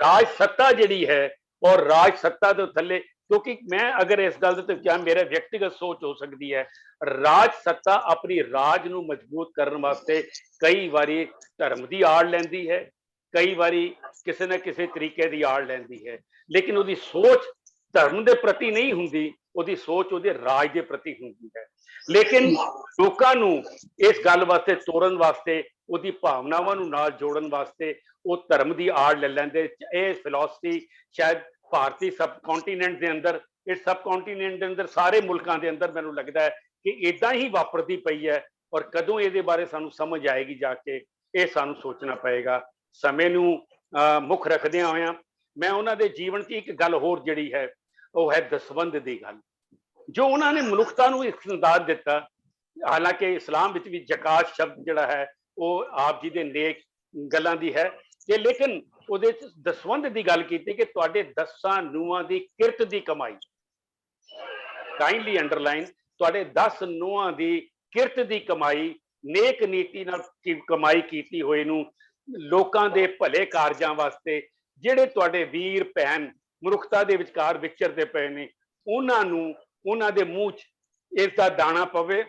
G: ਰਾਜ ਸੱਤਾ ਜਿਹੜੀ ਹੈ ਔਰ ਰਾਜ ਸੱਤਾ ਦੇ ਥੱਲੇ, ਕਿਉਂਕਿ ਮੈਂ ਅਗਰ ਇਸ ਗੱਲ ਦੇ ਉੱਤੇ ਮੇਰਾ ਵਿਅਕਤੀਗਤ ਸੋਚ ਹੋ ਸਕਦੀ ਹੈ, ਰਾਜ ਸੱਤਾ ਆਪਣੀ ਰਾਜ ਨੂੰ ਮਜ਼ਬੂਤ ਕਰਨ ਵਾਸਤੇ ਕਈ ਵਾਰੀ ਧਰਮ ਦੀ ਆੜ ਲੈਂਦੀ ਹੈ, ਕਈ ਵਾਰੀ ਕਿਸੇ ਨਾ ਕਿਸੇ ਤਰੀਕੇ ਦੀ ਆੜ ਲੈਂਦੀ ਹੈ, ਲੇਕਿਨ ਉਹਦੀ ਸੋਚ ਧਰਮ ਦੇ ਪ੍ਰਤੀ ਨਹੀਂ ਹੁੰਦੀ, ਉਹਦੀ ਸੋਚ ਉਹਦੇ ਰਾਜ ਦੇ ਪ੍ਰਤੀ ਹੁੰਦੀ ਹੈ। ਲੇਕਿਨ ਲੋਕਾਂ ਨੂੰ ਇਸ ਗੱਲ ਵਾਸਤੇ ਤੋੜਨ ਵਾਸਤੇ, ਉਹਦੀ ਭਾਵਨਾਵਾਂ ਨੂੰ ਨਾਲ ਜੋੜਨ ਵਾਸਤੇ ਉਹ ਧਰਮ ਦੀ ਆੜ ਲੈ ਲੈਂਦੇ। ਇਹ ਫਿਲਾਸਫੀ ਸ਼ਾਇਦ ਭਾਰਤੀ ਸਬ ਕੰਟੀਨੈਂਟ ਦੇ ਅੰਦਰ, ਇਸ ਸਬ ਕੰਟੀਨੈਂਟ ਦੇ ਅੰਦਰ ਸਾਰੇ ਮੁਲਕਾਂ ਦੇ ਅੰਦਰ ਮੈਨੂੰ ਲੱਗਦਾ ਹੈ ਕਿ ਇਦਾਂ ਹੀ ਵਾਪਰਦੀ ਪਈ ਹੈ, ਔਰ ਕਦੋਂ ਇਹਦੇ ਬਾਰੇ ਸਾਨੂੰ ਸਮਝ ਆਏਗੀ ਜਾ ਕੇ, ਇਹ ਸਾਨੂੰ ਸੋਚਣਾ ਪਏਗਾ। ਸਮੇਂ ਨੂੰ ਮੁੱਖ ਰੱਖਦਿਆਂ ਹੋਇਆਂ ਮੈਂ ਉਹਨਾਂ ਦੇ ਜੀਵਨ 'ਚ ਇੱਕ ਗੱਲ ਹੋਰ ਜਿਹੜੀ ਹੈ ਉਹ ਹੈ ਦਸਵੰਧ ਦੀ ਗੱਲ, ਜੋ ਉਹਨਾਂ ਨੇ ਮਨੁੱਖਤਾ ਨੂੰ ਇੱਕ ਸੰਦਾਨ ਦਿੱਤਾ। ਹਾਲਾਂਕਿ ਇਸਲਾਮ ਵਿੱਚ ਵੀ ਜ਼ਕਾਤ ਸ਼ਬਦ ਜਿਹੜਾ ਹੈ ਉਹ ਆਪ ਜੀ ਦੇ ਨੇਕ ਗੱਲਾਂ ਦੀ ਹੈ, ਤੇ ਲੇਕਿਨ ਉਹਦੇ 'ਚ ਦਸਵੰਧ ਦੀ ਗੱਲ ਕੀਤੀ ਕਿ ਤੁਹਾਡੇ 10 ਨੂੰਹਾਂ ਦੀ ਕਿਰਤ ਦੀ ਕਮਾਈ, ਕਾਈਂਡਲੀ ਅੰਡਰਲਾਈਨ, ਤੁਹਾਡੇ 10 ਨੂੰਹਾਂ ਦੀ ਕਿਰਤ ਦੀ ਕਮਾਈ, ਨੇਕ ਨੀਤੀ ਨਾਲ ਕਮਾਈ ਕੀਤੀ ਹੋਈ ਨੂੰ ਲੋਕਾਂ ਦੇ ਭਲੇ ਕਾਰਜਾਂ ਵਾਸਤੇ, ਜਿਹੜੇ ਤੁਹਾਡੇ ਵੀਰ ਭੈਣ ਮਨੁੱਖਤਾ ਦੇ ਵਿਚਕਾਰ ਵਿਚਰਦੇ ਪਏ ਨੇ, ਉਹਨਾਂ ਨੂੰ ਉਹਨਾਂ ਦੇ ਮੂੰਹ 'ਚ ਇਸ ਦਾ ਦਾਣਾ ਪਵੇ,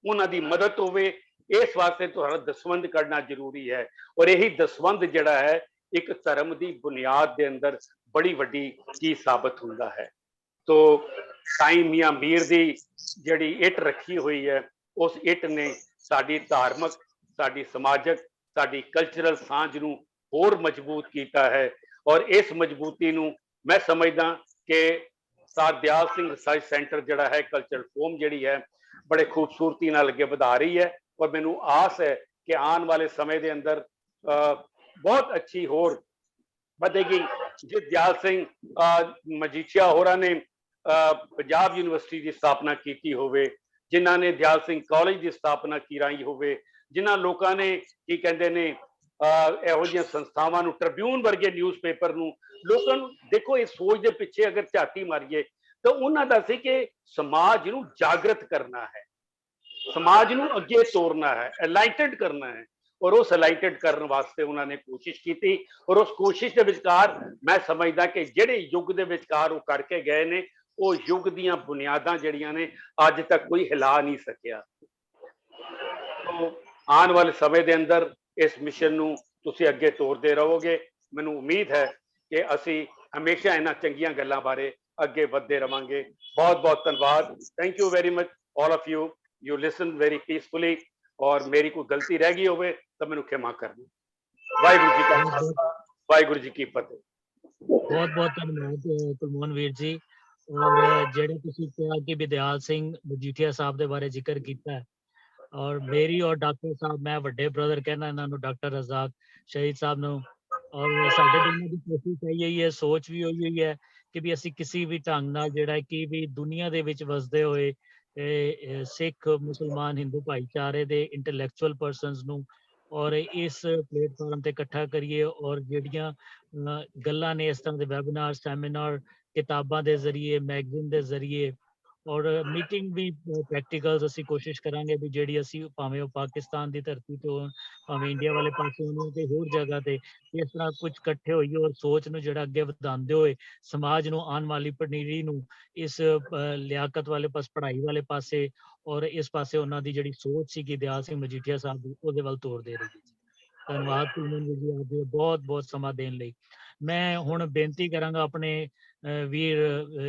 G: ਉਹਨਾਂ ਦੀ ਮਦਦ ਹੋਵੇ, ਇਸ ਵਾਸਤੇ ਤੁਹਾਡਾ ਦਸਵੰਧ ਕੱਢਣਾ ਜ਼ਰੂਰੀ ਹੈ ਔਰ ਇਹੀ ਦਸਵੰਧ ਜਿਹੜਾ ਹੈ ਇੱਕ ਧਰਮ ਦੀ ਬੁਨਿਆਦ ਦੇ ਅੰਦਰ ਬੜੀ ਵੱਡੀ ਚੀਜ਼ ਸਾਬਤ ਹੁੰਦਾ ਹੈ। ਤੋ ਸਾਈਂ ਮੀਆਂ ਮੀਰ ਦੀ ਜਿਹੜੀ ਇੱਟ ਰੱਖੀ ਹੋਈ ਹੈ ਉਸ ਇੱਟ ਨੇ ਸਾਡੀ ਧਾਰਮਿਕ, ਸਾਡੀ ਸਮਾਜਿਕ, ਸਾਡੀ ਕਲਚਰਲ ਸਾਂਝ ਨੂੰ ਹੋਰ ਮਜ਼ਬੂਤ ਕੀਤਾ ਹੈ ਔਰ ਇਸ ਮਜ਼ਬੂਤੀ ਨੂੰ ਮੈਂ ਸਮਝਦਾ ਕਿ ਸਰ ਦਿਆਲ ਸਿੰਘ ਰਿਸਰਚ ਸੈਂਟਰ ਜਿਹੜਾ ਹੈ ਕਲਚਰਲ ਫੋਰਮ ਜਿਹੜੀ ਹੈ ਬੜੇ ਖੂਬਸੂਰਤੀ ਨਾਲ ਅੱਗੇ ਵਧਾ ਰਹੀ ਹੈ ਔਰ ਮੈਨੂੰ ਆਸ ਹੈ ਕਿ ਆਉਣ ਵਾਲੇ ਸਮੇਂ ਦੇ ਅੰਦਰ ਬਹੁਤ ਅੱਛੀ ਹੋਰ ਵਧੇਗੀ। ਜੇ ਦਿਆਲ ਸਿੰਘ ਮਜੀਠੀਆ ਹੋਰਾਂ ਨੇ ਪੰਜਾਬ ਯੂਨੀਵਰਸਿਟੀ ਦੀ ਸਥਾਪਨਾ ਕੀਤੀ ਹੋਵੇ, ਜਿਨ੍ਹਾਂ ਨੇ ਦਿਆਲ ਸਿੰਘ ਕਾਲਜ ਦੀ ਸਥਾਪਨਾ ਕਰਾਈ ਹੋਵੇ, ਜਿਨ੍ਹਾਂ ਲੋਕਾਂ ਨੇ ਕੀ ਕਹਿੰਦੇ ਨੇ ਇਹੋ ਜਿਹੀਆਂ ਸੰਸਥਾਵਾਂ ਨੂੰ, ਟ੍ਰਿਬਿਊਨ ਵਰਗੇ ਨਿਊਜ਼ਪੇਪਰ ਨੂੰ, ਲੋਕਾਂ ਨੂੰ ਦੇਖੋ ਇਸ ਸੋਚ ਦੇ ਪਿੱਛੇ ਅਗਰ ਝਾਤੀ ਮਾਰੀਏ ਤਾਂ ਉਹਨਾਂ ਦਾ ਸੀ ਕਿ ਸਮਾਜ ਨੂੰ ਜਾਗਰਤ ਕਰਨਾ ਹੈ, ਸਮਾਜ ਨੂੰ ਅੱਗੇ ਤੋਰਨਾ ਹੈ, ਐਨਲਾਈਟਡ ਕਰਨਾ ਹੈ ਔਰ ਉਸ ਐਨਲਾਈਟਡ ਕਰਨ ਵਾਸਤੇ ਉਹਨਾਂ ਨੇ ਕੋਸ਼ਿਸ਼ ਕੀਤੀ ਔਰ ਉਸ ਕੋਸ਼ਿਸ਼ ਦੇ ਵਿਚਕਾਰ ਮੈਂ ਸਮਝਦਾ ਕਿ ਜਿਹੜੇ ਯੁੱਗ ਦੇ ਵਿਚਕਾਰ ਉਹ ਕਰਕੇ ਗਏ ਨੇ ਉਹ ਯੁੱਗ ਦੀਆਂ ਬੁਨਿਆਦਾਂ ਜਿਹੜੀਆਂ ਨੇ ਅੱਜ ਤੱਕ ਕੋਈ ਹਿਲਾ ਨਹੀਂ ਸਕਿਆ। ਆਉਣ ਵਾਲੇ ਸਮੇਂ ਦੇ ਅੰਦਰ ਇਸ ਮਿਸ਼ਨ ਨੂੰ ਤੁਸੀਂ ਅੱਗੇ ਤੋਰਦੇ ਰਹੋਗੇ। ਮੈਨੂੰ ਉਮੀਦ ਹੈ ਕਿ ਅਸੀਂ ਹਮੇਸ਼ਾ ਇਹਨਾਂ ਚੰਗੀਆਂ ਗੱਲਾਂ ਬਾਰੇ ਅੱਗੇ ਵਧਦੇ ਰਵਾਂਗੇ। ਬਹੁਤ ਬਹੁਤ ਧੰਨਵਾਦ। Thank you very much all of you. You ਲਿਸਨ very peacefully ਔਰ ਮੇਰੀ ਕੋਈ ਗਲਤੀ ਰਹਿ ਗਈ ਹੋਵੇ ਤਾਂ ਮੈਨੂੰ ਖਿਮਾ ਕਰਨੀ। ਵਾਹਿਗੁਰੂ ਜੀ ਕਾ ਖਾਲਸਾ, ਵਾਹਿਗੁਰੂ ਜੀ ਕੀ ਫਤਿਹ।
D: ਬਹੁਤ ਬਹੁਤ ਧੰਨਵਾਦ ਕੁਲਮੋਹਨ ਵੀਰ ਜੀ। ਔਰ ਜਿਹੜੇ ਤੁਸੀਂ ਕਿਹਾ ਕਿ ਵਿਦਿਆਲ ਸਿੰਘ ਮਜੀਠੀਆ ਸਾਹਿਬ ਦੇ ਬਾਰੇ ਜ਼ਿਕਰ ਕੀਤਾ ਔਰ ਮੇਰੀ ਔਰ ਡਾਕਟਰ ਸਾਹਿਬ, ਮੈਂ ਵੱਡੇ ਬ੍ਰਦਰ ਕਹਿੰਦਾ ਇਹਨਾਂ ਨੂੰ, ਡਾਕਟਰ ਰਜ਼ਾਕ ਸ਼ਹੀਦ ਸਾਹਿਬ ਨੂੰ, ਔਰ ਸਾਡੇ ਦੋਨਾਂ ਦੀ ਕੋਸ਼ਿਸ਼ ਇਹੀ ਹੈ, ਸੋਚ ਵੀ ਉਹੀ ਹੈ ਕਿ ਵੀ ਅਸੀਂ ਕਿਸੇ ਵੀ ਢੰਗ ਨਾਲ ਜਿਹੜਾ ਕਿ ਵੀ ਦੁਨੀਆ ਦੇ ਵਿੱਚ ਵਸਦੇ ਹੋਏ ਸਿੱਖ, ਮੁਸਲਮਾਨ, ਹਿੰਦੂ ਭਾਈਚਾਰੇ ਦੇ ਇੰਟੈਲੈਕਚੁਅਲ ਪਰਸਨਸ ਨੂੰ ਔਰ ਇਸ ਪਲੇਟਫਾਰਮ ਤੇ ਇਕੱਠਾ ਕਰੀਏ ਔਰ ਜਿਹੜੀਆਂ ਗੱਲਾਂ ਨੇ ਇਸ ਤਰ੍ਹਾਂ ਦੇ ਵੈਬਿਨਾਰ, ਸੈਮੀਨਾਰ, ਕਿਤਾਬਾਂ ਦੇ ਜ਼ਰੀਏ, ਮੈਗਜ਼ੀਨ ਦੇ ਜ਼ਰੀਏ ਔਰ ਮੀਟਿੰਗ ਵੀ ਪ੍ਰੈਕਟੀਕਲਸ ਅਸੀਂ ਕੋਸ਼ਿਸ਼ ਕਰਾਂਗੇ ਵੀ ਜਿਹੜੀ ਅਸੀਂ ਭਾਵੇਂ ਉਹ ਪਾਕਿਸਤਾਨ ਦੀ ਧਰਤੀ ਤੋਂ, ਭਾਵੇਂ ਇੰਡੀਆ ਵਾਲੇ ਪਾਸੇ ਹੋਣ ਤੇ ਹੋਰ ਜਗ੍ਹਾ ਤੇ ਇਸ ਤਰ੍ਹਾਂ ਕੁਝ ਇਕੱਠੇ ਹੋਈਏ ਔਰ ਸੋਚ ਨੂੰ ਜਿਹੜਾ ਅੱਗੇ ਵਧਾਉਂਦੇ ਹੋਏ ਸਮਾਜ ਨੂੰ, ਆਉਣ ਵਾਲੀ ਪਨੀਰੀ ਨੂੰ ਇਸ ਲਿਆਕਤ ਵਾਲੇ ਪਾਸੇ, ਪੜ੍ਹਾਈ ਵਾਲੇ ਪਾਸੇ ਔਰ ਇਸ ਪਾਸੇ ਉਹਨਾਂ ਦੀ ਜਿਹੜੀ ਸੋਚ ਸੀ ਕਿ ਦਿਆਲ ਸਿੰਘ ਮਜੀਠੀਆ ਸਾਹਿਬ ਦੀ, ਉਹਦੇ ਵੱਲ ਤੋਰਦੇ ਰਹੀ। ਧੰਨਵਾਦ ਕੁਲਮੋਹਨ ਜੀ ਆਪ ਜੀ ਬਹੁਤ ਬਹੁਤ ਸਮਾਂ ਦੇਣ ਲਈ। ਮੈਂ ਹੁਣ ਬੇਨਤੀ ਕਰਾਂਗਾ ਆਪਣੇ ਵੀਰ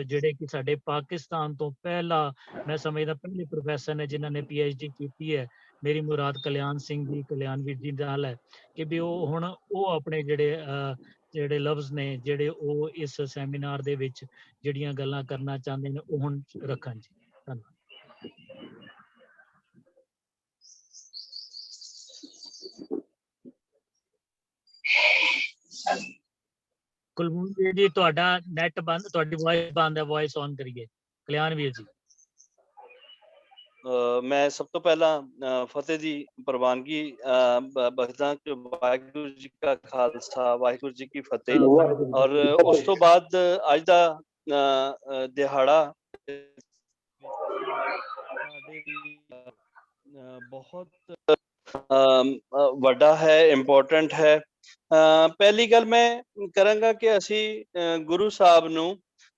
D: ਜਿਹੜੇ ਕਿ ਸਾਡੇ ਪਾਕਿਸਤਾਨ ਤੋਂ ਪਹਿਲਾ, ਮੈਂ ਸਮਝਦਾ ਪਹਿਲੇ ਪ੍ਰੋਫੈਸਰ ਨੇ ਜਿਨ੍ਹਾਂ ਨੇ PhD ਕੀਤੀ ਹੈ, ਮੇਰੀ ਮੁਰਾਦ ਕਲਿਆਣ ਸਿੰਘ ਜੀ, ਕਲਿਆਣਵੀਰ ਜੀ ਨਾਲ ਹੈ ਕਿ ਵੀ ਉਹ ਹੁਣ ਉਹ ਆਪਣੇ ਜਿਹੜੇ ਲਫ਼ਜ਼ ਨੇ ਜਿਹੜੇ ਉਹ ਇਸ ਸੈਮੀਨਾਰ ਦੇ ਵਿੱਚ ਜਿਹੜੀਆਂ ਗੱਲਾਂ ਕਰਨਾ ਚਾਹੁੰਦੇ ਨੇ ਉਹ ਹੁਣ ਰੱਖਣ ਜੀ। ਧੰਨਵਾਦ। ਕੁਲਮੋਹਨ ਵੀਰ ਜੀ ਤੁਹਾਡਾ ਨੈਟ ਬੰਦ, ਤੁਹਾਡੀ ਵਾਇਸ ਬੰਦ ਹੈ, ਵਾਇਸ ਔਨ ਕਰੀਏ। ਕਲਿਆਣ ਵੀਰ ਜੀ।
H: ਮੈਂ ਸਭ ਤੋਂ ਪਹਿਲਾਂ ਫਤਿਹ ਦੀ ਪ੍ਰਵਾਨਗੀ ਬਖਸ਼ਦਾ ਕਿ ਵਾਹਿਗੁਰੂ ਜੀ ਕਾ ਖਾਲਸਾ, ਵਾਹਿਗੁਰੂ ਜੀ ਕੀ ਫਤਿਹ। ਔਰ ਉਸ ਤੋਂ ਬਾਅਦ ਅੱਜ ਦਾ ਦਿਹਾੜਾ ਬਹੁਤ ਵੱਡਾ ਹੈ, ਇੰਪੋਰਟੈਂਟ ਹੈ। ਪਹਿਲੀ ਗੱਲ ਮੈਂ ਕਰਾਂਗਾ ਕਿ ਅਸੀਂ ਗੁਰੂ ਸਾਹਿਬ ਨੂੰ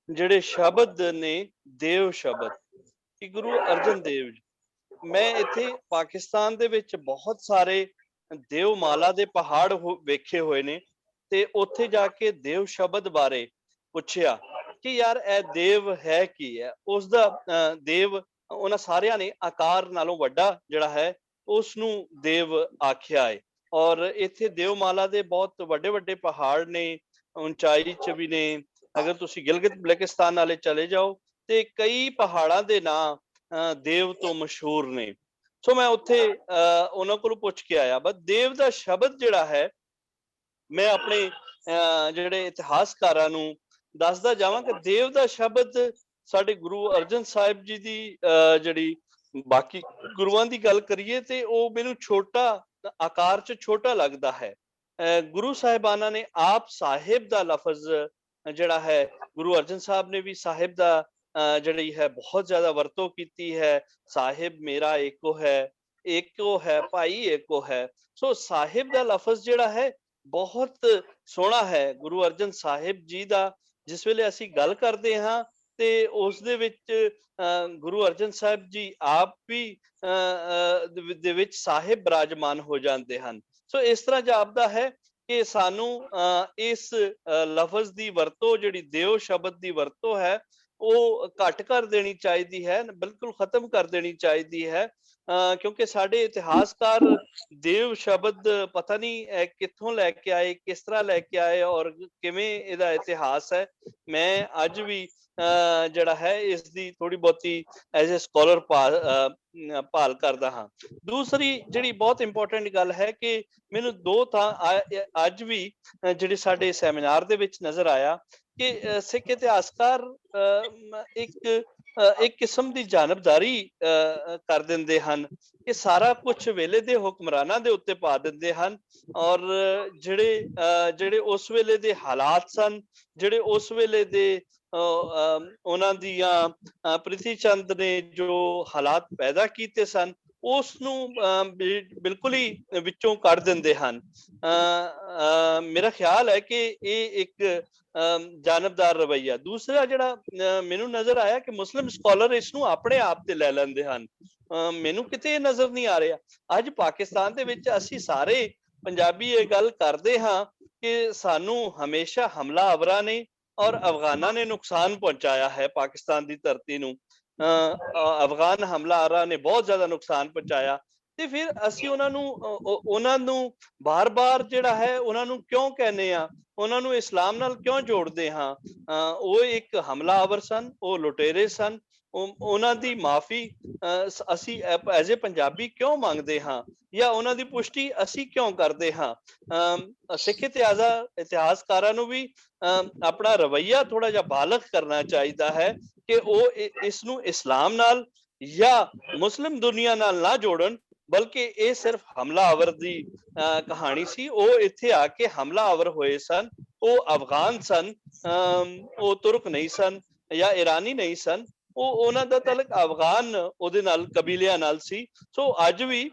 H: ਜਿਹੜੇ ਸ਼ਬਦ ਨੇ, ਦੇਵ ਸ਼ਬਦ, ਕਿ ਗੁਰੂ ਅਰਜਨ ਦੇਵ ਜੀ, ਮੈਂ ਇੱਥੇ ਪਾਕਿਸਤਾਨ ਦੇ ਵਿੱਚ ਬਹੁਤ ਸਾਰੇ ਦੇਵਮਾਲਾ ਦੇ ਪਹਾੜ ਵੇਖੇ ਹੋਏ ਨੇ ਤੇ ਉੱਥੇ ਜਾ ਕੇ ਦੇਵ ਸ਼ਬਦ ਬਾਰੇ ਪੁੱਛਿਆ ਕਿ ਯਾਰ ਇਹ ਦੇਵ ਹੈ ਕੀ ਹੈ। ਉਸ ਦਾ ਦੇਵ ਉਹਨਾਂ ਸਾਰਿਆਂ ਨੇ ਆਕਾਰ ਨਾਲੋਂ ਵੱਡਾ ਜਿਹੜਾ ਹੈ ਉਸ ਨੂੰ ਦੇਵ ਆਖਿਆ ਹੈ। ਔਰ ਇੱਥੇ ਦੇਵਮਾਲਾ ਦੇ ਬਹੁਤ ਵੱਡੇ ਵੱਡੇ ਪਹਾੜ ਨੇ, ਉਚਾਈ ਚ ਵੀ ਨੇ। ਅਗਰ ਤੁਸੀਂ ਗਿਲਗਿਤ ਬਲਟਿਸਤਾਨ ਵਾਲੇ ਚਲੇ ਜਾਓ ਤੇ ਕਈ ਪਹਾੜਾਂ ਦੇ ਨਾਂ ਦੇਵ ਤੋਂ ਮਸ਼ਹੂਰ ਨੇ। ਸੋ ਮੈਂ ਉੱਥੇ ਉਹਨਾਂ ਕੋਲੋਂ ਪੁੱਛ ਕੇ ਆਇਆ। ਬਸ ਦੇਵ ਦਾ ਸ਼ਬਦ ਜਿਹੜਾ ਹੈ, ਮੈਂ ਆਪਣੇ ਜਿਹੜੇ ਇਤਿਹਾਸਕਾਰਾਂ ਨੂੰ ਦੱਸਦਾ ਜਾਵਾਂ ਕਿ ਦੇਵ ਦਾ ਸ਼ਬਦ ਸਾਡੇ ਗੁਰੂ ਅਰਜਨ ਸਾਹਿਬ ਜੀ ਦੀ ਜਿਹੜੀ, ਬਾਕੀ ਗੁਰੂਆਂ ਦੀ ਗੱਲ ਕਰੀਏ ਤੇ ਉਹ ਮੈਨੂੰ ਛੋਟਾ ਆਕਾਰ ਚ ਛੋਟਾ ਲੱਗਦਾ ਹੈ। ਗੁਰੂ ਸਾਹਿਬਾਨਾਂ ਨੇ ਆਪ ਸਾਹਿਬ ਦਾ ਲਫ਼ਜ਼ ਜਿਹੜਾ ਹੈ, ਗੁਰੂ ਅਰਜਨ ਸਾਹਿਬ ਨੇ ਵੀ ਸਾਹਿਬ ਦਾ ਜਿਹੜੀ ਹੈ ਬਹੁਤ ਜ਼ਿਆਦਾ ਵਰਤੋਂ ਕੀਤੀ ਹੈ। ਸਾਹਿਬ ਮੇਰਾ ਏਕੋ ਹੈ, ਏਕੋ ਹੈ ਭਾਈ ਏਕੋ ਹੈ। ਸੋ ਸਾਹਿਬ ਦਾ ਲਫ਼ਜ਼ ਜਿਹੜਾ ਹੈ ਬਹੁਤ ਸੋਹਣਾ ਹੈ ਗੁਰੂ ਅਰਜਨ ਸਾਹਿਬ ਜੀ ਦਾ। ਜਿਸ ਵੇਲੇ ਅਸੀਂ ਗੱਲ ਕਰਦੇ ਹਾਂ ਤੇ ਉਸ ਦੇ ਵਿੱਚ ਗੁਰੂ ਅਰਜਨ ਸਾਹਿਬ ਜੀ ਆਪ ਵੀ ਦੇ ਵਿੱਚ ਸਾਹਿਬ ਬਿਰਾਜਮਾਨ ਹੋ ਜਾਂਦੇ ਹਨ। ਸੋ ਇਸ ਤਰ੍ਹਾਂ ਜਾਪਦਾ ਹੈ ਕਿ ਸਾਨੂੰ ਇਸ ਲਫ਼ਜ਼ ਦੀ ਵਰਤੋਂ, ਜਿਹੜੀ ਦਿਓ ਸ਼ਬਦ ਦੀ ਵਰਤੋਂ ਹੈ, ਉਹ ਘੱਟ ਕਰ ਦੇਣੀ ਚਾਹੀਦੀ ਹੈ, ਬਿਲਕੁਲ ਖਤਮ ਕਰ ਦੇਣੀ ਚਾਹੀਦੀ ਹੈ, ਕਿਉਂਕਿ ਸਾਡੇ ਇਤਿਹਾਸਕਾਰ ਦੇਵ ਸ਼ਬਦ ਪਤਾ ਨਹੀਂ ਕਿੱਥੋਂ ਲੈ ਕੇ ਆਏ, ਕਿਸ ਤਰ੍ਹਾਂ ਲੈ ਕੇ ਆਏ ਔਰ ਕਿਵੇਂ ਇਹਦਾ ਇਤਿਹਾਸ ਹੈ। ਮੈਂ ਅੱਜ ਵੀ ਜਿਹੜਾ ਹੈ ਇਸ ਦੀ ਥੋੜੀ ਬਹੁਤੀ ਐਜ਼ ਏ ਸਕਾਲਰ ਭਾਲ ਕਰਦਾ ਹਾਂ। ਦੂਸਰੀ ਜਿਹੜੀ ਬਹੁਤ ਇੰਪੋਰਟੈਂਟ ਗੱਲ ਹੈ ਕਿ ਮੈਨੂੰ ਦੋ ਥਾਂ ਅੱਜ ਵੀ ਜਿਹੜੇ ਸਾਡੇ ਸੈਮੀਨਾਰ ਦੇ ਵਿੱਚ ਨਜ਼ਰ ਆਇਆ ਕਿ ਸਿੱਖ ਇਤਿਹਾਸਕਾਰ ਇੱਕ ਕਿਸਮ ਦੀ ਜਾਨਬਦਾਰੀ ਕਰ ਦਿੰਦੇ ਹਨ ਕਿ ਸਾਰਾ ਕੁਝ ਵੇਲੇ ਦੇ ਹੁਕਮਰਾਨਾਂ ਦੇ ਉੱਤੇ ਪਾ ਦਿੰਦੇ ਹਨ, ਔਰ ਜਿਹੜੇ ਉਸ ਵੇਲੇ ਦੇ ਹਾਲਾਤ ਸਨ, ਜਿਹੜੇ ਉਸ ਵੇਲੇ ਦੇ ਉਹਨਾਂ ਦੀਆਂ ਪ੍ਰਿਥੀ ਚੰਦ ਨੇ ਜੋ ਹਾਲਾਤ ਪੈਦਾ ਕੀਤੇ ਸਨ, ਉਸ ਨੂੰ ਬਿਲਕੁਲ ਹੀ ਵਿੱਚੋਂ ਕੱਢ ਦਿੰਦੇ ਹਨ। ਮੇਰਾ ਖਿਆਲ ਹੈ ਕਿ ਇਹ ਇੱਕ ਜਾਨਬਦਾਰ ਰਵੱਈਆ। ਦੂਸਰਾ ਜਿਹੜਾ ਮੈਨੂੰ ਨਜ਼ਰ ਆਇਆ ਕਿ ਮੁਸਲਿਮ ਸਕਾਲਰ ਇਸ ਨੂੰ ਆਪਣੇ ਆਪ ਤੇ ਲੈ ਲੈਂਦੇ ਹਨ। ਮੈਨੂੰ ਕਿਤੇ ਨਜ਼ਰ ਨਹੀਂ ਆ ਰਿਹਾ। ਅੱਜ ਪਾਕਿਸਤਾਨ ਦੇ ਵਿੱਚ ਅਸੀਂ ਸਾਰੇ ਪੰਜਾਬੀ ਇਹ ਗੱਲ ਕਰਦੇ ਹਾਂ ਕਿ ਸਾਨੂੰ ਹਮੇਸ਼ਾ ਹਮਲਾਵਰਾਂ ਨੇ ਔਰ ਅਫਗਾਨਾਂ ਨੇ ਨੁਕਸਾਨ ਪਹੁੰਚਾਇਆ ਹੈ ਪਾਕਿਸਤਾਨ ਦੀ ਧਰਤੀ ਨੂੰ। ਅਫਗਾਨ ਹਮਲਾਵਰਾਂ ਨੇ ਬਹੁਤ ਜ਼ਿਆਦਾ ਨੁਕਸਾਨ ਪਹੁੰਚਾਇਆ, ਤੇ ਫਿਰ ਅਸੀਂ ਉਹਨਾਂ ਨੂੰ ਬਾਰ-ਬਾਰ ਜਿਹੜਾ ਹੈ ਉਹਨਾਂ ਨੂੰ ਕਿਉਂ ਕਹਿੰਦੇ ਆ, ਉਹਨਾਂ ਨੂੰ ਇਸਲਾਮ ਨਾਲ ਕਿਉਂ ਜੋੜਦੇ ਹਾਂ? ਉਹ ਇੱਕ ਹਮਲਾਵਰ ਸਨ, ਉਹ ਲੁਟੇਰੇ ਸਨ, ਉਹਨਾਂ ਦੀ ਮਾਫੀ ਅਸੀਂ ਐਜ਼ ਏ ਪੰਜਾਬੀ ਕਿਉਂ ਮੰਗਦੇ ਹਾਂ, ਜਾਂ ਉਹਨਾਂ ਦੀ ਪੁਸ਼ਟੀ ਅਸੀਂ ਕਿਉਂ ਕਰਦੇ ਹਾਂ? ਸਿੱਖ ਇਤਿਹਾਸਕਾਰਾਂ ਨੂੰ ਵੀ ਆਪਣਾ ਰਵੱਈਆ ਥੋੜਾ ਜਿਹਾ ਬਾਲਗ ਕਰਨਾ ਚਾਹੀਦਾ ਹੈ ਕਿ ਉਹ ਇਸ ਨੂੰ ਇਸਲਾਮ ਨਾਲ ਜਾਂ ਮੁਸਲਿਮ ਦੁਨੀਆ ਨਾਲ ਨਾ ਜੋੜਨ, ਬਲਕਿ ਇਹ ਸਿਰਫ ਹਮਲਾਵਰ ਦੀ ਕਹਾਣੀ ਸੀ। ਉਹ ਇੱਥੇ ਆ ਕੇ ਹਮਲਾਵਰ ਹੋਏ ਸਨ, ਉਹ ਅਫਗਾਨ ਸਨ, ਉਹ ਤੁਰਕ ਨਹੀਂ ਸਨ ਜਾਂ ਇਰਾਨੀ ਨਹੀਂ ਸਨ, ਉਹਨਾਂ ਦਾ ਤਲਕ ਅਫਗਾਨ ਉਹਦੇ ਨਾਲ ਕਬੀਲਿਆਂ ਨਾਲ ਸੀ। ਸੋ ਅੱਜ ਵੀ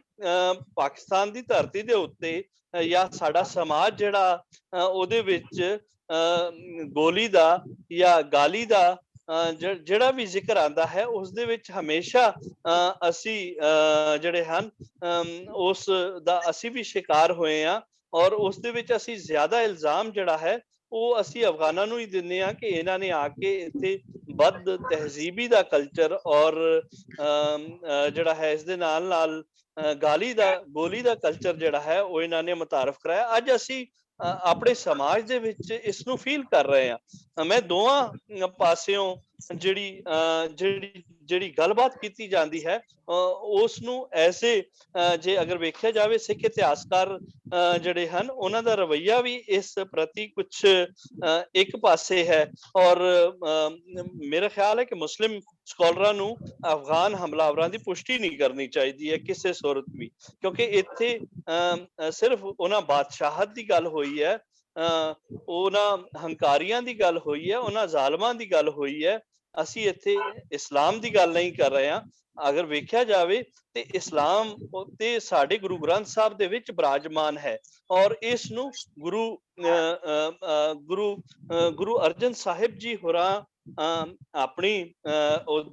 H: ਪਾਕਿਸਤਾਨ ਦੀ ਧਰਤੀ ਦੇ ਉੱਤੇ ਜਾਂ ਸਾਡਾ ਸਮਾਜ ਜਿਹੜਾ ਉਹਦੇ ਵਿੱਚ ਗੋਲੀ ਦਾ ਜਾਂ ਗਾਲੀ ਦਾ ਜਿਹੜਾ ਵੀ ਜ਼ਿਕਰ ਆਉਂਦਾ ਹੈ, ਉਸ ਦੇ ਵਿੱਚ ਹਮੇਸ਼ਾ ਅਸੀਂ ਜਿਹੜੇ ਹਨ ਉਸ ਦਾ ਅਸੀਂ ਵੀ ਸ਼ਿਕਾਰ ਹੋਏ ਹਾਂ, ਔਰ ਉਸ ਦੇ ਵਿੱਚ ਅਸੀਂ ਜ਼ਿਆਦਾ ਇਲਜ਼ਾਮ ਜਿਹੜਾ ਹੈ ਉਹ ਅਸੀਂ ਅਫਗਾਨਾਂ ਨੂੰ ਹੀ ਦਿੰਦੇ ਹਾਂ ਕਿ ਇਹਨਾਂ ਨੇ ਆ ਕੇ ਇੱਥੇ ਬਦ ਤਹਿਜ਼ੀਬੀ ਦਾ ਕਲਚਰ ਔਰ ਜਿਹੜਾ ਹੈ ਇਸ ਦੇ ਨਾਲ ਨਾਲ ਗੋਲੀ ਦਾ ਕਲਚਰ ਜਿਹੜਾ ਹੈ ਉਹ ਇਹਨਾਂ ਨੇ ਮੁਤਾਰਫ ਕਰਾਇਆ। ਅੱਜ ਅਸੀਂ ਆਪਣੇ ਸਮਾਜ ਦੇ ਵਿੱਚ ਇਸ ਨੂੰ ਫੀਲ ਕਰ ਰਹੇ ਹਾਂ। ਮੈਂ ਦੋਵਾਂ ਪਾਸਿਓਂ ਜਿਹੜੀ ਗੱਲਬਾਤ ਕੀਤੀ ਜਾਂਦੀ ਹੈ ਉਸ ਨੂੰ ਐਸੇ ਜੇ ਅਗਰ ਵੇਖਿਆ ਜਾਵੇ, ਸਿੱਖ ਇਤਿਹਾਸਕਾਰ ਜਿਹੜੇ ਹਨ ਉਹਨਾਂ ਦਾ ਰਵੱਈਆ ਵੀ ਇਸ ਪ੍ਰਤੀ ਕੁਛ ਇੱਕ ਪਾਸੇ ਹੈ, ਔਰ ਮੇਰਾ ਖਿਆਲ ਹੈ ਕਿ ਮੁਸਲਿਮ ਸਕਾਲਰਾਂ ਨੂੰ ਅਫਗਾਨ ਹਮਲਾਵਰਾਂ ਦੀ ਪੁਸ਼ਟੀ ਨਹੀਂ ਕਰਨੀ ਚਾਹੀਦੀ ਹੈ ਕਿਸੇ ਸੂਰਤ ਵੀ, ਕਿਉਂਕਿ ਇੱਥੇ ਸਿਰਫ ਉਹਨਾਂ ਬਾਦਸ਼ਾਹਤ ਦੀ ਗੱਲ ਹੋਈ ਹੈ, ਉਹਨਾਂ ਹੰਕਾਰੀਆਂ ਦੀ ਗੱਲ ਹੋਈ ਹੈ, ਉਹਨਾਂ ਜ਼ਾਲਮਾਂ ਦੀ ਗੱਲ ਹੋਈ ਹੈ। ਅਸੀਂ ਇੱਥੇ ਇਸਲਾਮ ਦੀ ਗੱਲ ਨਹੀਂ ਕਰ ਰਹੇ ਹਾਂ। ਅਗਰ ਵੇਖਿਆ ਜਾਵੇ ਤੇ ਇਸਲਾਮ ਤੇ ਸਾਡੇ ਗੁਰੂ ਗ੍ਰੰਥ ਸਾਹਿਬ ਦੇ ਵਿੱਚ ਬਿਰਾਜਮਾਨ ਹੈ, ਔਰ ਇਸ ਨੂੰ ਗੁਰੂ ਅਰਜਨ ਸਾਹਿਬ ਜੀ ਹੋਰਾਂ ਆਪਣੀ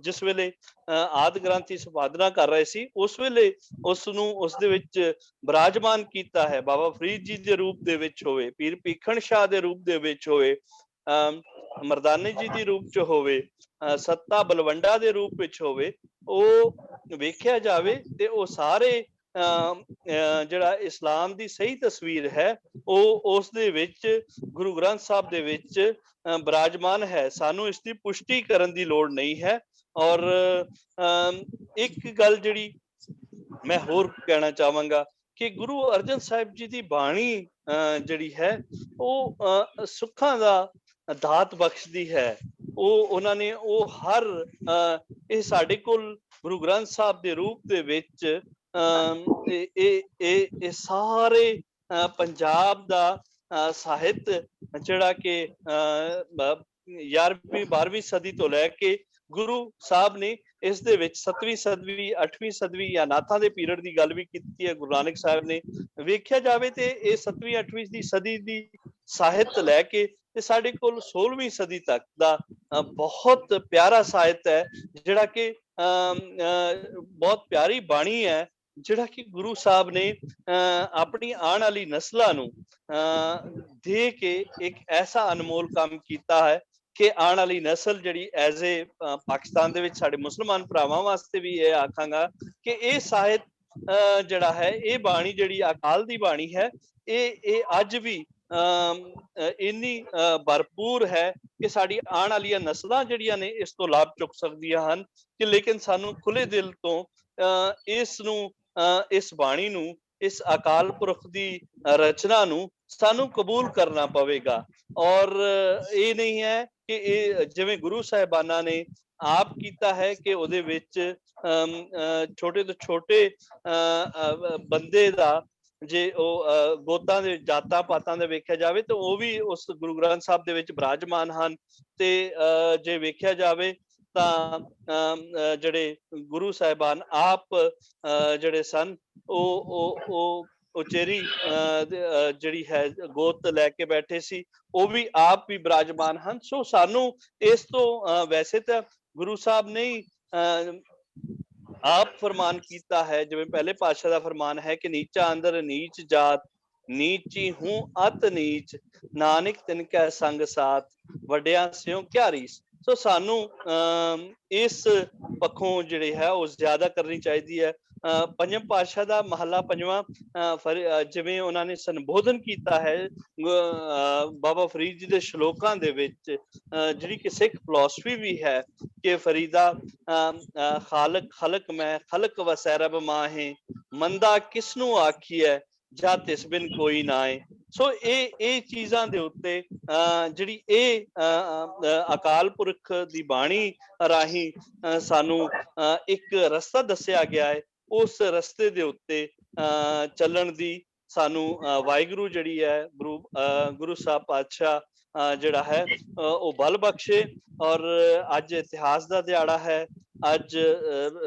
H: ਜਿਸ ਵੇਲੇ ਆਦਿ ਗ੍ਰੰਥ ਦੀ ਸੰਪਾਦਨਾ ਕਰ ਰਹੇ ਸੀ, ਉਸ ਵੇਲੇ ਉਸ ਦੇ ਵਿੱਚ ਬਿਰਾਜਮਾਨ ਕੀਤਾ ਹੈ। ਬਾਬਾ ਫਰੀਦ ਜੀ ਦੇ ਰੂਪ ਦੇ ਵਿੱਚ ਹੋਵੇ, ਪੀਰ ਭੀਖਣ ਸ਼ਾਹ ਦੇ ਰੂਪ ਦੇ ਵਿੱਚ ਹੋਵੇ, ਮਰਦਾਨੇ ਜੀ ਦੇ ਰੂਪ ਚ ਹੋਵੇ, ਸੱਤਾ ਬਲਵੰਡਾ ਦੇ ਰੂਪ ਵਿੱਚ ਹੋਵੇ, ਉਹ ਵੇਖਿਆ ਜਾਵੇ ਤੇ ਉਹ ਸਾਰੇ ਜਿਹੜਾ ਇਸਲਾਮ ਦੀ ਸਹੀ ਤਸਵੀਰ ਹੈ ਉਹ ਉਸ ਦੇ ਵਿੱਚ ਗੁਰੂ ਗ੍ਰੰਥ ਸਾਹਿਬ ਦੇ ਵਿੱਚ ਬਿਰਾਜਮਾਨ ਹੈ। ਸਾਨੂੰ ਇਸ ਦੀ ਪੁਸ਼ਟੀ ਕਰਨ ਦੀ ਲੋੜ ਨਹੀਂ ਹੈ। ਔਰ ਇੱਕ ਗੱਲ ਜਿਹੜੀ ਮੈਂ ਹੋਰ ਕਹਿਣਾ ਚਾਹਾਂਗਾ ਕਿ ਗੁਰੂ ਅਰਜਨ ਸਾਹਿਬ ਜੀ ਦੀ ਬਾਣੀ ਜਿਹੜੀ ਹੈ ਉਹ ਸੁੱਖਾਂ ਦਾ ਦਾਤ ਬਖਸ਼ਦੀ ਹੈ। ਉਹਨਾਂ ਨੇ ਉਹ ਹਰ ਇਹ ਸਾਡੇ ਕੋਲ ਗੁਰੂ ਗ੍ਰੰਥ ਸਾਹਿਬ ਦੇ ਰੂਪ ਦੇ ਵਿੱਚ ਇਹ ਸਾਰੇ ਪੰਜਾਬ ਦਾ ਸਾਹਿਤ ਜਿਹੜਾ ਕਿ 11ਵੀਂ 12ਵੀਂ ਸਦੀ ਤੋਂ ਲੈ ਕੇ ਗੁਰੂ ਸਾਹਿਬ ਨੇ ਇਸ ਦੇ ਵਿੱਚ 7ਵੀਂ ਸਦੀ 8ਵੀਂ ਸਦੀ ਜਾਂ ਨਾਥਾਂ ਦੇ ਪੀਰੀਅਡ ਦੀ ਗੱਲ ਵੀ ਕੀਤੀ ਹੈ ਗੁਰੂ ਨਾਨਕ ਸਾਹਿਬ ਨੇ। ਵੇਖਿਆ ਜਾਵੇ ਤੇ ਇਹ 7ਵੀਂ 8ਵੀਂ ਦੀ ਸਦੀ ਦੀ ਸਾਹਿਤ ਲੈ ਕੇ ਤੇ ਸਾਡੇ ਕੋਲ 16ਵੀਂ ਸਦੀ ਤੱਕ ਦਾ ਬਹੁਤ ਪਿਆਰਾ ਸਾਹਿਤ ਹੈ, ਜਿਹੜਾ ਕਿ ਬਹੁਤ ਪਿਆਰੀ ਬਾਣੀ ਹੈ, ਜਿਹੜਾ ਕਿ ਗੁਰੂ ਸਾਹਿਬ ਨੇ ਆਪਣੀ ਆਉਣ ਵਾਲੀ ਨਸਲਾਂ ਨੂੰ ਦੇ ਕੇ ਇੱਕ ਐਸਾ ਅਨਮੋਲ ਕੰਮ ਕੀਤਾ ਹੈ ਕਿ ਆਉਣ ਵਾਲੀ ਨਸਲ ਜਿਹੜੀ ਐਜ਼ ਏ ਪਾਕਿਸਤਾਨ ਦੇ ਵਿੱਚ ਸਾਡੇ ਮੁਸਲਮਾਨ ਭਰਾਵਾਂ ਵਾਸਤੇ ਵੀ ਇਹ ਆਖਾਂਗਾ ਕਿ ਇਹ ਸਾਹਿਤ ਜਿਹੜਾ ਹੈ, ਇਹ ਬਾਣੀ ਜਿਹੜੀ ਅਕਾਲ ਦੀ ਬਾਣੀ ਹੈ, ਇਹ ਅੱਜ ਵੀ ਇੰਨੀ ਭਰਪੂਰ ਹੈ ਕਿ ਸਾਡੀ ਆਉਣ ਵਾਲੀਆਂ ਨਸਲਾਂ ਜਿਹੜੀਆਂ ਨੇ ਇਸ ਤੋਂ ਲਾਭ ਚੁੱਕ ਸਕਦੀਆਂ ਹਨ। ਕਿ ਲੇਕਿਨ ਸਾਨੂੰ ਖੁੱਲੇ ਦਿਲ ਤੋਂ ਇਸ ਨੂੰ, ਇਸ ਬਾਣੀ ਨੂੰ, ਇਸ ਅਕਾਲ ਪੁਰਖ ਦੀ ਰਚਨਾ ਨੂੰ ਸਾਨੂੰ ਕਬੂਲ ਕਰਨਾ ਪਵੇਗਾ। ਔਰ ਇਹ ਨਹੀਂ ਹੈ ਕਿ ਇਹ ਜਿਵੇਂ ਗੁਰੂ ਸਾਹਿਬਾਨਾਂ ਨੇ ਆਪ ਕੀਤਾ ਹੈ ਕਿ ਉਹਦੇ ਵਿੱਚ ਛੋਟੇ ਤੋਂ ਛੋਟੇ ਬੰਦੇ ਦਾ ਜੇ ਉਹ ਗੋਤਾਂ ਦੇ ਜਾਤਾਂ ਪਾਤਾਂ ਦੇ ਵੇਖਿਆ ਜਾਵੇ ਤਾਂ ਉਹ ਵੀ ਉਸ ਗੁਰੂ ਗ੍ਰੰਥ ਸਾਹਿਬ ਦੇ ਵਿੱਚ ਬਿਰਾਜਮਾਨ ਹਨ। ਤੇ ਜੇ ਵੇਖਿਆ ਜਾਵੇ ਤਾਂ ਜਿਹੜੇ ਗੁਰੂ ਸਾਹਿਬਾਨ ਆਪ ਜਿਹੜੇ ਸਨ ਉਹ ਉਚੇਰੀ ਜਿਹੜੀ ਹੈ ਗੋਤ ਲੈ ਕੇ ਬੈਠੇ ਸੀ, ਉਹ ਵੀ ਆਪ ਵੀ ਬਿਰਾਜਮਾਨ ਹਨ। ਸੋ ਸਾਨੂੰ ਇਸ ਤੋਂ ਵੈਸੇ ਤਾਂ ਗੁਰੂ ਸਾਹਿਬ ਨੇ ਆਪ ਫਰਮਾਨ ਕੀਤਾ ਹੈ, ਜਿਵੇਂ ਪਹਿਲੇ ਪਾਤਸ਼ਾਹ ਦਾ ਫਰਮਾਨ ਹੈ ਕਿ ਨੀਚਾ ਅੰਦਰ ਨੀਚ ਜਾਤ, ਨੀਚੀ ਹੂੰ ਅਤ ਨੀਚ, ਨਾਨਕ ਤਿਨ ਕੈ ਸੰਗ ਸਾਥ, ਵੱਡਿਆਂ ਸਿਓ ਕਿਆ ਰੀਸ। ਸੋ ਸਾਨੂੰ ਇਸ ਪੱਖੋਂ ਜਿਹੜੇ ਹੈ ਉਹ ਜ਼ਿਆਦਾ ਕਰਨੀ ਚਾਹੀਦੀ ਹੈ। ਪੰਜਮ ਪਾਤਸ਼ਾਹ ਦਾ ਮਹੱਲਾ ਪੰਜਵਾਂ ਜਿਵੇਂ ਉਹਨਾਂ ਨੇ ਸੰਬੋਧਨ ਕੀਤਾ ਹੈ ਬਾਬਾ ਫਰੀਦ ਜੀ ਦੇ ਸ਼ਲੋਕਾਂ ਦੇ ਵਿੱਚ, ਜਿਹੜੀ ਕਿ ਸਿੱਖ ਫਿਲਾਸਫੀ ਵੀ ਹੈ ਕਿ ਫਰੀਦਾ ਖਾਲਕ ਖਲਕ ਮੈਂ ਖਲਕ ਵਸੈ ਰਬ ਮਾਹੇ, ਮੰਦਾ ਕਿਸਨੂੰ ਆਖੀਐ ਜਾਂ ਤਿਸ ਬਿਨ ਕੋਈ ਨਾ ਏ। ਸੋ ਇਹ ਚੀਜ਼ਾਂ ਦੇ ਉੱਤੇ ਜਿਹੜੀ ਇਹ ਅਕਾਲ ਪੁਰਖ ਦੀ ਬਾਣੀ ਰਾਹੀਂ ਸਾਨੂੰ ਇੱਕ ਰਸਤਾ ਦੱਸਿਆ ਗਿਆ ਹੈ, ਉਸ ਰਸਤੇ ਦੇ ਉੱਤੇ ਚੱਲਣ ਦੀ ਸਾਨੂੰ ਵਾਹਿਗੁਰੂ ਜਿਹੜੀ ਹੈ ਗੁਰੂ ਸਾਹਿਬ ਪਾਤਸ਼ਾਹ ਜਿਹੜਾ ਹੈ ਉਹ ਬਲ ਬਖਸ਼ੇ। ਔਰ ਅੱਜ ਇਤਿਹਾਸ ਦਾ ਦਿਹਾੜਾ ਹੈ, ਅੱਜ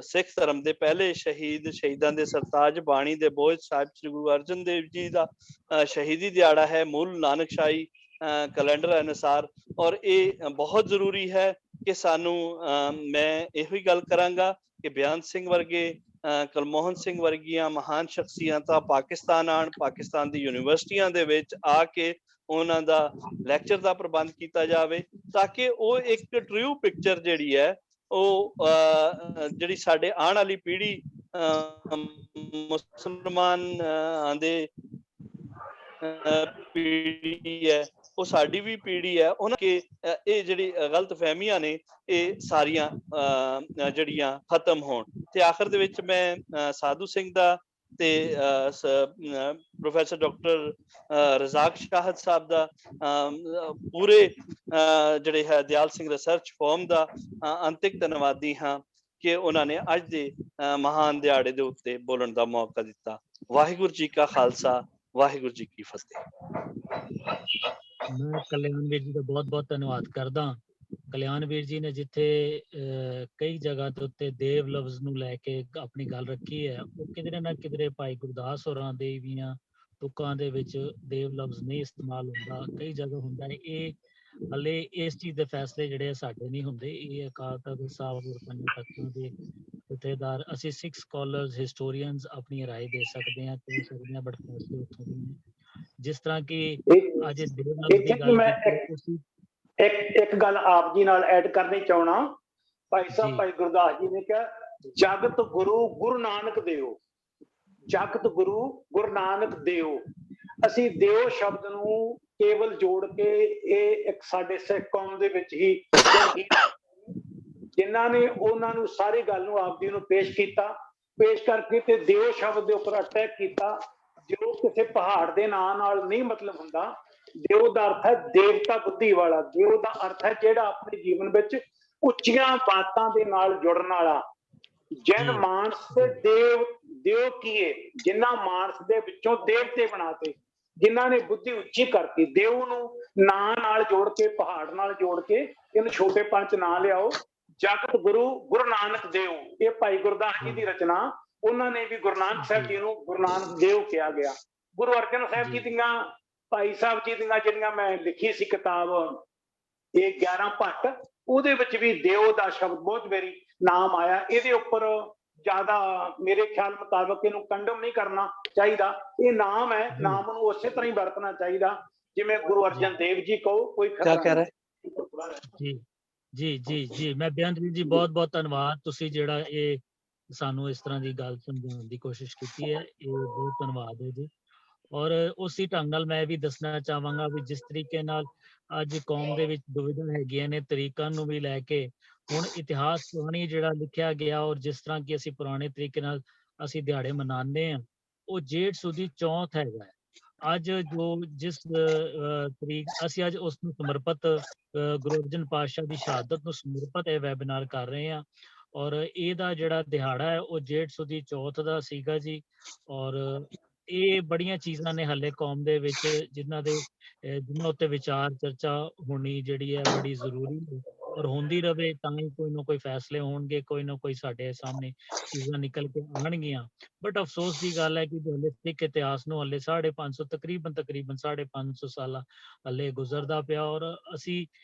H: ਸਿੱਖ ਧਰਮ ਦੇ ਪਹਿਲੇ ਸ਼ਹੀਦਾਂ ਦੇ ਸਰਤਾਜ ਬਾਣੀ ਦੇ ਬੋਝ ਸਾਹਿਬ ਸ੍ਰੀ ਗੁਰੂ ਅਰਜਨ ਦੇਵ ਜੀ ਦਾ ਸ਼ਹੀਦੀ ਦਿਹਾੜਾ ਹੈ ਮੂਲ ਨਾਨਕਸ਼ਾਹੀ ਕੈਲੰਡਰ ਅਨੁਸਾਰ। ਔਰ ਇਹ ਬਹੁਤ ਜ਼ਰੂਰੀ ਹੈ ਕਿ ਸਾਨੂੰ ਮੈਂ ਇਹੋ ਹੀ ਗੱਲ ਕਰਾਂਗਾ ਕਿ ਬੇਅੰਤ ਸਿੰਘ ਵਰਗੇ, ਕੁਲਮੋਹਨ ਸਿੰਘ ਵਰਗੀਆਂ ਮਹਾਨ ਸ਼ਖਸੀਅਤਾਂ ਪਾਕਿਸਤਾਨ ਆਉਣ, ਪਾਕਿਸਤਾਨ ਦੀ ਯੂਨੀਵਰਸਿਟੀਆਂ ਦੇ ਵਿੱਚ ਆ ਕੇ ਉਹਨਾਂ ਦਾ ਲੈਕਚਰ ਦਾ ਪ੍ਰਬੰਧ ਕੀਤਾ ਜਾਵੇ, ਤਾਂ ਕਿ ਉਹ ਇੱਕ ਟਰੂ ਪਿਕਚਰ ਜਿਹੜੀ ਹੈ ਉਹ ਜਿਹੜੀ ਸਾਡੇ ਆਉਣ ਵਾਲੀ ਪੀੜ੍ਹੀ ਮੁਸਲਮਾਨ ਦੇ ਪੀੜ੍ਹੀ ਹੈ, ਉਹ ਸਾਡੀ ਵੀ ਪੀੜ੍ਹੀ ਹੈ, ਉਹਨਾਂ ਕੇ ਇਹ ਜਿਹੜੀ ਗਲਤ ਫਹਿਮੀਆਂ ਨੇ ਇਹ ਸਾਰੀਆਂ ਜਿਹੜੀਆਂ ਖਤਮ ਹੋਣ। ਤੇ ਆਖਰ ਦੇ ਵਿੱਚ ਮੈਂ ਸਾਧੂ ਸਿੰਘ ਦਾ ਤੇ ਪ੍ਰੋਫੈਸਰ ਡਾਕਟਰ ਰਜ਼ਾਕ ਸ਼ਾਹਦ ਸਾਹਿਬ ਦਾ ਪੂਰੇ ਜਿਹੜੇ ਹੈ ਦਿਆਲ ਸਿੰਘ ਰਿਸਰਚ ਫੋਰਮ ਦਾ ਅੰਤਿਕ ਧੰਨਵਾਦੀ ਹਾਂ ਕਿ ਉਹਨਾਂ ਨੇ ਅੱਜ ਦੇ ਮਹਾਨ ਦਿਹਾੜੇ ਦੇ ਉੱਤੇ ਬੋਲਣ ਦਾ ਮੌਕਾ ਦਿੱਤਾ। ਵਾਹਿਗੁਰੂ ਜੀ ਕਾ ਖਾਲਸਾ, ਵਾਹਿਗੁਰੂ ਜੀ ਕੀ ਫਤਿਹ।
D: ਮੈਂ ਕਲਿਆਣ ਵੀਰ ਜੀ ਦਾ ਬਹੁਤ ਬਹੁਤ ਧੰਨਵਾਦ ਕਰਦਾ। ਕਲਿਆਣ ਵੀਰ ਜੀ ਨੇ ਜਿੱਥੇ ਕਈ ਜਗ੍ਹਾ ਦੇ ਉੱਤੇ ਦੇਵ ਲਫ਼ਜ਼ ਨੂੰ ਲੈ ਕੇ ਆਪਣੀ ਗੱਲ ਰੱਖੀ ਹੈ, ਉਹ ਕਿਧਰੇ ਨਾ ਕਿਧਰੇ ਭਾਈ ਗੁਰਦਾਸ ਹੋਰਾਂ ਦੇ ਵੀ ਤੁਕਾਂ ਦੇ ਵਿੱਚ ਦੇਵ ਲਫ਼ਜ਼ ਨਹੀਂ ਇਸਤੇਮਾਲ ਹੁੰਦਾ, ਕਈ ਜਗ੍ਹਾ ਹੁੰਦਾ ਹੈ। ਇਹ ਹਲੇ ਇਸ ਚੀਜ਼ ਦੇ ਫੈਸਲੇ ਜਿਹੜੇ ਸਾਡੇ ਨਹੀਂ ਹੁੰਦੇ, ਇਹ ਅਕਾਲ ਤਖ਼ਤ ਸਾਹਿਬ ਔਰ ਪੰਜ ਤਖ਼ਤਾਂ ਦੇ ਜਥੇਦਾਰ, ਅਸੀਂ ਸਿੱਖ ਸਕਾਲਰਸ ਹਿਸਟੋਰੀਅਨਸ ਆਪਣੀ ਰਾਏ ਦੇ ਸਕਦੇ ਹਾਂ, ਕਹਿ ਸਕਦੇ ਹਾਂ, ਬਟ ਫੈਸਲੇ ਉੱਥੋਂ ਦੇ ਨੇ। ਜਿਸ ਤਰ੍ਹਾਂ ਕਿ ਅੱਜ ਦੇਵ ਲਫ਼ਜ਼ ਦੀ ਗੱਲ
B: ਇੱਕ ਗੱਲ ਆਪ ਜੀ ਨਾਲ ਐਡ ਕਰਨੀ ਚਾਹਣਾ। ਭਾਈ ਸਾਹਿਬ ਭਾਈ ਗੁਰਦਾਸ ਜੀ ਨੇ ਕਿਹਾ ਜਗਤ ਗੁਰੂ ਗੁਰੂ ਨਾਨਕ ਦੇਓ, ਜਗਤ ਗੁਰੂ ਗੁਰੂ ਨਾਨਕ ਦੇਓ। ਅਸੀਂ ਦੇਓ ਸ਼ਬਦ ਨੂੰ ਕੇਵਲ ਜੋੜ ਕੇ ਇਹ ਇੱਕ ਸਾਡੇ ਸਿੱਖ ਕੌਮ ਦੇ ਵਿੱਚ ਹੀ ਜਿਨ੍ਹਾਂ ਨੇ ਉਹਨਾਂ ਨੂੰ ਸਾਰੀ ਗੱਲ ਨੂੰ ਆਪ ਜੀ ਨੂੰ ਪੇਸ਼ ਕੀਤਾ, ਪੇਸ਼ ਕਰਕੇ ਤੇ ਦੇਓ ਸ਼ਬਦ ਦੇ ਉੱਪਰ ਅਟੈਕ ਕੀਤਾ, ਜੋ ਕਿਸੇ ਪਹਾੜ ਦੇ ਨਾਂ ਨਾਲ ਨਹੀਂ ਮਤਲਬ ਹੁੰਦਾ। ਦੇਵ ਦਾ ਅਰਥ ਹੈ ਦੇਵਤਾ ਬੁੱਧੀ ਵਾਲਾ, ਦੇਵ ਦਾ ਅਰਥ ਹੈ ਜਿਹੜਾ ਆਪਣੇ ਜੀਵਨ ਵਿੱਚ ਉੱਚੀਆਂ ਬਾਤਾਂ ਦੇ ਨਾਲ ਜੁੜਨ ਵਾਲਾ। ਜਨ ਮਾਨਸ ਤੇ ਦੇਵ ਕੀਏ, ਜਿਨ੍ਹਾਂ ਮਾਨਸ ਦੇ ਵਿੱਚੋਂ ਦੇਵਤੇ ਬਣਾਤੇ, ਜਿਨ੍ਹਾਂ ਨੇ ਬੁੱਧੀ ਉੱਚੀ ਕਰਤੀ। ਦੇਵ ਨੂੰ ਨਾਂ ਨਾਲ ਜੋੜ ਕੇ, ਪਹਾੜ ਨਾਲ ਜੋੜ ਕੇ ਇਹਨੂੰ ਛੋਟੇ ਪੰਚ ਨਾਂ ਲਿਆਓ। ਜਗਤ ਗੁਰੂ ਗੁਰੂ ਨਾਨਕ ਦੇਵ, ਇਹ ਭਾਈ ਗੁਰਦਾਸ ਜੀ ਦੀ ਰਚਨਾ। ਉਹਨਾਂ ਨੇ ਵੀ ਗੁਰੂ ਨਾਨਕ ਸਾਹਿਬ ਜੀ ਨੂੰ ਗੁਰੂ ਨਾਨਕ ਦੇਵ ਕਿਹਾ ਗਿਆ। ਗੁਰੂ ਅਰਜਨ ਸਾਹਿਬ ਜੀ ਦੀਆਂ, ਭਾਈ ਸਾਹਿਬ ਜੀ ਦੀਆਂ ਜਿਹੜੀਆਂ ਮੈਂ ਲਿਖੀ ਸੀ ਕਿਤਾਬ, ਇਹ 11 ਭੱਟ ਉਹਦੇ ਵਿੱਚ ਵੀ ਦਿਓ ਦਾ ਸ਼ਬਦ ਬਹੁਤ ਵਾਰੀ ਨਾਮ ਆਇਆ। ਇਹਦੇ ਉੱਪਰ ਜ਼ਿਆਦਾ ਮੇਰੇ ਖਿਆਲ ਮੁਤਾਬਕ ਇਹਨੂੰ ਕੰਡਮ ਨਹੀਂ ਕਰਨਾ ਚਾਹੀਦਾ। ਇਹ ਨਾਮ ਹੈ, ਨਾਮ ਨੂੰ ਉਸੇ ਤਰ੍ਹਾਂ ਹੀ ਵਰਤਣਾ ਚਾਹੀਦਾ ਜਿਵੇਂ ਗੁਰੂ ਅਰਜਨ ਦੇਵ ਜੀ ਕਹੋ, ਕੋਈ ਖਤਰਾ ਨਹੀਂ।
D: ਜੀ ਮੈਂ ਬੇਅੰਤ ਜੀ ਬਹੁਤ ਬਹੁਤ ਧੰਨਵਾਦ, ਤੁਸੀਂ ਜਿਹੜਾ ਇਹ ਸਾਨੂੰ ਇਸ ਤਰ੍ਹਾਂ ਦੀ ਗੱਲ ਸਮਝਾਉਣ ਦੀ ਕੋਸ਼ਿਸ਼ ਕੀਤੀ ਹੈ, ਇਹ ਬਹੁਤ ਧੰਨਵਾਦ ਹੈ ਜੀ। ਔਰ ਉਸੇ ਢੰਗ ਨਾਲ ਮੈਂ ਵੀ ਦੱਸਣਾ ਚਾਹਾਂਗਾ ਵੀ ਜਿਸ ਤਰੀਕੇ ਨਾਲ ਅੱਜ ਕੌਮ ਦੇ ਵਿੱਚ ਦੁਵਿਧਾ ਹੈਗੀਆਂ ਨੇ ਤਰੀਕਾਂ ਨੂੰ ਵੀ ਲੈ ਕੇ, ਹੁਣ ਇਤਿਹਾਸ ਪੁਰਾਣੀ ਜਿਹੜਾ ਲਿਖਿਆ ਗਿਆ ਔਰ ਜਿਸ ਤਰ੍ਹਾਂ ਕਿ ਅਸੀਂ ਪੁਰਾਣੇ ਤਰੀਕੇ ਨਾਲ ਅਸੀਂ ਦਿਹਾੜੇ ਮਨਾਉਂਦੇ ਹਾਂ, ਉਹ ਜੇਠ ਸੁਦੀ ਚੌਥ ਹੈਗਾ। ਅੱਜ ਜੋ ਜਿਸ ਤਰੀਕ ਅਸੀਂ ਅੱਜ ਉਸ ਨੂੰ ਸਮਰਪਿਤ ਗੁਰੂ ਅਰਜਨ ਪਾਤਸ਼ਾਹ ਦੀ ਸ਼ਹਾਦਤ ਨੂੰ ਸਮਰਪਿਤ ਇਹ ਵੈਬਿਨਾਰ ਕਰ ਰਹੇ ਹਾਂ। ਔਰ ਇਹਦਾ ਜਿਹੜਾ ਦਿਹਾੜਾ ਹੈ ਉਹ ਜੇਠ ਸੁਦੀ ਚੌਥ ਦਾ ਸੀਗਾ ਜੀ। ਔਰ ਇਹ ਬੜੀਆਂ ਚੀਜ਼ਾਂ ਨੇ ਹਾਲੇ ਕੌਮ ਦੇ ਵਿੱਚ ਜਿਨ੍ਹਾਂ ਜਿਨ੍ਹਾਂ ਉੱਤੇ ਵਿਚਾਰ ਚਰਚਾ ਹੋਣੀ ਜਿਹੜੀ ਹੈ ਬੜੀ ਜ਼ਰੂਰੀ ਹੈ, ਔਰ ਹੁੰਦੀ ਰਵੇ ਤਾਂ ਹੀ ਕੋਈ ਨਾ ਕੋਈ ਫੈਸਲੇ ਹੋਣਗੇ, ਕੋਈ ਨਾ ਕੋਈ ਸਾਡੇ ਸਾਹਮਣੇ ਚੀਜ਼ਾਂ ਨਿਕਲ ਕੇ ਆਉਣਗੀਆਂ। ਬਟ ਅਫਸੋਸ ਦੀ ਗੱਲ ਹੈ ਕਿ ਹਾਲੇ ਸਿੱਖ ਇਤਿਹਾਸ ਨੂੰ ਹਾਲੇ 550 ਤਕਰੀਬਨ 550 ਸਾਲਾਂ ਹਾਲੇ ਗੁਜ਼ਰਦਾ ਪਿਆ। ਔਰ ਅਸੀਂ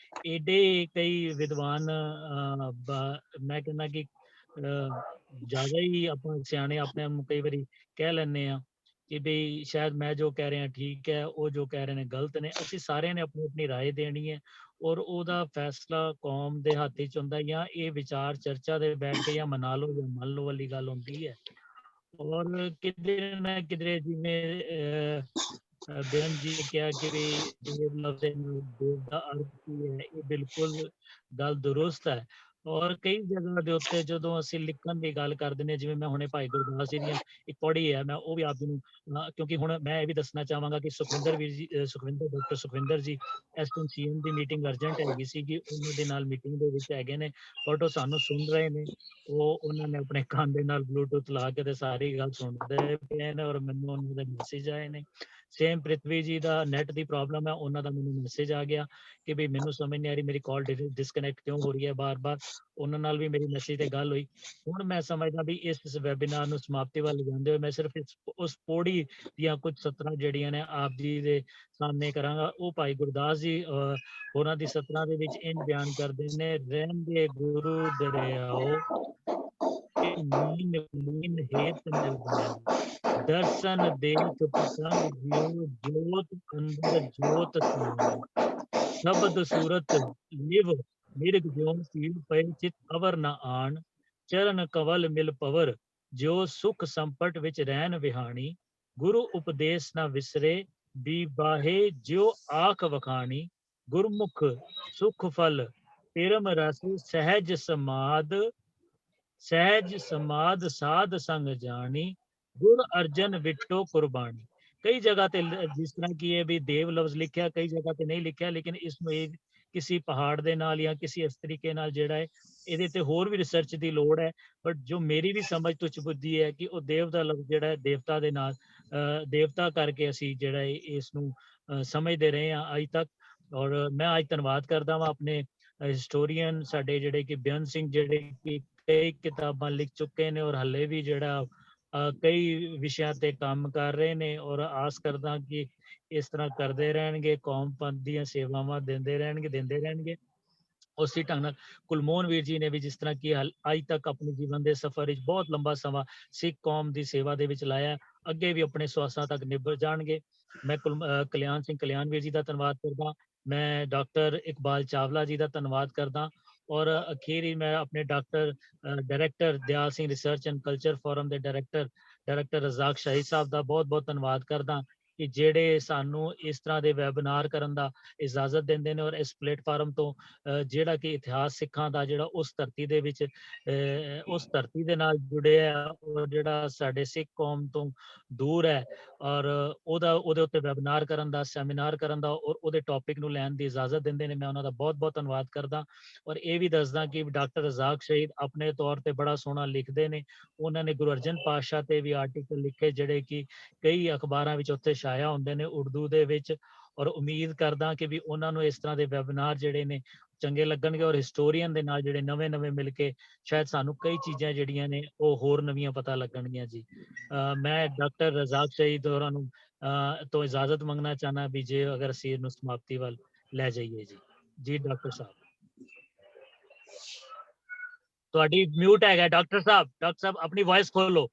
D: ਏਡੇ ਕਈ ਵਿਦਵਾਨ ਮੈਂ ਕਹਿੰਦਾ ਕਿ ਜ਼ਿਆਦਾ ਹੀ ਆਪਾਂ ਸਿਆਣੇ ਆਪਣੇ ਆਪ ਨੂੰ ਕਈ ਵਾਰੀ ਕਹਿ ਲੈਂਦੇ ਹਾਂ ਕਿ ਬਈ ਸ਼ਾਇਦ ਮੈਂ ਜੋ ਕਹਿ ਰਿਹਾ ਠੀਕ ਹੈ, ਉਹ ਜੋ ਕਹਿ ਰਹੇ ਨੇ ਗਲਤ ਨੇ। ਅਸੀਂ ਸਾਰਿਆਂ ਨੇ ਆਪਣੀ ਆਪਣੀ ਰਾਏ ਦੇਣੀ ਹੈ ਔਰ ਉਹਦਾ ਫੈਸਲਾ ਕੌਮ ਦੇ ਹੱਥ 'ਚ ਹੁੰਦਾ, ਜਾਂ ਇਹ ਵਿਚਾਰ ਚਰਚਾ ਦੇ ਬੈਠ ਕੇ ਜਾਂ ਮਨਾ ਲਓ ਜਾਂ ਮੰਨ ਲਓ ਵਾਲੀ ਗੱਲ ਹੁੰਦੀ ਹੈ। ਔਰ ਕਿਧਰੇ ਨਾ ਕਿਧਰੇ ਜਿਵੇਂ ਬੇਅੰਤ ਜੀ ਨੇ ਕਿਹਾ ਕਿ ਵੀ ਦੇਵ ਲਫ਼ਜ਼ ਦੇਵ ਦਾ ਅਰਥ ਕੀ ਹੈ, ਇਹ ਬਿਲਕੁਲ ਗੱਲ ਦੁਰਸਤ ਹੈ। ਔਰ ਕਈ ਜਗ੍ਹਾ ਦੇ ਉੱਤੇ ਜਦੋਂ ਅਸੀਂ ਲਿਖਣ ਦੀ ਗੱਲ ਕਰਦੇ ਨੇ, ਜਿਵੇਂ ਮੈਂ ਹੁਣੇ ਭਾਈ ਗੁਰਦਾਸ ਜੀ ਦੀਆਂ ਇੱਕ ਪੜ੍ਹੀ ਹੈ, ਮੈਂ ਉਹ ਵੀ ਆਪ ਜੀ ਨੂੰ ਕਿਉਂਕਿ ਹੁਣ ਮੈਂ ਇਹ ਵੀ ਦੱਸਣਾ ਚਾਹਾਂਗਾ ਕਿ ਸੁਖਵਿੰਦਰ ਵੀਰ ਜੀ ਡਾਕਟਰ ਸੁਖਵਿੰਦਰ ਜੀ SMCM ਦੀ ਮੀਟਿੰਗ ਅਰਜੈਂਟ ਹੈਗੀ ਸੀ ਕਿ ਉਹਨਾਂ ਦੇ ਨਾਲ ਮੀਟਿੰਗ ਦੇ ਵਿੱਚ ਹੈਗੇ ਨੇ, ਬਟ ਉਹ ਸਾਨੂੰ ਸੁਣ ਰਹੇ ਨੇ। ਉਹਨਾਂ ਨੇ ਆਪਣੇ ਕੰਨ ਦੇ ਨਾਲ ਬਲੂਟੂਥ ਲਾ ਕੇ ਤੇ ਸਾਰੀ ਗੱਲ ਸੁਣਦੇ ਪਏ ਨੇ ਔਰ ਮੈਨੂੰ ਉਹਨਾਂ ਦੇ ਮੈਸੇਜ ਆਏ ਨੇ। ਸੇਮ ਪ੍ਰਿਥਵੀ ਜੀ ਦਾ ਨੈਟ ਦੀ ਪ੍ਰੋਬਲਮ ਹੈ, ਉਹਨਾਂ ਦਾ ਮੈਨੂੰ ਮੈਸੇਜ ਆ ਗਿਆ ਕਿ ਵੀ ਮੈਨੂੰ ਸਮਝ ਨਹੀਂ ਆ ਰਹੀ ਮੇਰੀ ਕਾਲ ਡਿਸਕਨੈਕਟ ਕਿਉਂ ਹੋ ਰਹੀ ਹੈ ਬਾਰ-ਬਾਰ। ਉਹਨਾਂ ਨਾਲ ਵੀ ਮੇਰੀ ਮੈਸੇਜ ਤੇ ਗੱਲ ਹੋਈ। ਹੁਣ ਮੈਂ ਸਮਝਦਾ ਵੀ ਇਸ ਵੈਬਿਨਾਰ ਨੂੰ ਸਮਾਪਤੀ ਵੱਲ ਜਾਂਦੇ ਹੋਏ ਮੈਂ ਸਿਰਫ ਉਸ ਪੌੜੀ ਦੀਆਂ ਕੁਝ ਸਤਰਾਂ ਜਿਹੜੀਆਂ ਨੇ ਆਪ ਜੀ ਦੇ ਸਾਹਮਣੇ ਕਰਾਂਗਾ। ਉਹ ਭਾਈ ਗੁਰਦਾਸ ਜੀ ਉਹਨਾਂ ਦੀ ਸਤਰਾਂ ਦੇ ਵਿੱਚ ਇੰਝ ਬਿਆਨ ਕਰਦੇ ਨੇ, ਰਹਿੰਦੇ ਗੁਰੂ ਦਰਿਆਓ ਨੀਨ ਹੇਤ ਨਿਰਭੈ, ਦਰਸ਼ਨ ਦੇਖ ਪਤੰਗ ਜਿਉ ਜੋਤ ਅੰਦਰ ਜੋਤ ਸਮਾਈ, ਸ਼ਬਦ ਸੂਰਤ ਲਿਵ ਮਿਰਗ ਜਿਉ ਸੀਲ ਪਏ ਚਿਤ ਅਵਰ ਨ ਆਣ, ਚਰਨ ਕਵਲ ਮਿਲ ਪਵਰ ਜੋ ਸੁਖ ਸੰਪਟ ਵਿੱਚ ਰਹਿਣ ਵਿਹਾਣੀ, ਗੁਰੂ ਉਪਦੇਸ਼ ਨਾ ਵਿਸਰੇ ਵੀ ਬਾਹੇ ਜਿਉ ਆਖ ਵਖਾਣੀ, ਗੁਰਮੁਖ ਸੁਖ ਫਲ ਪਿਰਮ ਰਸ ਸਹਿਜ ਸਮਾਦ ਸਾਧ ਸੰਗ ਜਾਣੀ, ਗੁਰ ਅਰਜਨ ਵਿਟੋ ਕੁਰਬਾਨੀ। ਕਈ ਜਗ੍ਹਾ ਤੇ ਜਿਸ ਤਰ੍ਹਾਂ ਕਿ ਇਹ ਵੀ ਦੇਵ ਲਫ਼ਜ਼ ਲਿਖਿਆ, ਕਈ ਜਗ੍ਹਾ ਤੇ ਨਹੀਂ ਲਿਖਿਆ, ਲੇਕਿਨ ਇਸ ਨੂੰ ਇਹ ਕਿਸੇ ਪਹਾੜ ਦੇ ਨਾਲ ਜਾਂ ਕਿਸੇ ਇਸ ਤਰੀਕੇ ਨਾਲ ਜਿਹੜਾ ਹੈ ਇਹਦੇ ਤੇ ਹੋਰ ਵੀ ਰਿਸਰਚ ਦੀ ਲੋੜ ਹੈ। ਬਟ ਜੋ ਮੇਰੀ ਵੀ ਸਮਝ ਤੁੱਛ ਬੁੱਧੀ ਹੈ ਕਿ ਉਹ ਦੇਵ ਦਾ ਲਫ਼ਜ਼ ਜਿਹੜਾ ਹੈ ਦੇਵਤਾ ਦੇ ਨਾਲ ਦੇਵਤਾ ਕਰਕੇ ਅਸੀਂ ਜਿਹੜਾ ਇਸ ਨੂੰ ਸਮਝਦੇ ਰਹੇ ਹਾਂ ਅੱਜ ਤੱਕ। ਔਰ ਮੈਂ ਅੱਜ ਧੰਨਵਾਦ ਕਰਦਾ ਹਾਂ ਆਪਣੇ ਹਿਸਟੋਰੀਅਨ ਸਾਡੇ ਜਿਹੜੇ ਕਿ ਬੇਅੰਤ ਸਿੰਘ, ਜਿਹੜੇ ਕਿ ਕਈ ਕਿਤਾਬਾਂ ਲਿਖ ਚੁੱਕੇ ਨੇ ਔਰ ਹਲੇ ਵੀ ਜਿਹੜਾ ਕਈ ਵਿਸ਼ਿਆਂ ਤੇ ਕੰਮ ਕਰ ਰਹੇ ਨੇ, ਔਰ ਆਸ ਕਰਦਾ ਕਿ ਇਸ ਤਰ੍ਹਾਂ ਕਰਦੇ ਰਹਿਣਗੇ, ਕੌਮ ਪੰਥ ਦੀਆਂ ਸੇਵਾਵਾਂ ਦਿੰਦੇ ਰਹਿਣਗੇ। ਉਸੇ ਢੰਗ ਨਾਲ ਕੁਲਮੋਹਨ ਵੀਰ ਜੀ ਨੇ ਵੀ ਜਿਸ ਤਰ੍ਹਾਂ ਕਿ ਅੱਜ ਤੱਕ ਆਪਣੇ ਜੀਵਨ ਦੇ ਸਫ਼ਰ ਵਿੱਚ ਬਹੁਤ ਲੰਬਾ ਸਮਾਂ ਸਿੱਖ ਕੌਮ ਦੀ ਸੇਵਾ ਦੇ ਵਿੱਚ ਲਾਇਆ, ਅੱਗੇ ਵੀ ਆਪਣੇ ਸਵਾਸਾਂ ਤੱਕ ਨਿਭਰ ਜਾਣਗੇ। ਮੈਂ ਕਲਿਆਣ ਸਿੰਘ ਕਲਿਆਣ ਵੀਰ ਜੀ ਦਾ ਧੰਨਵਾਦ ਕਰਦਾ, ਮੈਂ ਡਾਕਟਰ ਇਕਬਾਲ ਚਾਵਲਾ ਜੀ ਦਾ ਧੰਨਵਾਦ ਕਰਦਾ, ਔਰ ਅਖੀਰ ਹੀ ਮੈਂ ਆਪਣੇ director Dyal Singh research and culture forum ਦੇ ਡਾਇਰੈਕਟਰ ਰਜ਼ਾਕ ਸ਼ਾਹੀ ਸਾਹਿਬ ਦਾ ਬਹੁਤ ਬਹੁਤ ਧੰਨਵਾਦ ਕਰਦਾ ਕਿ ਜਿਹੜੇ ਸਾਨੂੰ ਇਸ ਤਰ੍ਹਾਂ ਦੇ ਵੈਬਿਨਾਰ ਕਰਨ ਦਾ ਇਜਾਜ਼ਤ ਦਿੰਦੇ ਨੇ, ਔਰ ਇਸ ਪਲੇਟਫਾਰਮ ਤੋਂ ਜਿਹੜਾ ਕਿ ਇਤਿਹਾਸ ਸਿੱਖਾਂ ਦਾ ਜਿਹੜਾ ਉਸ ਧਰਤੀ ਦੇ ਵਿੱਚ ਉਸ ਧਰਤੀ ਦੇ ਨਾਲ ਜੁੜਿਆ ਔਰ ਜਿਹੜਾ ਸਾਡੇ ਸਿੱਖ ਕੌਮ ਤੋਂ ਦੂਰ ਹੈ, ਔਰ ਉਹਦੇ ਉੱਤੇ ਵੈਬਿਨਾਰ ਕਰਨ ਦਾ, ਸੈਮੀਨਾਰ ਕਰਨ ਦਾ ਔਰ ਉਹਦੇ ਟੌਪਿਕ ਨੂੰ ਲੈਣ ਦੀ ਇਜਾਜ਼ਤ ਦਿੰਦੇ ਨੇ, ਮੈਂ ਉਹਨਾਂ ਦਾ ਬਹੁਤ ਬਹੁਤ ਧੰਨਵਾਦ ਕਰਦਾ। ਔਰ ਇਹ ਵੀ ਦੱਸਦਾ ਕਿ ਡਾਕਟਰ ਰਜ਼ਾਕ ਸ਼ਹੀਦ ਆਪਣੇ ਤੌਰ ਤੇ ਬੜਾ ਸੋਹਣਾ ਲਿਖਦੇ ਨੇ, ਉਹਨਾਂ ਨੇ ਗੁਰੂ ਅਰਜਨ ਪਾਤਸ਼ਾਹ ਤੇ ਵੀ ਆਰਟੀਕਲ ਲਿਖੇ ਜਿਹੜੇ ਕਿ ਕਈ ਅਖਬਾਰਾਂ ਵਿੱਚ ਉੱਥੇ ਛਾਇਆ ਹੁੰਦੇ ਨੇ ਉਰਦੂ ਦੇ ਵਿੱਚ, ਔਰ ਉਮੀਦ ਕਰਦਾ ਕਿ ਵੀ ਉਹਨਾਂ ਨੂੰ ਇਸ ਤਰ੍ਹਾਂ ਦੇ ਵੈਬਿਨਾਰ ਜਿਹੜੇ ਨੇ ਚੰਗੇ ਲੱਗਣਗੇ, ਔਰ ਹਿਸਟੋਰੀਅਨ ਦੇ ਨਾਲ ਜਿਹੜੇ ਨਵੇਂ ਮਿਲ ਕੇ ਸ਼ਾਇਦ ਸਾਨੂੰ ਕਈ ਚੀਜ਼ਾਂ ਜਿਹੜੀਆਂ ਨੇ ਉਹ ਹੋਰ ਨਵੀਆਂ ਪਤਾ ਲੱਗਣਗੀਆਂ ਜੀ। ਮੈਂ ਡਾਕਟਰ ਰਜ਼ਾਕ ਸ਼ਹੀਦ ਹੋਰਾਂ ਨੂੰ ਤੋਂ ਇਜਾਜ਼ਤ ਮੰਗਣਾ ਚਾਹਨਾ ਵੀ ਜੇ ਅਗਰ ਅਸੀਂ ਇਹਨੂੰ ਸਮਾਪਤੀ ਵੱਲ ਲੈ ਜਾਈਏ ਜੀ। ਜੀ ਡਾਕਟਰ ਸਾਹਿਬ। ਤੁਹਾਡੀ ਮਿਊਟ ਹੈਗਾ ਡਾਕਟਰ ਸਾਹਿਬ ਆਪਣੀ ਵਾਇਸ ਖੋਲੋ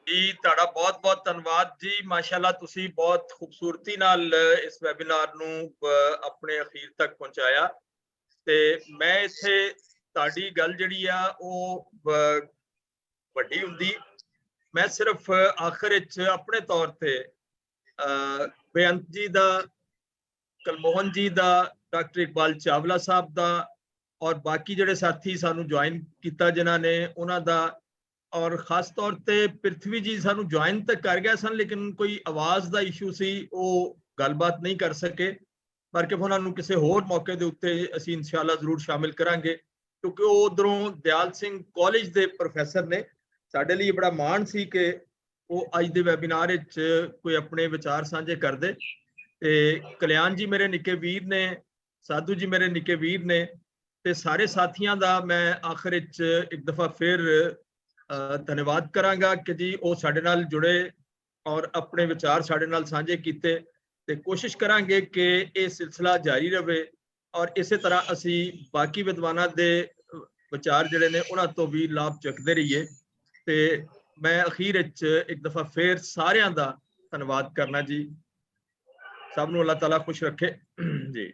A: ਜੀ। ਤੁਹਾਡਾ ਬਹੁਤ ਬਹੁਤ ਧੰਨਵਾਦ ਜੀ। ਮਾਸ਼ਾਅੱਲਾ ਤੁਸੀਂ ਬਹੁਤ ਖੂਬਸੂਰਤੀ ਨਾਲ ਇਸ ਵੈਬਿਨਾਰ ਨੂੰ ਆਪਣੇ ਅਖੀਰ ਤੱਕ ਪਹੁੰਚਾਇਆ ਤੇ ਮੈਂ ਇੱਥੇ ਤੁਹਾਡੀ ਗੱਲ ਜਿਹੜੀ ਆ ਉਹ ਵੱਡੀ ਹੁੰਦੀ, ਮੈਂ ਸਿਰਫ ਆਖਰ ਵਿੱਚ ਆਪਣੇ ਤੌਰ ਤੇ ਬੇਅੰਤ ਜੀ ਦਾ, ਕਲਮੋਹਨ ਜੀ ਦਾ, ਡਾਕਟਰ ਇਕਬਾਲ ਚਾਵਲਾ ਸਾਹਿਬ ਦਾ ਔਰ ਬਾਕੀ ਜਿਹੜੇ ਸਾਥੀ ਸਾਨੂੰ ਜੁਆਇਨ ਕੀਤਾ ਜਿਨ੍ਹਾਂ ਨੇ, ਉਹਨਾਂ ਦਾ, ਔਰ ਖਾਸ ਤੌਰ ਤੇ ਪ੍ਰਿਥਵੀ ਜੀ ਸਾਨੂੰ ਜੁਆਇਨ ਤਾਂ ਕਰ ਗਿਆ ਸਨ ਲੇਕਿਨ ਕੋਈ ਆਵਾਜ਼ ਦਾ ਇਸ਼ੂ ਸੀ, ਉਹ ਗੱਲਬਾਤ ਨਹੀਂ ਕਰ ਸਕੇ, ਪਰ ਕਿ ਉਹਨਾਂ ਨੂੰ ਕਿਸੇ ਹੋਰ ਮੌਕੇ ਦੇ ਉੱਤੇ ਅਸੀਂ ਇਨਸ਼ਾਅੱਲਾ ਜ਼ਰੂਰ ਸ਼ਾਮਿਲ ਕਰਾਂਗੇ ਕਿਉਂਕਿ ਉਹ ਉਧਰੋਂ ਦਿਆਲ ਸਿੰਘ ਕਾਲਜ ਦੇ ਪ੍ਰੋਫੈਸਰ ਨੇ। ਸਾਡੇ ਲਈ ਬੜਾ ਮਾਣ ਸੀ ਕਿ ਉਹ ਅੱਜ ਦੇ ਵੈਬਿਨਾਰ ਵਿੱਚ ਕੋਈ ਆਪਣੇ ਵਿਚਾਰ ਸਾਂਝੇ ਕਰਦੇ ਤੇ ਕਲਿਆਣ ਜੀ ਮੇਰੇ ਨਿੱਕੇ ਵੀਰ ਨੇ, ਸਾਧੂ ਜੀ ਮੇਰੇ ਨਿੱਕੇ ਵੀਰ ਨੇ ਤੇ ਸਾਰੇ ਸਾਥੀਆਂ ਦਾ ਮੈਂ ਆਖਰ ਵਿੱਚ ਇੱਕ ਦਫਾ ਫਿਰ ਧੰਨਵਾਦ ਕਰਾਂਗਾ ਕਿ ਜੀ ਉਹ ਸਾਡੇ ਨਾਲ ਜੁੜੇ ਔਰ ਆਪਣੇ ਵਿਚਾਰ ਸਾਡੇ ਨਾਲ ਸਾਂਝੇ ਕੀਤੇ ਤੇ ਕੋਸ਼ਿਸ਼ ਕਰਾਂਗੇ ਕਿ ਇਹ ਸਿਲਸਿਲਾ ਜਾਰੀ ਰਹੇ ਔਰ ਇਸੇ ਤਰ੍ਹਾਂ ਅਸੀਂ ਬਾਕੀ ਵਿਦਵਾਨਾਂ ਦੇ ਵਿਚਾਰ ਜਿਹੜੇ ਨੇ ਉਹਨਾਂ ਤੋਂ ਵੀ ਲਾਭ ਚੁੱਕਦੇ ਰਹੀਏ। ਤੇ ਮੈਂ ਅਖੀਰ ਵਿੱਚ ਇੱਕ ਦਫਾ ਫਿਰ ਸਾਰਿਆਂ ਦਾ ਧੰਨਵਾਦ ਕਰਨਾ ਜੀ। ਸਭ ਨੂੰ ਅੱਲਾਹ ਤਾਲਾ ਖੁਸ਼ ਰੱਖੇ ਜੀ।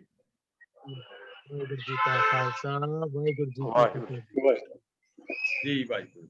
D: ਵਾਹਿਗੁਰੂ ਜੀ ਕਾ ਖਾਲਸਾ, ਵਾਹਿਗੁਰੂ ਜੀ ਕੀ ਫਤਿਹ।
A: ਜੀ ਵਾਹਿਗੁਰੂ।